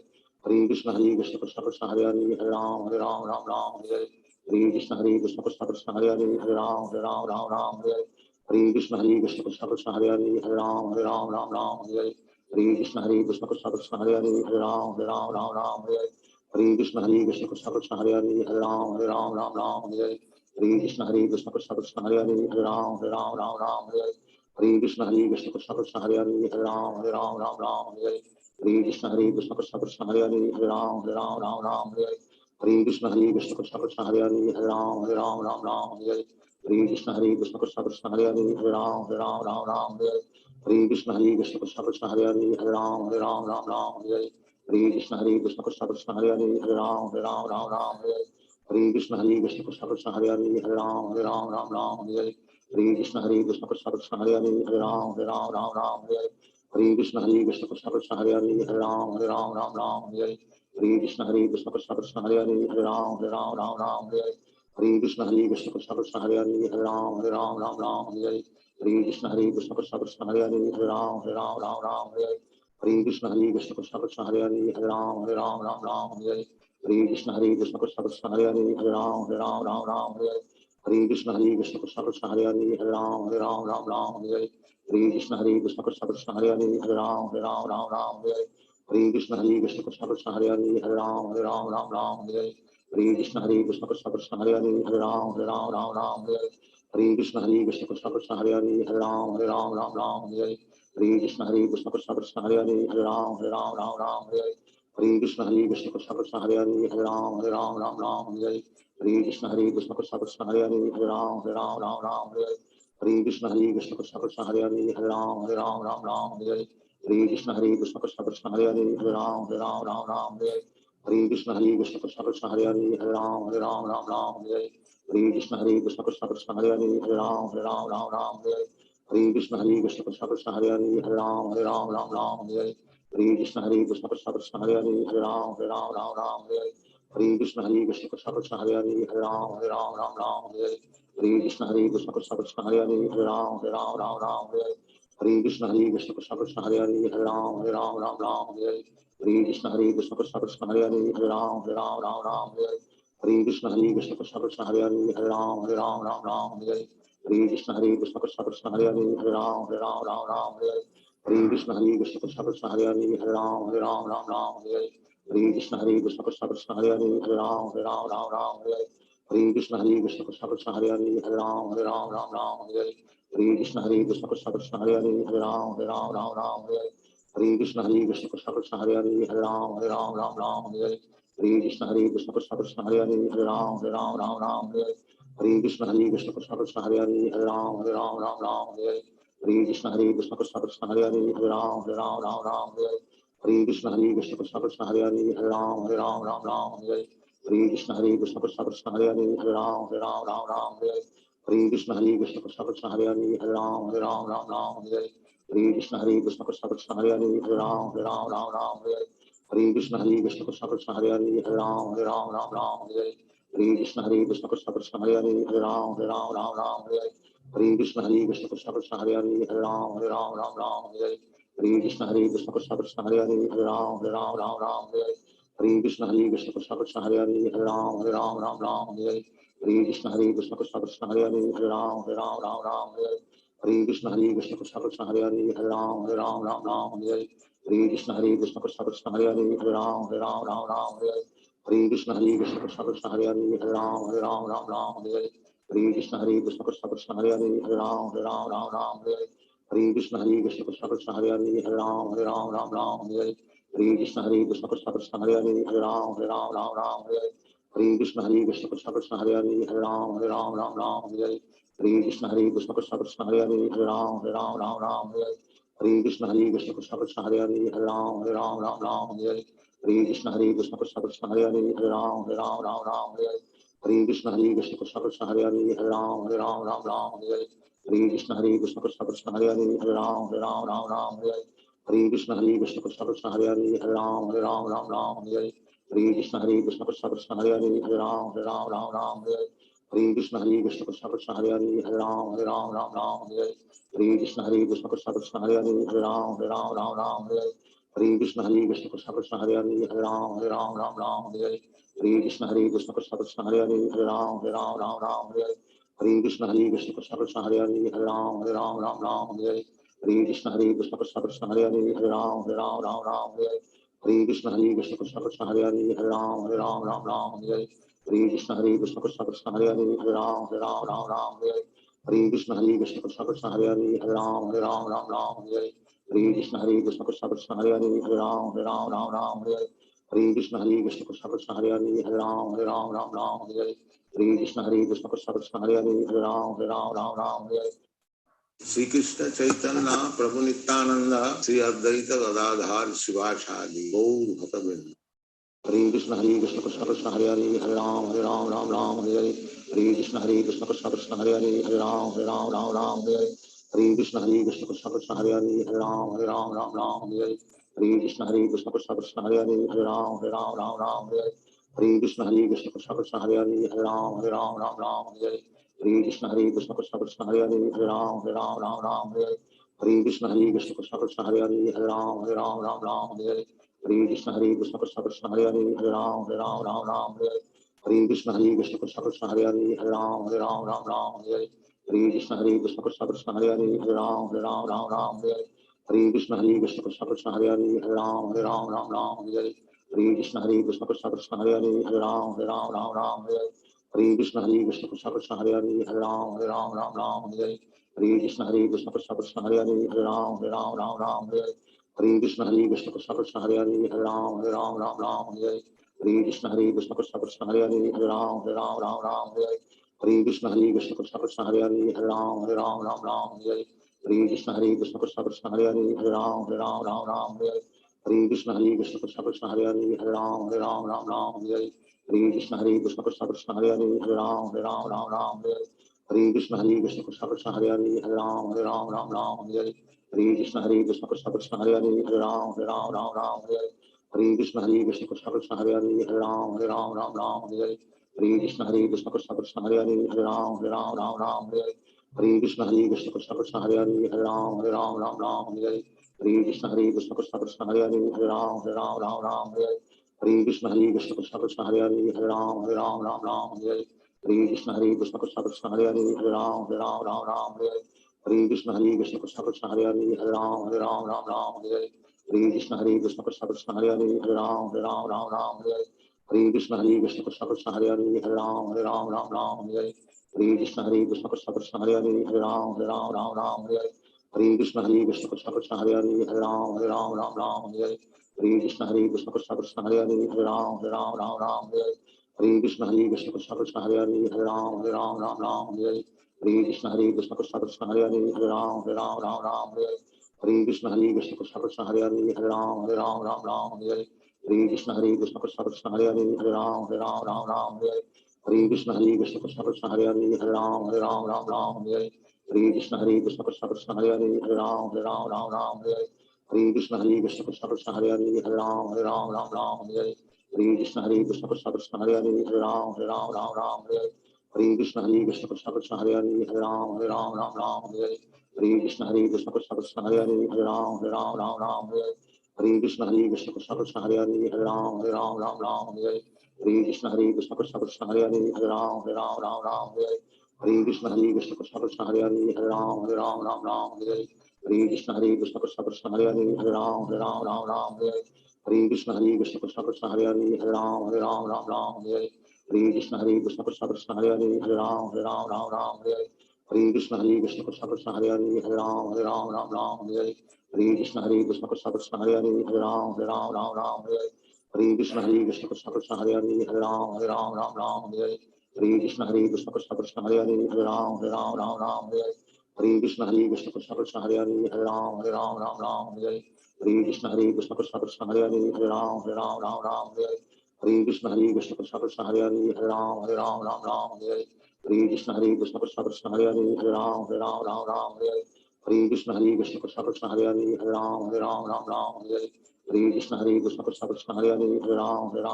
Hare Krishna Krishna Krishna Hare Hare Hare Ram Ram Hare Hare Hare Krishna Krishna Krishna Hare Hare Hare Ram Ram Hare Hare Hare Krishna Krishna Krishna Hare Hare Hare Ram Ram Hare Hare Hare Krishna Krishna Krishna Hare Hare Hare Ram Ram Hare Hare Hare Krishna Krishna Krishna Hare Hare Hare Ram Ram Hare Hare Hare Krishna Krishna Krishna Hare Hare Hare Ram Ram Hare Hare Hare Krishna Krishna Krishna Hare Hare Hare Ram Ram Hare Hare Hare Krishna Krishna Krishna Hare Hare Hare Ram Ram Hare Hare Hare Krishna Krishna Krishna Hare Hare Hare Ram Ram Hare Hare Hare Krishna Krishna Krishna Hare Hare Hare Ram Ram Hare Hare Hare Krishna Krishna Krishna Hare Hare Hare Ram Ram Hare Hare Hare Krishna Krishna Krishna Hare Hare Hare Ram Ram Hare Hare Hare Krishna Krishna Krishna Hare Hare Hare Ram Ram Hare Hare Hare Krishna Krishna Krishna Hare Hare Hare Ram Ram Hare Hare Hare Krishna Krishna Krishna Hare Hare Hare Ram Ram Hare Hare Hare Krishna Krishna Krishna Hare Hare Hare Ram Ram Hare Hare Hare Krishna Krishna Krishna Hare Hare Hare Ram Ram Hare Hare Hare Krishna Krishna Krishna Hare Hare Hare Ram Ram Hare Hare Hare Krishna Krishna Krishna Hare Hare Hare Ram Ram Hare Hare Hare Krishna Krishna Krishna Hare Hare Hare Ram Ram Hare Hare Hare Krishna Krishna Krishna Hare Hare Hare Ram Ram Hare Hare Hare Krishna Krishna Krishna Hare Hare Hare Ram Ram Hare Hare Hare Krishna Krishna Krishna Hare Hare Hare Ram Ram Hare Hare Hare Krishna Krishna Krishna Hare Hare Hare Ram Ram Hare Hare Hare Krishna Krishna Krishna Hare Hare Hare Ram Ram Hare Hare Hare Krishna Krishna Krishna Hare Hare Hare Ram Ram Hare Hare Hare Krishna Krishna Krishna Hare Hare Hare Ram Ram Hare Hare Hare Krishna Krishna Krishna Hare Hare Hare Ram Ram Hare Hare Hare Krishna Krishna Krishna Hare Hare Hare Ram Ram Hare Hare Hare Krishna Krishna Krishna Hare Hare Hare Ram Ram Hare Hare Hare Krishna Krishna Krishna Hare Hare Hare Ram Ram Hare Hare Hare Krishna Krishna Krishna Hare Hare Hare Ram Ram Hare Hare Hare Krishna Krishna Krishna Hare Hare Hare Ram Ram Hare Hare Hare Krishna Krishna Krishna Hare Hare Hare Ram Ram Hare Hare Hare Krishna Krishna Krishna Hare Hare Hare Ram Ram Hare Hare Hare Krishna Krishna Krishna Hare Hare Hare Ram Ram Hare Hare Hare Krishna Krishna Krishna Hare Hare Hare Ram Ram Hare Hare Hare Krishna Krishna Krishna Hare Hare Hare Ram Ram Hare Hare Hare Krishna Krishna Krishna Hare Hare Hare Ram Ram Hare Hare Hare Krishna Krishna Krishna Hare Hare Hare Ram Ram Hare Hare Hare Krishna Krishna Krishna Hare Hare Hare Ram Ram Hare Hare Hare Krishna Krishna Krishna Hare Hare Hare Ram Ram Hare Hare Hare Krishna Krishna Krishna Hare Hare Hare Ram Ram Hare Hare Hare Krishna Krishna Krishna Hare Hare Hare Ram Ram Hare Hare Hare Krishna Krishna Krishna Hare Hare Hare Ram Ram Hare Hare Hare Krishna Krishna Krishna Hare Hare Hare Ram Ram Hare Hare Hare Krishna Krishna Krishna Hare Hare Hare Ram Ram Hare Hare Hare Krishna Krishna Krishna Hare Hare Hare Ram Ram Hare Hare Hare Krishna Krishna Krishna Hare Hare Hare Ram Ram Hare Hare Hare Krishna Krishna Krishna Hare Hare Hare Ram Ram Hare Hare Hare Krishna Krishna Krishna Hare Hare Hare Ram Ram Hare Hare Hare Krishna Krishna Krishna Hare Hare Hare Ram Ram Hare Hare Hare Krishna Krishna Krishna Hare Hare Hare Ram Ram Hare Hare Hare Krishna Krishna Krishna Hare Hare Hare Ram Ram Hare Hare Hare Krishna Krishna Krishna Hare Hare Hare Ram Ram Hare Hare Hare Krishna Krishna Krishna Hare Hare Hare Ram Ram Hare Hare Hare Krishna Krishna Krishna Hare Hare Hare Ram Ram Hare Hare Hare Krishna Krishna Krishna Hare Hare Hare Ram Ram Hare Hare Hare Krishna Krishna Krishna Hare Hare Hare Ram Ram Hare Hare Hare Krishna Krishna Krishna Hare Hare Hare Ram Ram Hare Hare Hare Krishna Krishna Krishna Hare Hare Hare Ram Ram Hare Hare Hare Krishna Krishna Krishna Hare Hare Hare Ram Ram Hare Hare Hare Krishna Krishna Krishna Hare Hare Hare Ram Ram Hare Hare Hare Krishna Krishna Krishna Hare Hare Hare Ram Ram Hare Hare Hare Krishna Krishna Krishna Hare Hare Hare Ram Ram Hare Hare Hare Krishna Krishna Krishna Hare Hare Hare Ram Ram Hare Hare Hare Krishna Krishna Krishna Hare Hare Hare Ram Ram Hare Hare Hare Krishna Krishna Krishna Hare Hare Hare Ram Ram Ram Hare Hare Hare Krishna Krishna Krishna Hare Hare Hare Ram Ram Hare Hare Hare Krishna Krishna Krishna Hare Hare Hare Ram Ram Hare Hare Hare Krishna Krishna Krishna Hare Hare Hare Ram Ram Hare Hare Hare Krishna Krishna Krishna Hare Hare Hare Ram Ram Hare Hare Hare Krishna Krishna Krishna Hare Hare Hare Ram Ram Hare Hare Hare Krishna Krishna Krishna Hare Hare Hare Ram Ram Hare Hare Hare Krishna Krishna Krishna Hare Hare Hare Ram Ram Hare Hare Hare Krishna Krishna Krishna Hare Hare Hare Ram Ram Hare Hare Hare Krishna Krishna Krishna Hare Hare Hare Ram Ram Hare Hare Hare Krishna Krishna Krishna Hare Hare Hare Ram Ram Hare Hare Hare Krishna Krishna Krishna Hare Hare Hare Ram Ram Hare Hare Hare Krishna Krishna Krishna Hare Hare Hare Ram Ram Hare Hare Hare Krishna Krishna Krishna Hare Hare Hare Ram Ram Hare Hare Hare Krishna Krishna Krishna Hare Hare Hare Ram Ram Hare Hare Hare Krishna Krishna Krishna Hare Hare Hare Ram Ram Hare Hare Hare Krishna Krishna Krishna Hare Hare Hare Ram Ram Hare Hare Shri Krishna Chaitanya Prabhu Nityanand Shri Advaita Gadadhar Shivacharya Gaur भक्तवृंद Hare Krishna Krishna Krishna Hare Hare Hare Ram Ram Hare Hare Hare Krishna Krishna Krishna Hare Hare Hare Ram Ram Hare Hare Hare Krishna Krishna Krishna Hare Hare Hare Ram Ram Hare Hare Hare Krishna Krishna Krishna Hare Hare Hare Ram Ram Hare Hare Hare Krishna Krishna Krishna Hare Hare Hare Ram Ram Hare Hare Hare Krishna Krishna Krishna Hare Hare Hare Ram Ram Hare Hare Hare Krishna Krishna Krishna Hare Hare Hare Ram Ram Hare Hare Hare Krishna Krishna Krishna Hare Hare Hare Ram Hare Hare Hare Krishna Krishna Krishna Hare Hare Hare Ram Hare Hare Hare Krishna Krishna Krishna Hare Hare Hare Ram Hare Hare Hare Krishna Krishna Krishna Hare Hare Hare Ram Hare Hare Hare Krishna Krishna Krishna Hare Hare Hare Ram Ram Hare Hare Krishna Krishna Krishna Hare Hare Hare Ram Ram Hare Hare Krishna Krishna Krishna Hare Hare Hare Ram Ram Hare Hare Krishna Krishna Krishna Hare Hare Hare Ram Hare Hare Krishna Krishna Krishna Hare Hare Hare Ram Hare Hare Krishna Krishna Krishna Hare Hare Hare Ram Hare Hare Krishna Krishna Krishna Hare Hare Hare Ram Hare Hare Krishna Krishna Krishna Hare Hare Hare Ram Hare Hare Krishna Krishna Krishna Hare Hare Hare Ram Hare Krishna Krishna Krishna Hare Hare Hare Ram Hare Krishna Krishna Krishna Hare Hare Hare Ram Hare Krishna Krishna Krishna Hare Hare Hare Ram Hare Krishna Krishna Krishna Hare Hare Hare Ram Hare Krishna Krishna Krishna Hare Hare Hare Ram Hare Krishna Krishna Krishna Hare Hare Hare Ram Hare Krishna Krishna Krishna Hare Hare Hare Ram Hare Krishna Krishna Krishna Hare Hare Hare Ram Hare Krishna Krishna Krishna Hare Hare Hare Ram Hare Krishna Krishna Krishna Hare Hare Hare Ram Hare Krishna Krishna Krishna Hare Hare Hare Ram Hare Krishna Krishna Krishna Hare Hare Hare Ram Hare Krishna Krishna Krishna Hare Hare Hare Ram Hare Krishna Krishna Krishna Hare Hare Hare Ram Hare Krishna Krishna Krishna Hare Hare Hare Ram Hare Krishna Krishna Krishna Hare Hare Hare Ram Hare Krishna Krishna Krishna Hare Hare Hare Ram Hare Krishna Krishna Krishna Hare Hare Hare Ram Hare Krishna Krishna Krishna Hare Hare Hare Ram Hare Krishna Krishna Krishna Hare Hare Hare Ram Hare Krishna Krishna Krishna Hare Hare Hare Ram Hare Krishna Krishna Krishna Hare Hare Hare Ram Hare Krishna Krishna Krishna Hare Hare Hare Ram Hare Krishna Krishna Krishna Hare Hare Hare Ram Hare Krishna Krishna Krishna Hare Hare Hare Ram Hare Krishna Krishna Krishna Hare Hare Hare Ram Hare Krishna Krishna Krishna Hare Hare Hare Ram Hare Krishna Krishna Krishna Hare Hare Hare Ram Hare Krishna Krishna Krishna Hare Hare Hare Ram Hare Krishna Krishna Krishna Hare Hare Hare Ram Hare Krishna Krishna Krishna Hare Hare Hare Ram Hare Krishna Krishna Krishna Hare Hare Hare Ram Hare Krishna Krishna Krishna Hare Hare Hare Ram Hare Krishna Krishna Krishna Hare Hare Hare Ram Hare Krishna Krishna Krishna Hare Hare Hare Ram Ram Ram Hare Hare Hare Krishna Krishna Krishna Hare Hare Hare Ram Ram Ram Hare Hare Hare Krishna Krishna Krishna Hare Hare Hare Ram Ram Hare Hare Hare Krishna Krishna Krishna Hare Hare Hare Ram Ram Hare Hare Hare Krishna Krishna Krishna Hare Hare Hare Ram Ram Hare Hare Hare Krishna Krishna Krishna Hare Hare Hare Ram Ram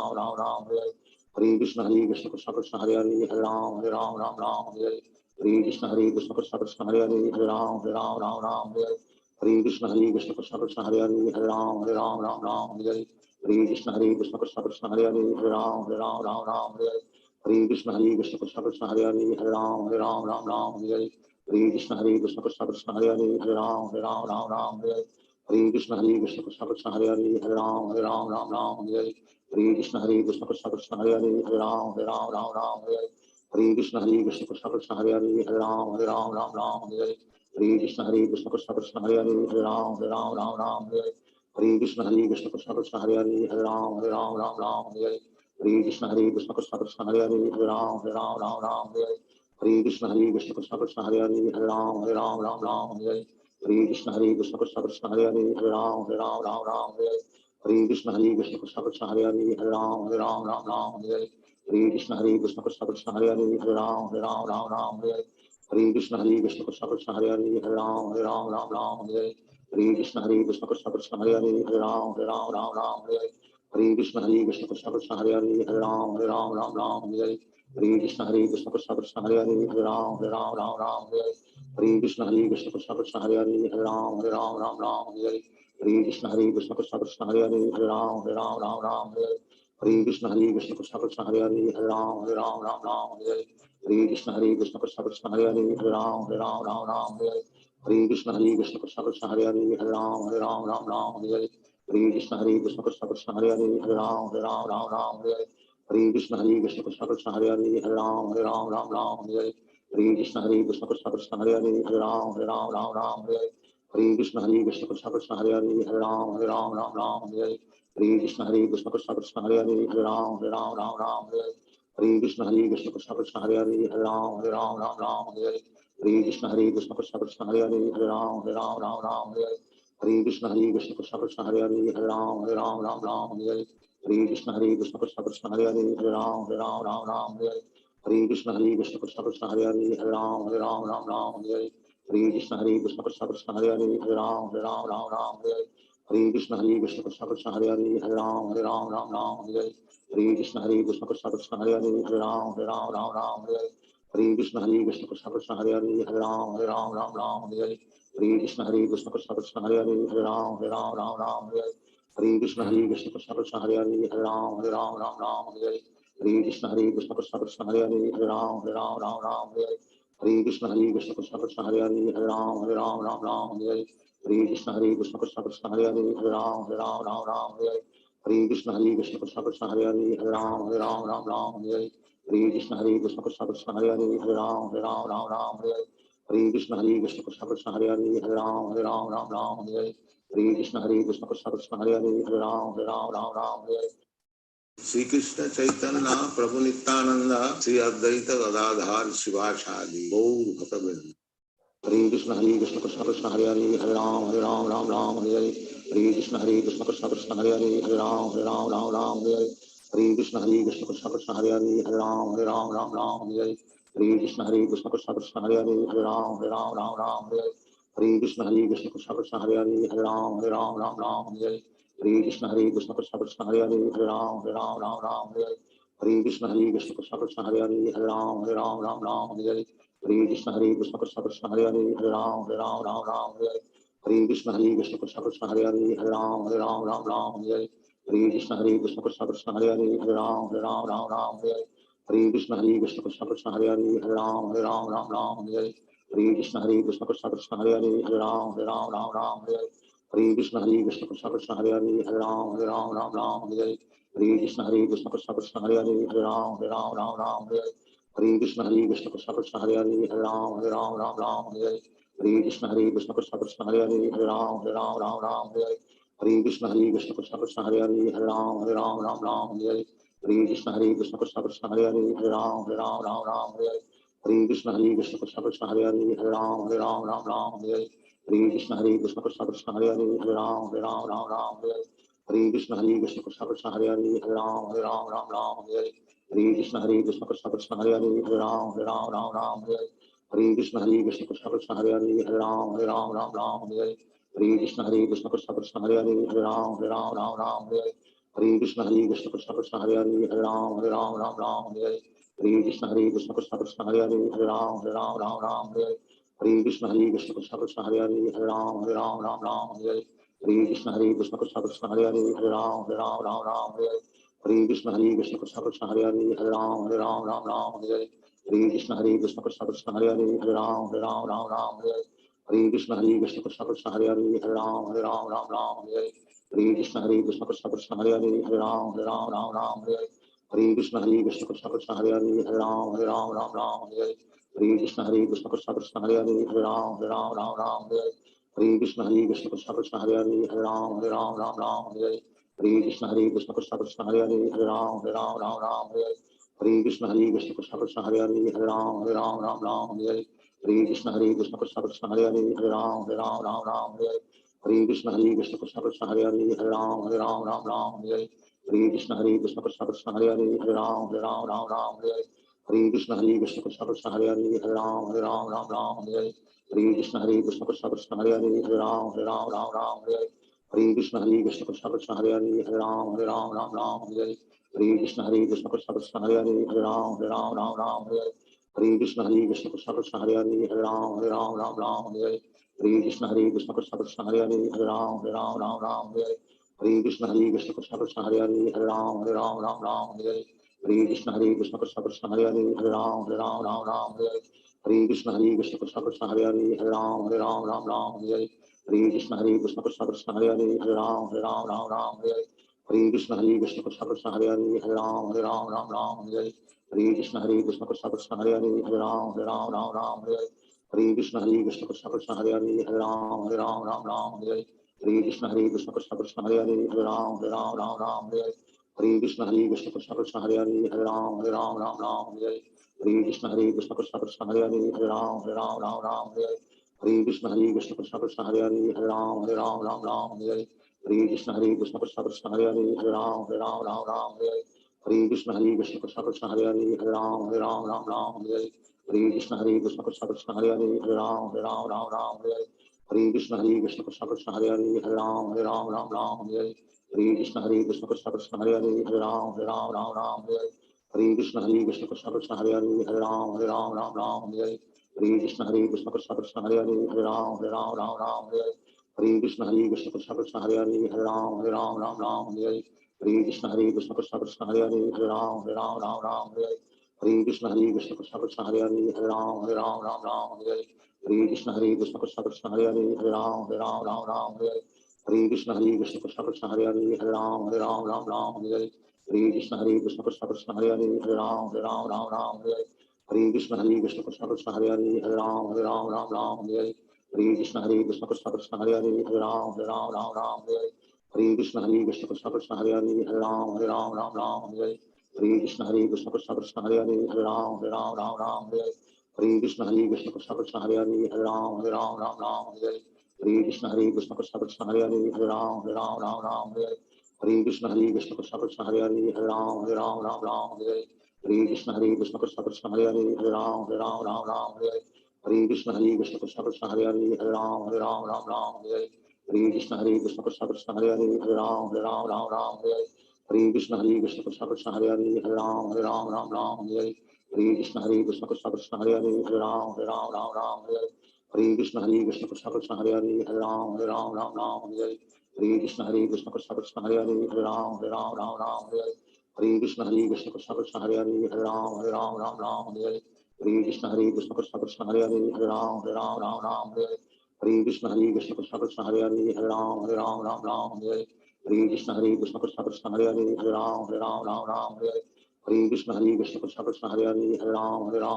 Hare Hare Hare Krishna Krishna Krishna Hare Hare Hare Ram Ram Hare Hare Hare Krishna Krishna Krishna Hare Hare Hare Ram Ram Hare Hare Hare Krishna Krishna Krishna Hare Hare Hare Ram Ram Hare Hare Hare Krishna Krishna Krishna Hare Hare Hare Ram Ram Hare Hare Hare Krishna Krishna Krishna Hare Hare Hare Ram Ram Hare Hare Hare Krishna Krishna Krishna Hare Hare Hare Ram Ram Hare Hare Hare Krishna Krishna Krishna Hare Hare Hare Ram Ram Hare Hare Hare Krishna Krishna Krishna Hare Hare Hare Ram Ram Hare Hare Hare Krishna Krishna Krishna Hare Hare Hare Ram Hare Hare Hare Krishna Krishna Krishna Hare Hare Hare Ram Ram Hare Hare Hare Krishna Krishna Krishna Hare Hare Hare Ram Ram Hare Hare Hare Krishna Krishna Krishna Hare Hare Hare Ram Ram Hare Hare Hare Krishna Krishna Krishna Hare Hare Hare Ram Ram Hare Hare Hare Krishna Krishna Krishna Hare Hare Hare Ram Ram Hare Hare Hare Krishna Krishna Krishna Hare Hare Hare Ram Ram Hare Hare Hare Krishna Krishna Krishna Hare Hare Hare Ram Ram Hare Hare Hare Krishna Krishna Krishna Hare Hare Hare Ram Ram Hare Hare Hare Krishna Krishna Krishna Hare Hare Hare Ram Ram Hare Hare Hare Krishna Krishna Krishna Hare Hare Hare Ram Hare Hare Hare Krishna Krishna Krishna Hare Hare Hare Ram Hare Hare Hare Krishna Krishna Krishna Hare Hare Hare Ram Hare Hare Hare Krishna Krishna Krishna Hare Hare Hare Ram Ram Hare Hare Hare Krishna Krishna Krishna Hare Hare Hare Ram Ram Hare Hare Hare Krishna Krishna Krishna Hare Hare Hare Ram Ram Hare Hare Hare Krishna Krishna Krishna Hare Hare Hare Ram Ram Hare Hare Hare Krishna Krishna Krishna Hare Hare Hare Ram Ram Hare Hare Hare Krishna Krishna Krishna Hare Hare Hare Ram Ram Hare Hare Hare Krishna Krishna Krishna Hare Hare Hare Ram Ram Hare Hare Hare Krishna Krishna Krishna Hare Hare Hare Ram Hare Hare Hare Krishna Krishna Krishna Hare Hare Hare Ram Ram Hare Hare Hare Krishna Krishna Krishna Hare Hare Hare Ram Ram Hare Hare Hare Krishna Krishna Krishna Hare Hare Hare Ram Ram Hare Hare Hare Krishna Krishna Krishna Hare Hare Hare Ram Ram Hare Hare Hare Krishna Krishna Krishna Hare Hare Hare Ram Ram Hare Hare Hare Krishna Krishna Krishna Hare Hare Hare Ram Ram Hare Hare Hare Krishna Krishna Krishna Hare Hare Hare Ram Ram Hare Hare Hare Krishna Krishna Krishna Hare Hare Hare Ram Ram Hare Hare Hare Krishna Krishna Krishna Hare Hare Hare Ram Ram Hare Hare Hare Krishna Krishna Krishna Hare Hare Hare Ram Hare Hare Hare Krishna Krishna Krishna Hare Hare Hare Ram Hare Hare Hare Krishna Krishna Krishna Hare Hare Hare Ram Hare Hare Hare Krishna Krishna Krishna Hare Hare Hare Ram Hare Hare Hare Krishna Krishna Krishna Hare Hare Hare Ram Hare Hare Hare Krishna Krishna Krishna Hare Hare Hare Ram Hare Hare Krishna Krishna Krishna Hare Hare Hare Ram Hare Hare Krishna Krishna Krishna Hare Hare Hare Ram Hare Hare Krishna Krishna Krishna Hare Hare Hare Ram Hare Hare Krishna Krishna Krishna Hare Hare Hare Ram Hare Shri Krishna Chaitanya Prabhu Nityanand Shri Advaita Gadadhar Shivacharya Gaur भक्तवृंद Hare Krishna Krishna Krishna Hare Hare Hare Ram Ram Hare Hare Hare Krishna Krishna Krishna Hare Hare Hare Ram Hare Hare Hare Krishna Krishna Krishna Hare Hare Hare Ram Hare Hare Hare Krishna Krishna Krishna Hare Hare Hare Ram Hare Hare Hare Krishna Krishna Krishna Hare Hare Hare Ram Hare Hare Hare Krishna Krishna Krishna Hare Hare Hare Ram Hare Hare Krishna Krishna Krishna Hare Hare Hare Ram Hare Hare Krishna Krishna Krishna Hare Hare Hare Ram Hare Hare Krishna Krishna Krishna Hare Hare Hare Ram Hare Hare Krishna Krishna Krishna Hare Hare Hare Ram Hare Krishna Krishna Krishna Hare Hare Hare Ram Hare Krishna Krishna Krishna Hare Hare Hare Ram Hare Krishna Krishna Krishna Hare Hare Hare Ram Hare Krishna Krishna Krishna Hare Hare Hare Ram Hare Krishna Krishna Krishna Hare Hare Hare Ram Hare Krishna Krishna Krishna Hare Hare Hare Ram Hare Krishna Krishna Krishna Hare Hare Hare Ram Hare Krishna Krishna Krishna Hare Hare Hare Ram Hare Hare Krishna Krishna Krishna Hare Hare Hare Ram Ram Ram Hare Hare Hare Krishna Krishna Krishna Hare Hare Hare Ram Ram Hare Hare Hare Krishna Krishna Krishna Hare Hare Hare Ram Ram Hare Hare Hare Krishna Krishna Krishna Hare Hare Hare Ram Ram Hare Hare Hare Krishna Krishna Krishna Hare Hare Hare Ram Ram Hare Hare Hare Krishna Krishna Krishna Hare Hare Hare Ram Ram Hare Hare Hare Krishna Krishna Krishna Hare Hare Hare Ram Ram Hare Hare Hare Krishna Krishna Krishna Hare Hare Hare Ram Ram Hare Hare Hare Krishna Krishna Krishna Hare Hare Hare Ram Ram Hare Hare Hare Krishna Krishna Krishna Hare Hare Hare Ram Ram Hare Hare Hare Krishna Krishna Krishna Hare Hare Hare Ram Ram Hare Hare Hare Krishna Krishna Krishna Hare Hare Hare Ram Ram Hare Hare Hare Krishna Krishna Krishna Hare Hare Hare Ram Ram Hare Hare Hare Krishna Krishna Krishna Hare Hare Hare Ram Ram Hare Hare Hare Krishna Krishna Krishna Hare Hare Hare Ram Ram Hare Hare Hare Krishna Krishna Krishna Hare Hare Hare Ram Ram Hare Hare Hare Krishna Krishna Krishna Hare Hare Hare Ram Ram Hare Hare Hare Krishna Krishna Krishna Hare Hare Hare Ram Ram Hare Hare Hare Krishna Krishna Krishna Hare Hare Hare Ram Ram Hare Hare Hare Krishna Krishna Krishna Hare Hare Hare Ram Ram Hare Hare Hare Krishna Krishna Krishna Hare Hare Hare Ram Ram Hare Hare Hare Krishna Krishna Krishna Hare Hare Hare Ram Ram Hare Hare Hare Krishna Krishna Krishna Hare Hare Hare Ram Ram Hare Hare Hare Krishna Krishna Krishna Hare Hare Hare Ram Ram Hare Hare Hare Krishna Krishna Krishna Hare Hare Hare Ram Ram Hare Hare Hare Krishna Krishna Krishna Hare Hare Hare Ram Ram Hare Hare Hare Krishna Krishna Krishna Hare Hare Hare Ram Ram Hare Hare Hare Krishna Krishna Krishna Hare Hare Hare Ram Ram Hare Hare Hare Krishna Krishna Krishna Hare Hare Hare Ram Ram Hare Hare Hare Krishna Krishna Krishna Hare Hare Hare Ram Ram Hare Hare Hare Krishna Krishna Krishna Hare Hare Hare Ram Ram Hare Hare Hare Krishna Krishna Krishna Hare Hare Hare Ram Ram Hare Hare Hare Krishna Krishna Krishna Hare Hare Hare Ram Ram Hare Hare Hare Krishna Krishna Krishna Hare Hare Hare Ram Ram Hare Hare Hare Krishna Krishna Krishna Hare Hare Hare Ram Ram Hare Hare Hare Krishna Krishna Krishna Hare Hare Hare Ram Ram Hare Hare Hare Krishna Krishna Krishna Hare Hare Hare Ram Ram Hare Hare Hare Krishna Krishna Krishna Hare Hare Hare Ram Ram Hare Hare Hare Krishna Krishna Krishna Hare Hare Hare Ram Ram Hare Hare Hare Krishna Krishna Krishna Hare Hare Hare Ram Ram Hare Hare Hare Krishna Krishna Krishna Hare Hare Hare Ram Ram Hare Hare Hare Krishna Krishna Krishna Hare Hare Hare Ram Ram Hare Hare Hare Krishna Krishna Krishna Hare Hare Hare Ram Ram Hare Hare Hare Krishna Krishna Krishna Hare Hare Hare Ram Ram Hare Hare Hare Krishna Krishna Krishna Hare Hare Hare Ram Hare Hare Hare Krishna Krishna Krishna Hare Hare Hare Ram Ram Hare Hare Hare Krishna Krishna Krishna Hare Hare Hare Ram Ram Hare Hare Hare Krishna Krishna Krishna Hare Hare Hare Ram Ram Hare Hare Hare Krishna Krishna Krishna Hare Hare Hare Ram Ram Hare Hare Hare Krishna Krishna Krishna Hare Hare Hare Ram Ram Hare Hare Hare Krishna Krishna Krishna Hare Hare Hare Ram Ram Hare Hare Hare Krishna Krishna Krishna Hare Hare Hare Ram Ram Hare Hare Hare Krishna Krishna Krishna Hare Hare Hare Ram Ram Hare Hare Hare Krishna Krishna Krishna Hare Hare Hare Ram Ram Hare Hare Hare Krishna Krishna Krishna Hare Hare Hare Ram Ram Hare Hare Hare Krishna Krishna Krishna Hare Hare Hare Ram Ram Hare Hare Hare Krishna Krishna Krishna Hare Hare Hare Ram Ram Hare Hare Hare Krishna Krishna Krishna Hare Hare Hare Ram Ram Hare Hare Hare Krishna Krishna Krishna Hare Hare Hare Ram Ram Hare Hare Hare Krishna Krishna Krishna Hare Hare Hare Ram Ram Hare Hare Hare Krishna Krishna Krishna Hare Hare Hare Ram Ram Hare Hare Hare Krishna Krishna Krishna Hare Hare Hare Ram Ram Hare Hare Hare Krishna Krishna Krishna Hare Hare Hare Ram Ram Hare Hare Hare Krishna Krishna Krishna Hare Hare Hare Ram Ram Hare Hare Hare Krishna Krishna Krishna Hare Hare Hare Ram Ram Hare Hare Hare Krishna Krishna Krishna Hare Hare Hare Ram Ram Hare Hare Hare Krishna Krishna Krishna Hare Hare Hare Ram Ram Hare Hare Hare Krishna Krishna Krishna Hare Hare Hare Ram Ram Hare Hare Hare Krishna Krishna Krishna Hare Hare Hare Ram Ram Hare Hare Hare Krishna Krishna Krishna Hare Hare Hare Ram Ram Hare Hare Hare Krishna Krishna Krishna Hare Hare Hare Ram Ram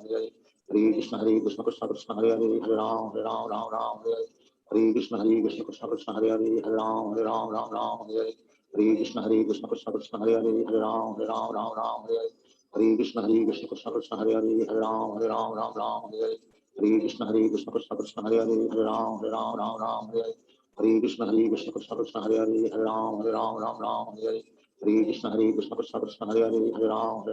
Hare Hare Hare Krishna Krishna Krishna Hare Hare Hare Ram Ram Hare Hare Hare Krishna Krishna Krishna Hare Hare Hare Ram Ram Hare Hare Hare Krishna Krishna Krishna Hare Hare Hare Ram Ram Hare Hare Hare Krishna Krishna Krishna Hare Hare Hare Ram Ram Ram Hare Hare Hare Krishna Krishna Hare Hare Hare Ram Ram Ram Hare Hare Krishna Krishna Krishna Hare Hare Hare Ram Ram Ram Hare Hare Krishna Krishna Krishna Hare Hare Hare Ram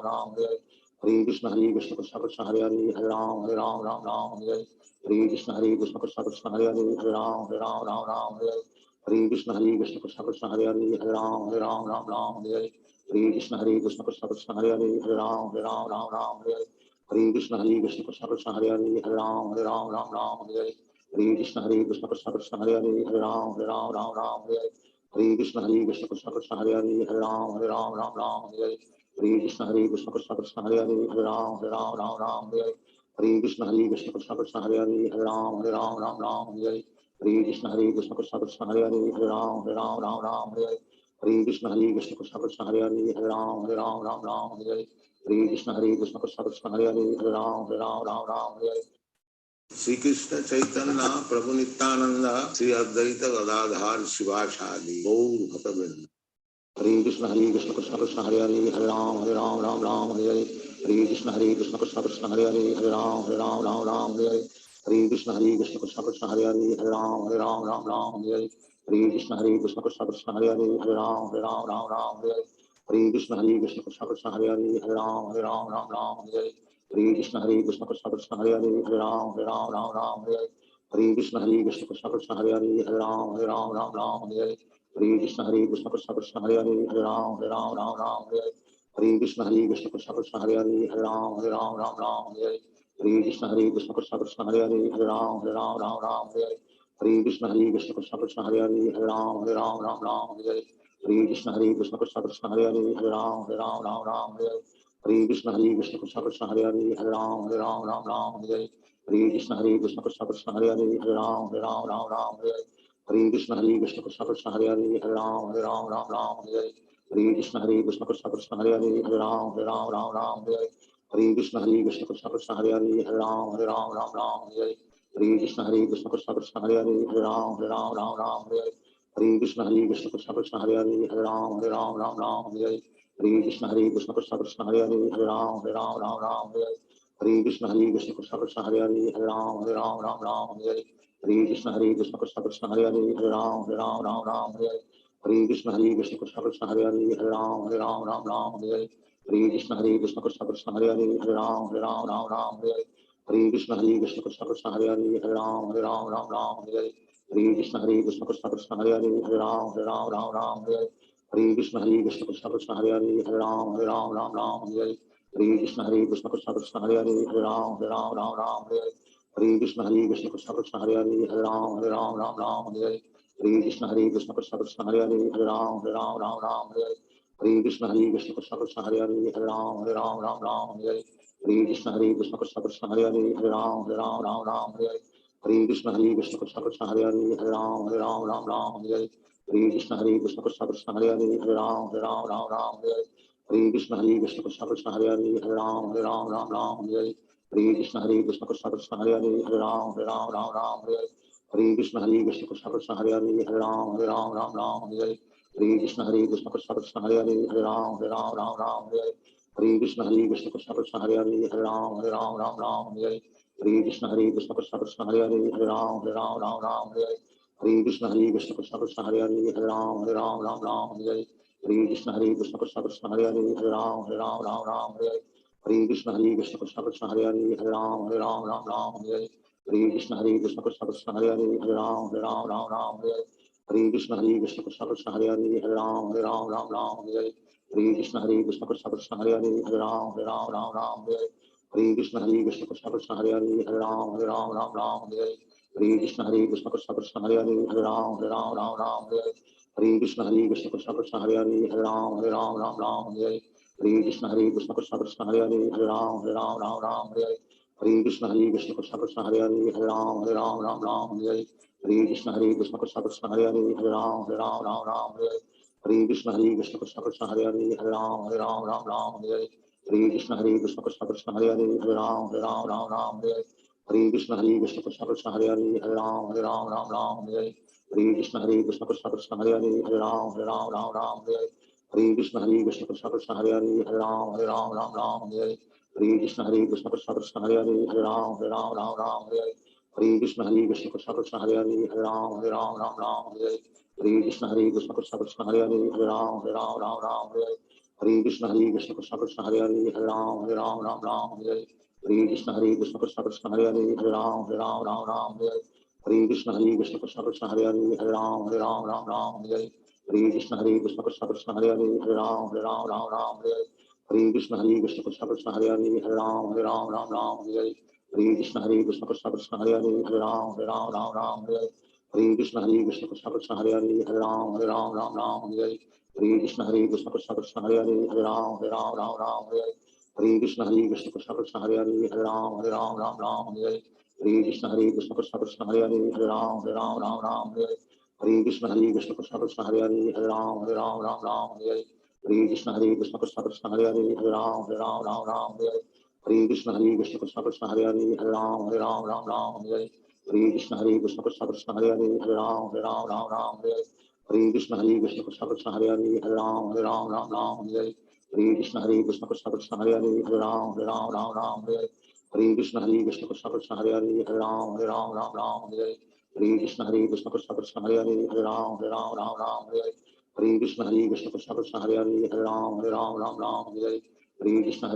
Ram Hare Hare Krishna Krishna Krishna Hare Hare Hare Ram Ram Hare Hare Krishna Krishna Krishna Hare Hare Hare Ram Ram Hare Hare Krishna Krishna Krishna Hare Hare Hare Ram Ram Hare Hare Krishna Krishna Krishna Hare Hare Hare Ram Ram Hare Hare Krishna Krishna Krishna Krishna Hare Hare Hare Ram Ram Hare Hare Krishna Krishna Krishna Krishna Hare Hare Hare Ram Ram Hare Hare Krishna Krishna Krishna Krishna Hare Hare Hare Ram Ram Hare Hare Krishna Krishna Krishna Krishna Hare Hare Hare Ram Ram Hare Hare Krishna Krishna Krishna Krishna Hare Hare Hare Ram Ram Hare Hare Krishna Krishna Krishna Krishna Hare Hare Hare Ram Ram Hare Hare Krishna Krishna Krishna Krishna Hare Hare Hare Ram Ram Hare Hare Krishna Krishna Krishna Krishna Hare Hare Hare Ram Ram Hare Shri Krishna Chaitanya Prabhu Nityananda Sri Advaita Gadadhar Shivasadi Gaur Bhaktavinda Hare Krishna Krishna Krishna Hare Hare Hare Ram Ram Hare Hare Hare Krishna Krishna Krishna Hare Hare Hare Ram Ram Hare Hare Hare Krishna Krishna Krishna Hare Hare Hare Ram Ram Hare Hare Hare Krishna Krishna Krishna Hare Hare Hare Ram Ram Hare Hare Hare Krishna Krishna Krishna Hare Hare Hare Ram Ram Hare Hare Hare Krishna Krishna Krishna Hare Hare Hare Ram Ram Hare Hare Hare Krishna Krishna Krishna Hare Hare Hare Ram Ram Hare Hare Hare Krishna Krishna Krishna Hare Hare Hare Ram Ram Hare Hare Krishna Krishna Krishna Krishna Hare Hare Hare Ram Ram Hare Hare Krishna Krishna Krishna Krishna Hare Hare Hare Ram Ram Hare Hare Krishna Krishna Krishna Krishna Hare Hare Hare Ram Ram Hare Hare Krishna Krishna Krishna Krishna Hare Hare Hare Ram Ram Hare Hare Krishna Krishna Krishna Krishna Hare Hare Hare Ram Ram Hare Hare Krishna Krishna Krishna Krishna Hare Hare Hare Ram Ram Hare Hare Krishna Krishna Krishna Krishna Hare Hare Hare Ram Ram Hare Hare Krishna Krishna Krishna Krishna Hare Hare Hare Ram Ram Hare Hare Krishna Krishna Krishna Krishna Hare Hare Hare Ram Ram Hare Hare Krishna Krishna Krishna Krishna Hare Hare Hare Ram Ram Hare Hare Krishna Krishna Krishna Krishna Hare Hare Hare Ram Ram Hare Hare Krishna Krishna Krishna Krishna Hare Hare Hare Ram Ram Hare Hare Krishna Krishna Krishna Krishna Hare Hare Hare Ram Ram Hare Hare Krishna Krishna Krishna Krishna Hare Hare Hare Ram Ram Hare Hare Krishna Krishna Krishna Krishna Hare Hare Hare Ram Ram Hare Hare Krishna Krishna Krishna Krishna Hare Hare Hare Ram Ram Hare Hare Krishna Krishna Krishna Krishna Hare Hare Hare Ram Ram Hare Hare Krishna Krishna Krishna Krishna Hare Hare Hare Ram Ram Hare Hare Krishna Krishna Krishna Krishna Hare Hare Hare Ram Ram Hare Hare Krishna Krishna Krishna Krishna Hare Hare Hare Ram Ram Hare Hare Krishna Krishna Krishna Krishna Hare Hare Hare Ram Ram Hare Hare Krishna Krishna Krishna Krishna Hare Hare Hare Ram Ram Hare Hare Krishna Krishna Krishna Krishna Hare Hare Hare Ram Ram Hare Hare Krishna Krishna Krishna Krishna Hare Hare Hare Ram Ram Hare Hare Krishna Krishna Krishna Krishna Hare Hare Hare Ram Ram Hare Hare Krishna Krishna Krishna Krishna Hare Hare Hare Ram Ram Hare Hare Krishna Krishna Krishna Krishna Hare Hare Hare Ram Ram Hare Hare Krishna Krishna Krishna Krishna Hare Hare Hare Ram Ram Hare Hare Krishna Krishna Krishna Krishna Hare Hare Hare Ram Ram Hare Hare Krishna Krishna Krishna Krishna Hare Hare Hare Ram Ram Hare Hare Krishna Krishna Krishna Krishna Hare Hare Hare Ram Ram Hare Hare Krishna Krishna Krishna Krishna Hare Hare Hare Ram Ram Hare Hare Krishna Krishna Krishna Krishna Hare Hare Hare Ram Ram Hare Hare Krishna Krishna Krishna Krishna Hare Hare Hare Ram Ram Hare Hare Krishna Krishna Krishna Krishna Hare Hare Hare Ram Ram Hare Hare Krishna Krishna Krishna Krishna Hare Hare Hare Ram Ram Hare Hare Krishna Krishna Krishna Krishna Hare Hare Hare Ram Ram Hare Hare Krishna Krishna Krishna Krishna Hare Hare Hare Ram Ram Hare Hare Krishna Krishna Krishna Krishna Hare Hare Hare Ram Ram Hare Hare Krishna Krishna Krishna Krishna Hare Hare Hare Ram Ram Hare Hare Krishna Krishna Krishna Krishna Hare Hare Hare Ram Ram Hare Hare Krishna Krishna Krishna Krishna Hare Hare Hare Ram Ram Hare Hare Krishna Krishna Krishna Krishna Hare Hare Hare Ram Ram Hare Hare Krishna Krishna Krishna Krishna Hare Hare Hare Ram Ram Hare Hare Krishna Krishna Krishna Krishna Hare Hare Hare Ram Hare Hare Krishna Krishna Krishna Krishna Hare Hare Hare Ram Hare Hare Krishna Krishna Krishna Krishna Hare Hare Hare Ram Hare Hare Krishna Krishna Krishna Krishna Hare Hare Hare Ram Ram Hare Hare Krishna Krishna Krishna Krishna Hare Hare Hare Ram Ram Hare Hare Krishna Krishna Krishna Hare Hare Hare Ram Ram Ram Hare Hare Hare Krishna Krishna Krishna Hare Hare Hare Ram Ram Hare Hare Hare Krishna Krishna Krishna Hare Hare Hare Ram Ram Hare Hare Hare Krishna Krishna Krishna Hare Hare Hare Ram Ram Hare Hare Hare Krishna Krishna Krishna Hare Hare Hare Ram Ram Hare Hare Hare Krishna Krishna Krishna Hare Hare Hare Ram Ram Hare Hare Hare Krishna Krishna Krishna Hare Hare Hare Ram Ram Hare Hare Hare Krishna Krishna Krishna Hare Hare Hare Ram Ram Hare Hare Hare Krishna Krishna Krishna Hare Hare Hare Ram Ram Hare Hare Hare Krishna Krishna Krishna Hare Hare Hare Ram Ram Hare Hare Hare Krishna Krishna Krishna Hare Hare Hare Ram Ram Hare Hare Hare Krishna Krishna Krishna Hare Hare Hare Ram Ram Hare Hare Hare Krishna Krishna Krishna Hare Hare Hare Ram Ram Hare Hare Hare Krishna Krishna Krishna Hare Hare Hare Ram Ram Hare Hare Hare Krishna Krishna Krishna Hare Hare Hare Ram Ram Hare Hare Hare Krishna Krishna Krishna Hare Hare Hare Ram Ram Hare Hare Hare Krishna Krishna Krishna Hare Hare Hare Ram Ram Hare Hare Hare Krishna Krishna Krishna Hare Hare Hare Ram Ram Hare Hare Hare Krishna Krishna Krishna Hare Hare Hare Ram Ram Hare Hare Hare Krishna Krishna Krishna Hare Hare Hare Ram Ram Hare Hare Hare Krishna Krishna Krishna Hare Hare Hare Ram Ram Hare Hare Hare Krishna Krishna Krishna Hare Hare Hare Ram Ram Hare Hare Hare Krishna Krishna Krishna Hare Hare Hare Ram Ram Hare Hare Hare Krishna Krishna Krishna Hare Hare Hare Ram Ram Hare Hare Hare Krishna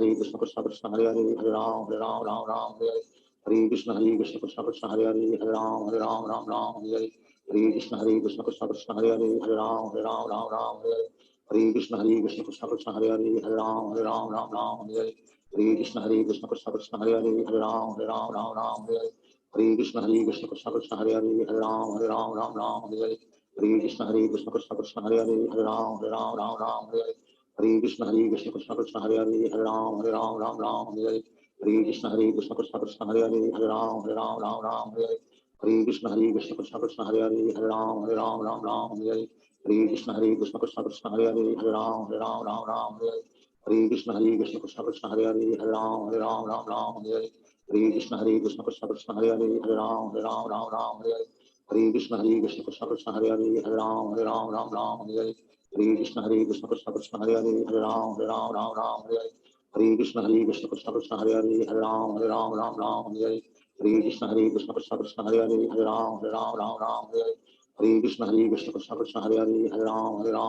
Krishna Krishna Hare Hare Hare Ram Ram Hare Hare Hare Krishna Krishna Krishna Hare Hare Hare Ram Ram Hare Hare Hare Krishna Krishna Krishna Hare Hare Hare Ram Ram Hare Hare Hare Krishna Krishna Krishna Hare Hare Hare Ram Ram Hare Hare Hare Krishna Krishna Krishna Hare Hare Hare Ram Ram Hare Hare Hare Krishna Krishna Krishna Hare Hare Hare Ram Ram Hare Hare Hare Krishna Krishna Krishna Hare Hare Hare Ram Hare Hare Hare Krishna Krishna Krishna Hare Hare Hare Ram Hare Hare Hare Krishna Krishna Krishna Hare Hare Hare Ram Hare Hare Hare Krishna Krishna Krishna Hare Hare Hare Ram Hare Hare Hare Krishna Krishna Krishna Hare Hare Hare Ram Hare Hare Hare Krishna Krishna Krishna Hare Hare Hare Ram Hare Hare Hare Krishna Krishna Krishna Hare Hare Hare Ram Hare Hare Hare Krishna Krishna Krishna Hare Hare Hare Ram Hare Hare Hare Krishna Krishna Krishna Hare Hare Hare Ram Hare Hare Krishna Krishna Krishna Hare Hare Hare Ram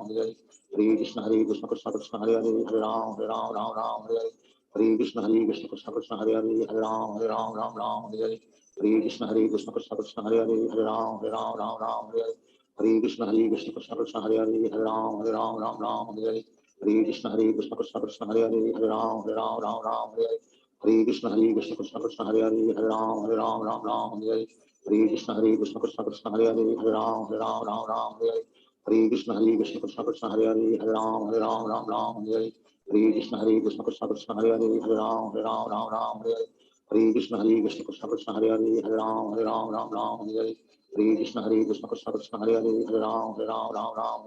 Hare Hare Krishna Krishna Krishna Hare Hare Hare Ram Hare Hare Krishna Krishna Krishna Hare Hare Hare Ram Hare Hare Krishna Krishna Krishna Hare Hare Hare Ram Hare Hare Krishna Krishna Krishna Hare Hare Hare Ram Hare Hare Krishna Krishna Krishna Hare Hare Hare Ram Hare Hare Krishna Krishna Krishna Hare Hare Hare Ram Hare Krishna Krishna Krishna Hare Hare Hare Ram Hare Krishna Krishna Krishna Hare Hare Hare Ram Hare Krishna Krishna Krishna Hare Hare Hare Ram Hare Krishna Krishna Krishna Hare Hare Hare Ram Hare Krishna Krishna Krishna Hare Hare Hare Ram Hare Krishna Krishna Krishna Hare Hare Hare Ram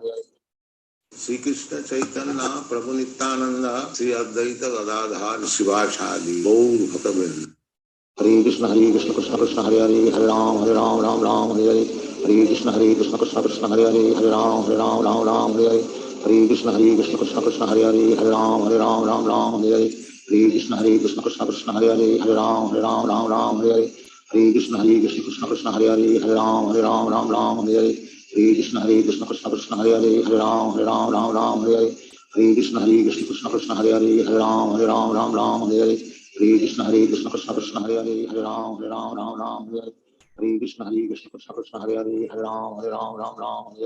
Sri Krishna Chaitanya Prabhu Nityananda Sri Advaita Gadadhar Shivasadi Gaur Bhaktavinda Hare Krishna Krishna Krishna Hare Hare Hare Ram Ram Hare Hare Hare Krishna Krishna Krishna Hare Hare Hare Ram Hare Hare Hare Krishna Krishna Krishna Hare Hare Hare Ram Hare Hare Hare Krishna Krishna Krishna Hare Hare Hare Ram Hare Hare Hare Krishna Krishna Krishna Hare Hare Hare Ram Hare Hare Hare Krishna Krishna Krishna Hare Hare Hare Ram Hare Hare Hare Krishna Krishna Krishna Hare Hare Hare Ram Hare Hare Hare Krishna Krishna Krishna Hare Hare Hare Ram Hare Hare Krishna Krishna Krishna Hare Hare Hare Ram Hare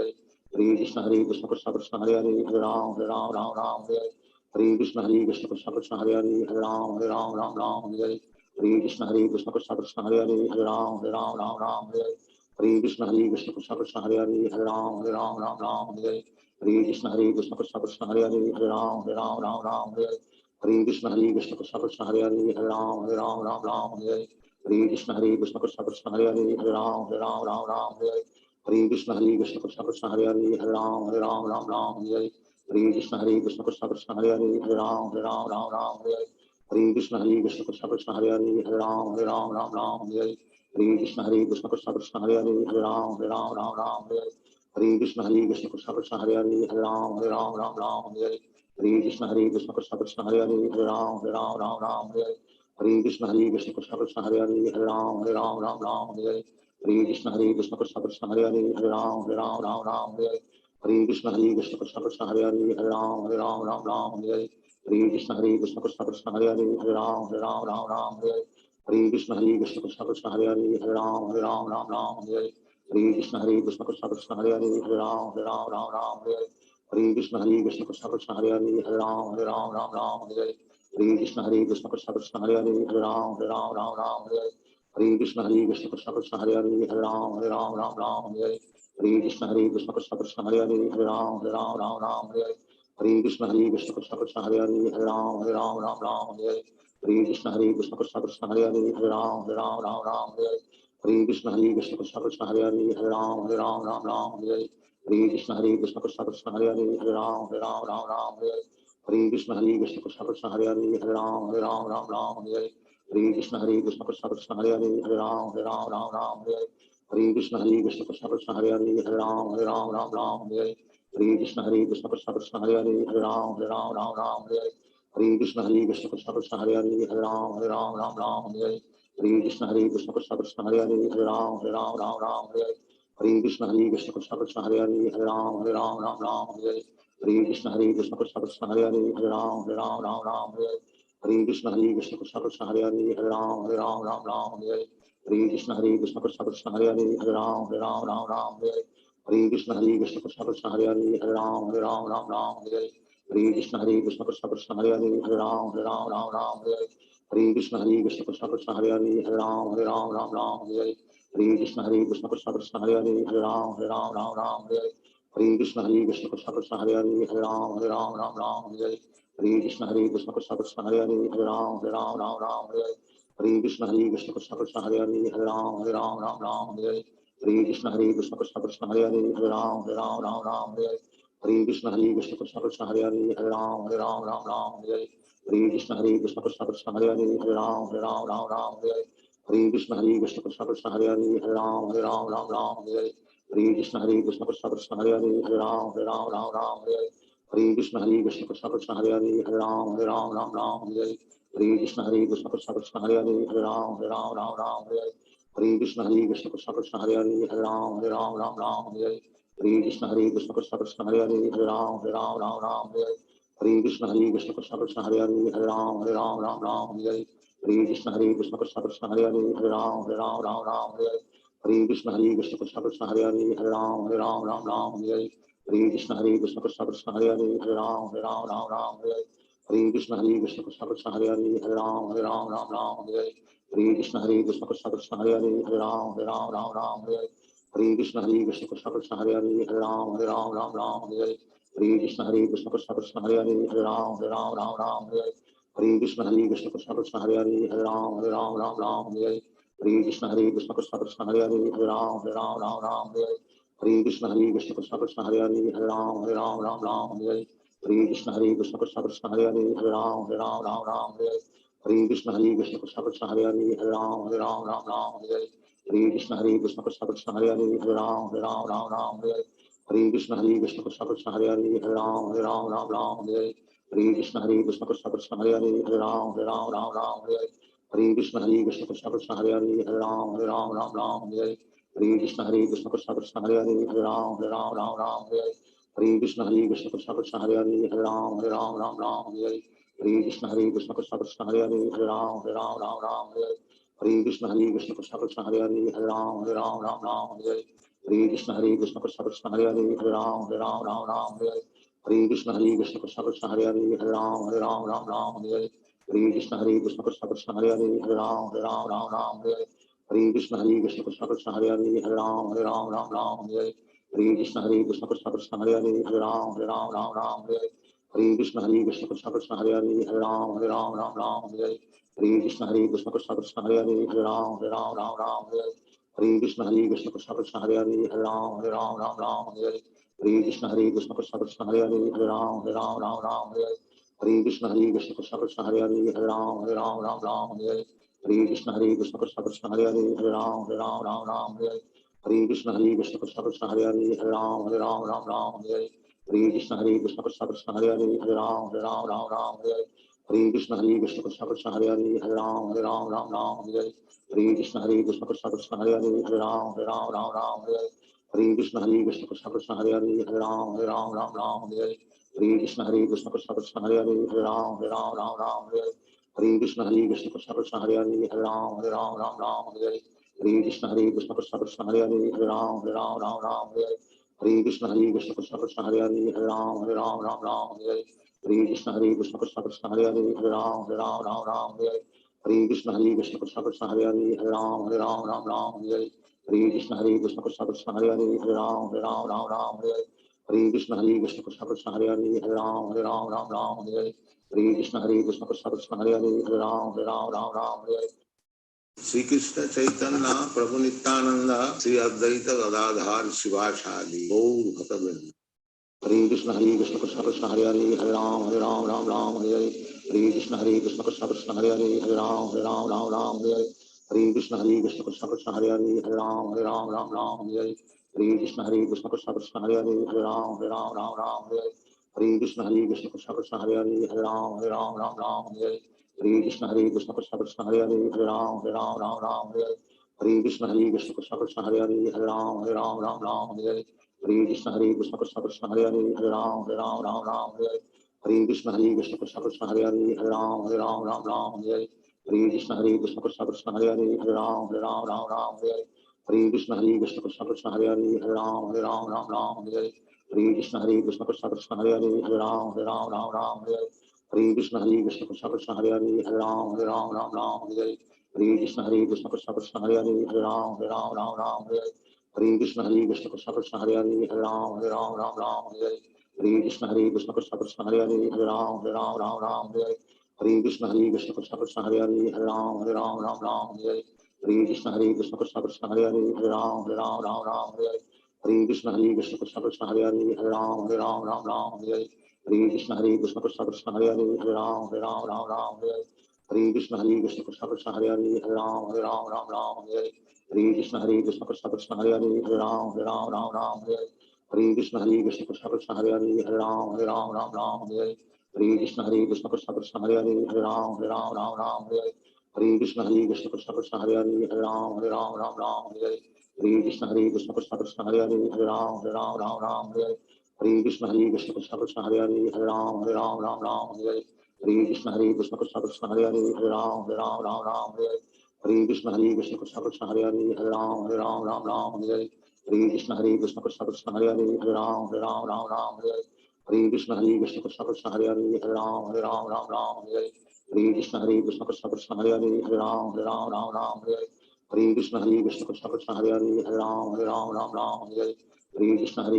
Hare Krishna Krishna Krishna Hare Hare Hare Ram Hare Krishna Krishna Krishna Hare Hare Hare Ram Hare Krishna Krishna Krishna Hare Hare Hare Ram Hare Krishna Krishna Krishna Hare Hare Hare Ram Hare Krishna Krishna Krishna Hare Hare Hare Ram Hare Krishna Krishna Krishna Hare Hare Hare Ram Hare Krishna Krishna Krishna Hare Hare Hare Ram Hare Krishna Krishna Krishna Hare Hare Hare Ram Hare Krishna Krishna Krishna Hare Hare Hare Ram Hare Krishna Krishna Krishna Hare Hare Hare Ram Hare Krishna Krishna Krishna Hare Hare Hare Ram Hare Krishna Krishna Krishna Hare Hare Hare Ram Hare Hare Krishna Krishna Krishna Hare Hare Hare Ram Ram Ram Hare Hare Hare Krishna Krishna Krishna Hare Hare Hare Ram Ram Hare Hare Hare Krishna Krishna Krishna Hare Hare Hare Ram Ram Hare Hare Hare Krishna Krishna Krishna Krishna Hare Hare Hare Ram Ram Hare Hare Hare Krishna Krishna Krishna Krishna Hare Hare Hare Ram Hare Hare Hare Krishna Krishna Krishna Krishna Hare Hare Hare Ram Hare Hare Hare Krishna Krishna Krishna Krishna Hare Hare Hare Ram Hare Hare Hare Krishna Krishna Krishna Krishna Hare Hare Hare Ram Hare Hare Hare Krishna Krishna Krishna Krishna Hare Hare Hare Ram Hare Hare Hare Krishna Krishna Krishna Krishna Hare Hare Hare Ram Hare Hare Hare Krishna Krishna Krishna Krishna Hare Hare Hare Ram Hare Hare Krishna Krishna Krishna Krishna Hare Hare Hare Ram Hare Hare Krishna Krishna Krishna Krishna Hare Hare Hare Ram Hare Hare Krishna Krishna Krishna Krishna Hare Hare Hare Ram Hare Hare Krishna Krishna Krishna Krishna Hare Hare Hare Ram Hare Hare Krishna Krishna Krishna Krishna Hare Hare Hare Ram Hare Hare Krishna Krishna Krishna Krishna Hare Hare Hare Ram Hare Hare Krishna Krishna Krishna Krishna Hare Hare Hare Ram Hare Krishna Krishna Krishna Krishna Hare Hare Hare Ram Hare Krishna Krishna Krishna Krishna Hare Hare Hare Ram Hare Krishna Krishna Krishna Krishna Hare Hare Hare Ram Hare Krishna Krishna Krishna Krishna Hare Hare Hare Ram Hare Krishna Krishna Krishna Krishna Hare Hare Hare Ram Hare Krishna Krishna Krishna Krishna Hare Hare Hare Ram Hare Krishna Krishna Krishna Krishna Hare Hare Hare Ram Hare Krishna Krishna Krishna Krishna Hare Hare Hare Ram Hare Krishna Krishna Krishna Krishna Hare Hare Hare Ram Hare Krishna Krishna Krishna Krishna Hare Hare Hare Ram Hare Krishna Krishna Krishna Krishna Hare Hare Hare Ram Hare Krishna Krishna Krishna Krishna Hare Hare Hare Ram Hare Krishna Krishna Krishna Krishna Hare Hare Hare Ram Hare Krishna Krishna Krishna Krishna Hare Hare Hare Ram Hare Krishna Krishna Krishna Krishna Hare Hare Hare Ram Hare Krishna Krishna Krishna Krishna Hare Hare Hare Ram Hare Krishna Krishna Krishna Krishna Hare Hare Hare Ram Hare Krishna Krishna Krishna Krishna Hare Hare Hare Ram Hare Krishna Krishna Krishna Krishna Hare Hare Hare Ram Hare Krishna Krishna Krishna Krishna Hare Hare Hare Ram Hare Krishna Krishna Krishna Krishna Hare Hare Hare Ram Hare Krishna Krishna Krishna Krishna Hare Hare Hare Ram Hare Krishna Krishna Krishna Krishna Hare Hare Hare Ram Hare Krishna Krishna Krishna Krishna Hare Hare Hare Ram Hare Krishna Krishna Krishna Krishna Hare Hare Hare Ram Hare Krishna Krishna Krishna Krishna Hare Hare Hare Ram Hare Krishna Krishna Krishna Krishna Hare Hare Hare Ram Hare Krishna Krishna Krishna Krishna Hare Hare Hare Ram Hare Krishna Krishna Krishna Krishna Hare Hare Hare Ram Hare Krishna Krishna Krishna Krishna Hare Hare Hare Ram Hare Krishna Krishna Krishna Krishna Hare Hare Hare Ram Hare Krishna Krishna Krishna Krishna Hare Hare Hare Ram Hare Krishna Krishna Krishna Krishna Hare Hare Hare Ram Hare Krishna Krishna Krishna Krishna Hare Hare Hare Ram Hare Krishna Krishna Krishna Krishna Hare Hare Hare Ram Hare Krishna Krishna Krishna Krishna Hare Hare Hare Ram Hare Krishna Krishna Krishna Krishna Hare Hare Hare Ram Hare Krishna Krishna Krishna Krishna Hare Hare Hare Ram Hare Krishna Krishna Krishna Krishna Hare Hare Hare Ram Hare Krishna Krishna Krishna Krishna Hare Hare Hare Ram Hare Krishna Krishna Krishna Krishna Hare Hare Hare Ram Hare Krishna Krishna Krishna Krishna Hare Hare Hare Ram Hare Krishna Krishna Krishna Krishna Hare Hare Hare Ram Hare Krishna Krishna Krishna Krishna Hare Hare Hare Ram Hare Krishna Krishna Krishna Krishna Hare Hare Hare Ram Hare Krishna Krishna Krishna Krishna Hare Hare Hare Ram Hare Krishna Krishna Krishna Krishna Hare Hare Hare Ram Hare Krishna Krishna Krishna Krishna Hare Hare Hare Ram Hare Krishna Krishna Krishna Krishna Hare Hare Hare Ram Hare Krishna Krishna Krishna Krishna Hare Hare Hare Ram Hare Krishna Krishna Krishna Krishna Hare Hare Hare Ram Hare Krishna Krishna Krishna Krishna Hare Hare Hare Ram Hare Krishna Krishna Krishna Krishna Hare Hare Hare Ram Hare Krishna Krishna Krishna Krishna Hare Hare Hare Ram Hare Krishna Krishna Krishna Krishna Hare Hare Hare Ram Hare Krishna Krishna Krishna Krishna Hare Hare Hare Ram Hare Krishna Krishna Krishna Hare Hare Hare Ram Ram Ram Hare Hare Hare Krishna Krishna Krishna Hare Hare Hare Ram Ram Hare Hare Hare Krishna Krishna Krishna Hare Hare Hare Ram Ram Hare Hare Hare Krishna Krishna Krishna Hare Hare Hare Ram Ram Hare Hare Hare Krishna Krishna Krishna Hare Hare Hare Ram Ram Hare Hare Hare Krishna Krishna Krishna Hare Hare Hare Ram Ram Hare Hare Hare Krishna Krishna Krishna Hare Hare Hare Ram Ram Hare Hare Hare Krishna Krishna Krishna Hare Hare Hare Ram Ram Hare Hare Hare Krishna Krishna Krishna Hare Hare Hare Ram Ram Hare Hare Hare Krishna Krishna Krishna Hare Hare Hare Ram Ram Hare Hare Hare Krishna Krishna Krishna Hare Hare Hare Ram Ram Hare Hare Hare Krishna Krishna Krishna Hare Hare Hare Ram Ram Hare Hare Hare Krishna Krishna Krishna Hare Hare Hare Ram Ram Hare Hare Hare Krishna Krishna Krishna Hare Hare Hare Ram Ram Hare Hare Sri Krishna Chaitanya Prabhu Nityananda Sri Advaita Gadadhar Shivashadi Gaur Bhaktavinda Hare Krishna Krishna Krishna Hare Hare Hare Ram Ram Hare Hare Hare Krishna Krishna Krishna Hare Hare Hare Ram Ram Hare Hare Hare Krishna Krishna Krishna Hare Hare Hare Ram Ram Hare Hare Hare Krishna Krishna Krishna Hare Hare Hare Ram Ram Hare Hare Hare Krishna Krishna Krishna Hare Hare Hare Ram Ram Hare Hare Hare Krishna Krishna Krishna Hare Hare Hare Ram Ram Hare Hare Hare Krishna Krishna Krishna Hare Hare Hare Ram Ram Hare Hare Hare Krishna Krishna Krishna Hare Hare Hare Ram Ram Hare Hare Hare Krishna Krishna Krishna Hare Hare Hare Ram Ram Hare Hare Hare Krishna Krishna Krishna Hare Hare Hare Ram Ram Hare Hare Hare Krishna Krishna Krishna Hare Hare Hare Ram Ram Hare Hare Hare Krishna Krishna Krishna Hare Hare Hare Ram Ram Hare Hare Hare Krishna Krishna Krishna Hare Hare Hare Ram Ram Hare Hare Hare Krishna Krishna Krishna Hare Hare Hare Ram Ram Hare Hare Hare Krishna Krishna Krishna Hare Hare Hare Ram Ram Hare Hare Hare Krishna Krishna Krishna Hare Hare Hare Ram Ram Hare Hare Hare Krishna Krishna Krishna Hare Hare Hare Ram Ram Hare Hare Hare Krishna Krishna Krishna Hare Hare Hare Ram Ram Hare Hare Hare Krishna Krishna Krishna Hare Hare Hare Ram Ram Hare Hare Hare Krishna Krishna Krishna Hare Hare Hare Ram Ram Hare Hare Hare Krishna Krishna Krishna Hare Hare Hare Ram Ram Hare Hare Hare Krishna Krishna Krishna Hare Hare Hare Ram Ram Hare Hare Hare Krishna Krishna Krishna Hare Hare Hare Ram Ram Hare Hare Hare Krishna Krishna Krishna Hare Hare Hare Ram Ram Hare Hare Hare Krishna Krishna Krishna Hare Hare Hare Ram Ram Hare Hare Hare Krishna Krishna Krishna Hare Hare Hare Ram Ram Hare Hare Hare Krishna Krishna Krishna Hare Hare Hare Ram Ram Hare Hare Hare Krishna Krishna Krishna Hare Hare Hare Ram Ram Hare Hare Hare Krishna Krishna Krishna Hare Hare Hare Ram Ram Hare Hare Hare Krishna Krishna Krishna Hare Hare Hare Ram Ram Hare Hare Hare Krishna Krishna Krishna Hare Hare Hare Ram Ram Hare Hare Hare Krishna Krishna Krishna Hare Hare Hare Ram Ram Hare Hare Hare Krishna Krishna Krishna Hare Hare Hare Ram Ram Hare Hare Hare Krishna Krishna Krishna Hare Hare Hare Ram Ram Hare Hare Hare Krishna Krishna Krishna Hare Hare Hare Ram Ram Hare Hare Hare Krishna Krishna Krishna Hare Hare Hare Ram Ram Hare Hare Hare Krishna Krishna Krishna Hare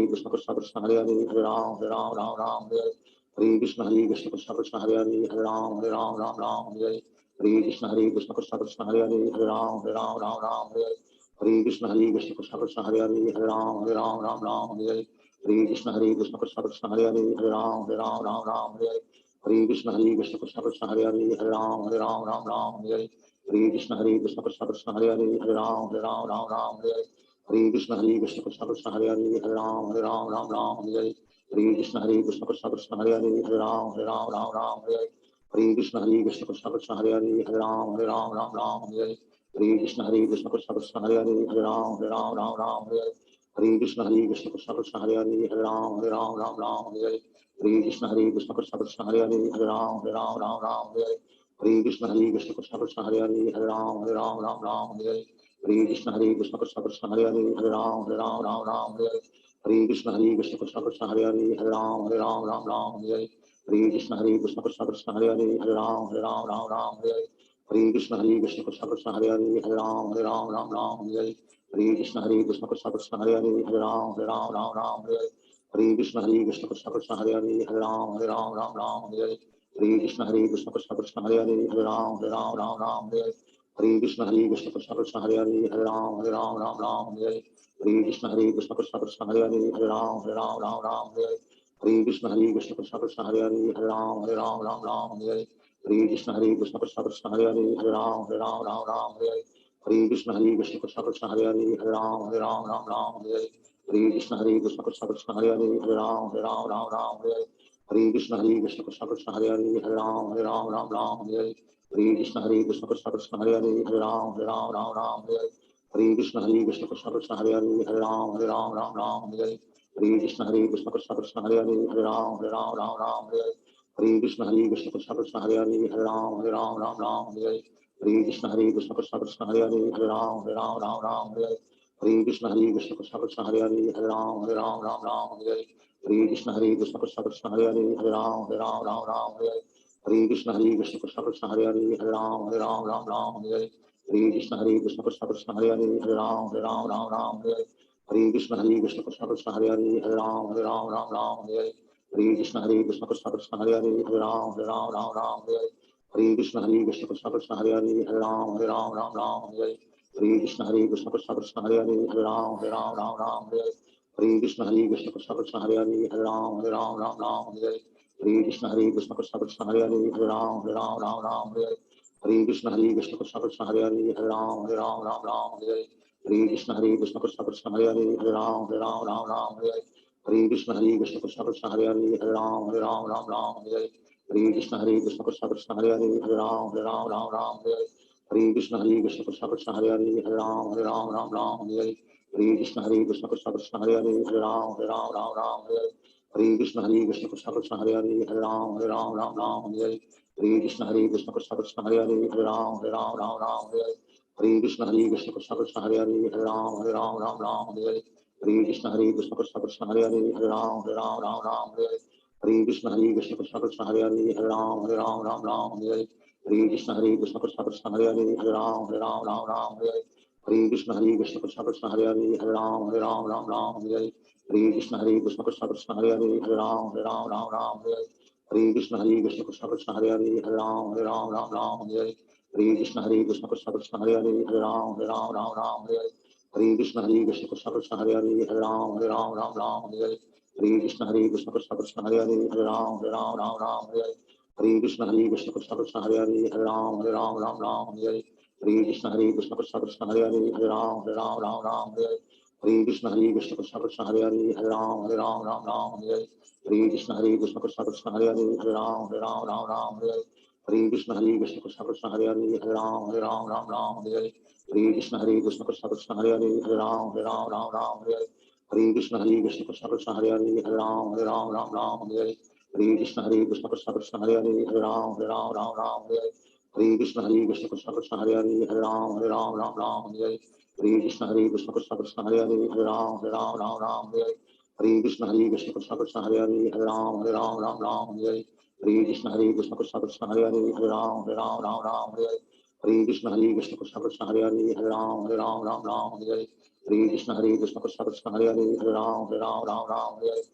Hare Hare Ram Ram Hare Hare Hare Krishna Krishna Krishna Hare Hare Hare Ram Ram Hare Hare Hare Krishna Krishna Krishna Hare Hare Hare Ram Ram Hare Hare Hare Krishna Krishna Krishna Hare Hare Hare Ram Ram Hare Hare Hare Krishna Krishna Krishna Hare Hare Hare Ram Ram Hare Hare Hare Krishna Krishna Krishna Hare Hare Hare Ram Ram Hare Hare Hare Krishna Krishna Krishna Hare Hare Hare Ram Ram Hare Hare Hare Krishna Krishna Krishna Hare Hare Hare Ram Ram Hare Hare Hare Krishna Krishna Krishna Hare Hare Hare Ram Ram Hare Hare Hare Krishna Krishna Krishna Hare Hare Hare Ram Ram Hare Hare Hare Krishna Krishna Krishna Hare Hare Hare Ram Ram Hare Hare Hare Krishna Krishna Krishna Hare Hare Hare Ram Ram Hare Hare Hare Krishna Krishna Krishna Hare Hare Hare Ram Ram Hare Hare Hare Krishna Krishna Krishna Hare Hare Hare Ram Ram Hare Hare Hare Krishna Krishna Krishna Hare Hare Hare Ram Ram Hare Hare Hare Krishna Krishna Krishna Hare Hare Hare Ram Ram Hare Hare Hare Krishna Krishna Krishna Hare Hare Hare Ram Ram Hare Hare Hare Krishna Krishna Krishna Hare Hare Hare Ram Ram Hare Hare Hare Krishna Krishna Krishna Hare Hare Hare Ram Ram Hare Hare Hare Krishna Krishna Krishna Hare Hare Hare Ram Ram Hare Hare Hare Krishna Krishna Krishna Hare Hare Hare Ram Ram Hare Hare Hare Krishna Krishna Krishna Hare Hare Hare Ram Ram Hare Hare Hare Krishna Krishna Krishna Hare Hare Hare Ram Ram Ram Hare Hare Hare Krishna Krishna Krishna Hare Hare Hare Ram Ram Ram Hare Hare Hare Krishna Krishna Krishna Hare Hare Hare Ram Ram Ram Hare Hare Hare Krishna Krishna Krishna Hare Hare Hare Ram Ram Ram Hare Hare Hare Krishna Krishna Krishna Hare Hare Hare Ram Ram Ram Hare Hare Hare Krishna Krishna Krishna Hare Hare Ram Ram Ram Hare Hare Hare Krishna Krishna Krishna Hare Ram Ram Ram Hare Hare Hare Krishna Krishna Krishna Hare Ram Ram Ram Hare Hare Hare Krishna Krishna Krishna Hare Ram Ram Ram Hare Hare Hare Krishna Krishna Krishna Hare Ram Ram Ram Hare Hare Hare Krishna Krishna Krishna Hare Ram Ram Ram Hare Hare Hare Krishna Krishna Krishna Hare Ram Ram Ram Hare Hare Hare Krishna Krishna Krishna Hare Ram Ram Ram Hare Hare Hare Krishna Krishna Krishna Hare Ram Ram Ram Hare Hare Hare Krishna Krishna Krishna Hare Ram Ram Ram Hare Hare Hare Krishna Krishna Krishna Hare Ram Ram Hare Hare Hare Krishna Krishna Krishna Hare Ram Ram Hare Hare Hare Krishna Krishna Krishna Hare Ram Ram Hare Hare Krishna Krishna Krishna Hare Ram Ram Hare Hare Krishna Krishna Krishna Hare Ram Hare Hare Krishna Krishna Krishna Hare Ram Hare Hare Krishna Krishna Krishna Hare Ram Hare Hare Krishna Krishna Krishna Hare Ram Hare Hare Krishna Krishna Krishna Hare Ram Hare Hare Krishna Krishna Krishna Hare Ram Hare Hare Krishna Krishna Krishna Hare Ram Hare Hare Krishna Krishna Krishna Hare Ram Hare Hare Krishna Krishna Krishna Hare Ram Hare Hare Krishna Krishna Krishna Hare Ram Hare Hare Krishna Krishna Krishna Hare Ram Hare Hare Krishna Krishna Krishna Hare Ram Hare Hare Krishna Krishna Krishna Hare Ram Hare Hare Krishna Krishna Krishna Hare Ram Hare Hare Krishna Krishna Krishna Hare Ram Hare Hare Krishna Krishna Krishna Hare Ram Hare Hare Krishna Krishna Krishna Hare Ram Hare Hare Krishna Krishna Krishna Hare Ram Hare Hare Krishna Krishna Krishna Hare Ram Hare Hare Krishna Krishna Krishna Hare Ram Hare Hare Krishna Krishna Krishna Hare Ram Hare Hare Krishna Krishna Krishna Hare Ram Hare Hare Krishna Krishna Krishna Hare Ram Hare Hare Krishna Krishna Krishna Hare Ram Hare Hare Krishna Krishna Krishna Hare Ram Hare Hare Krishna Krishna Krishna Hare Ram Hare Hare Krishna Krishna Krishna Hare Ram Hare Hare Krishna Krishna Krishna Hare Ram Hare Hare Krishna Krishna Krishna Hare Ram Hare Hare Krishna Krishna Krishna Hare Ram Hare Hare Krishna Krishna Krishna Hare Ram Hare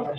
Yes.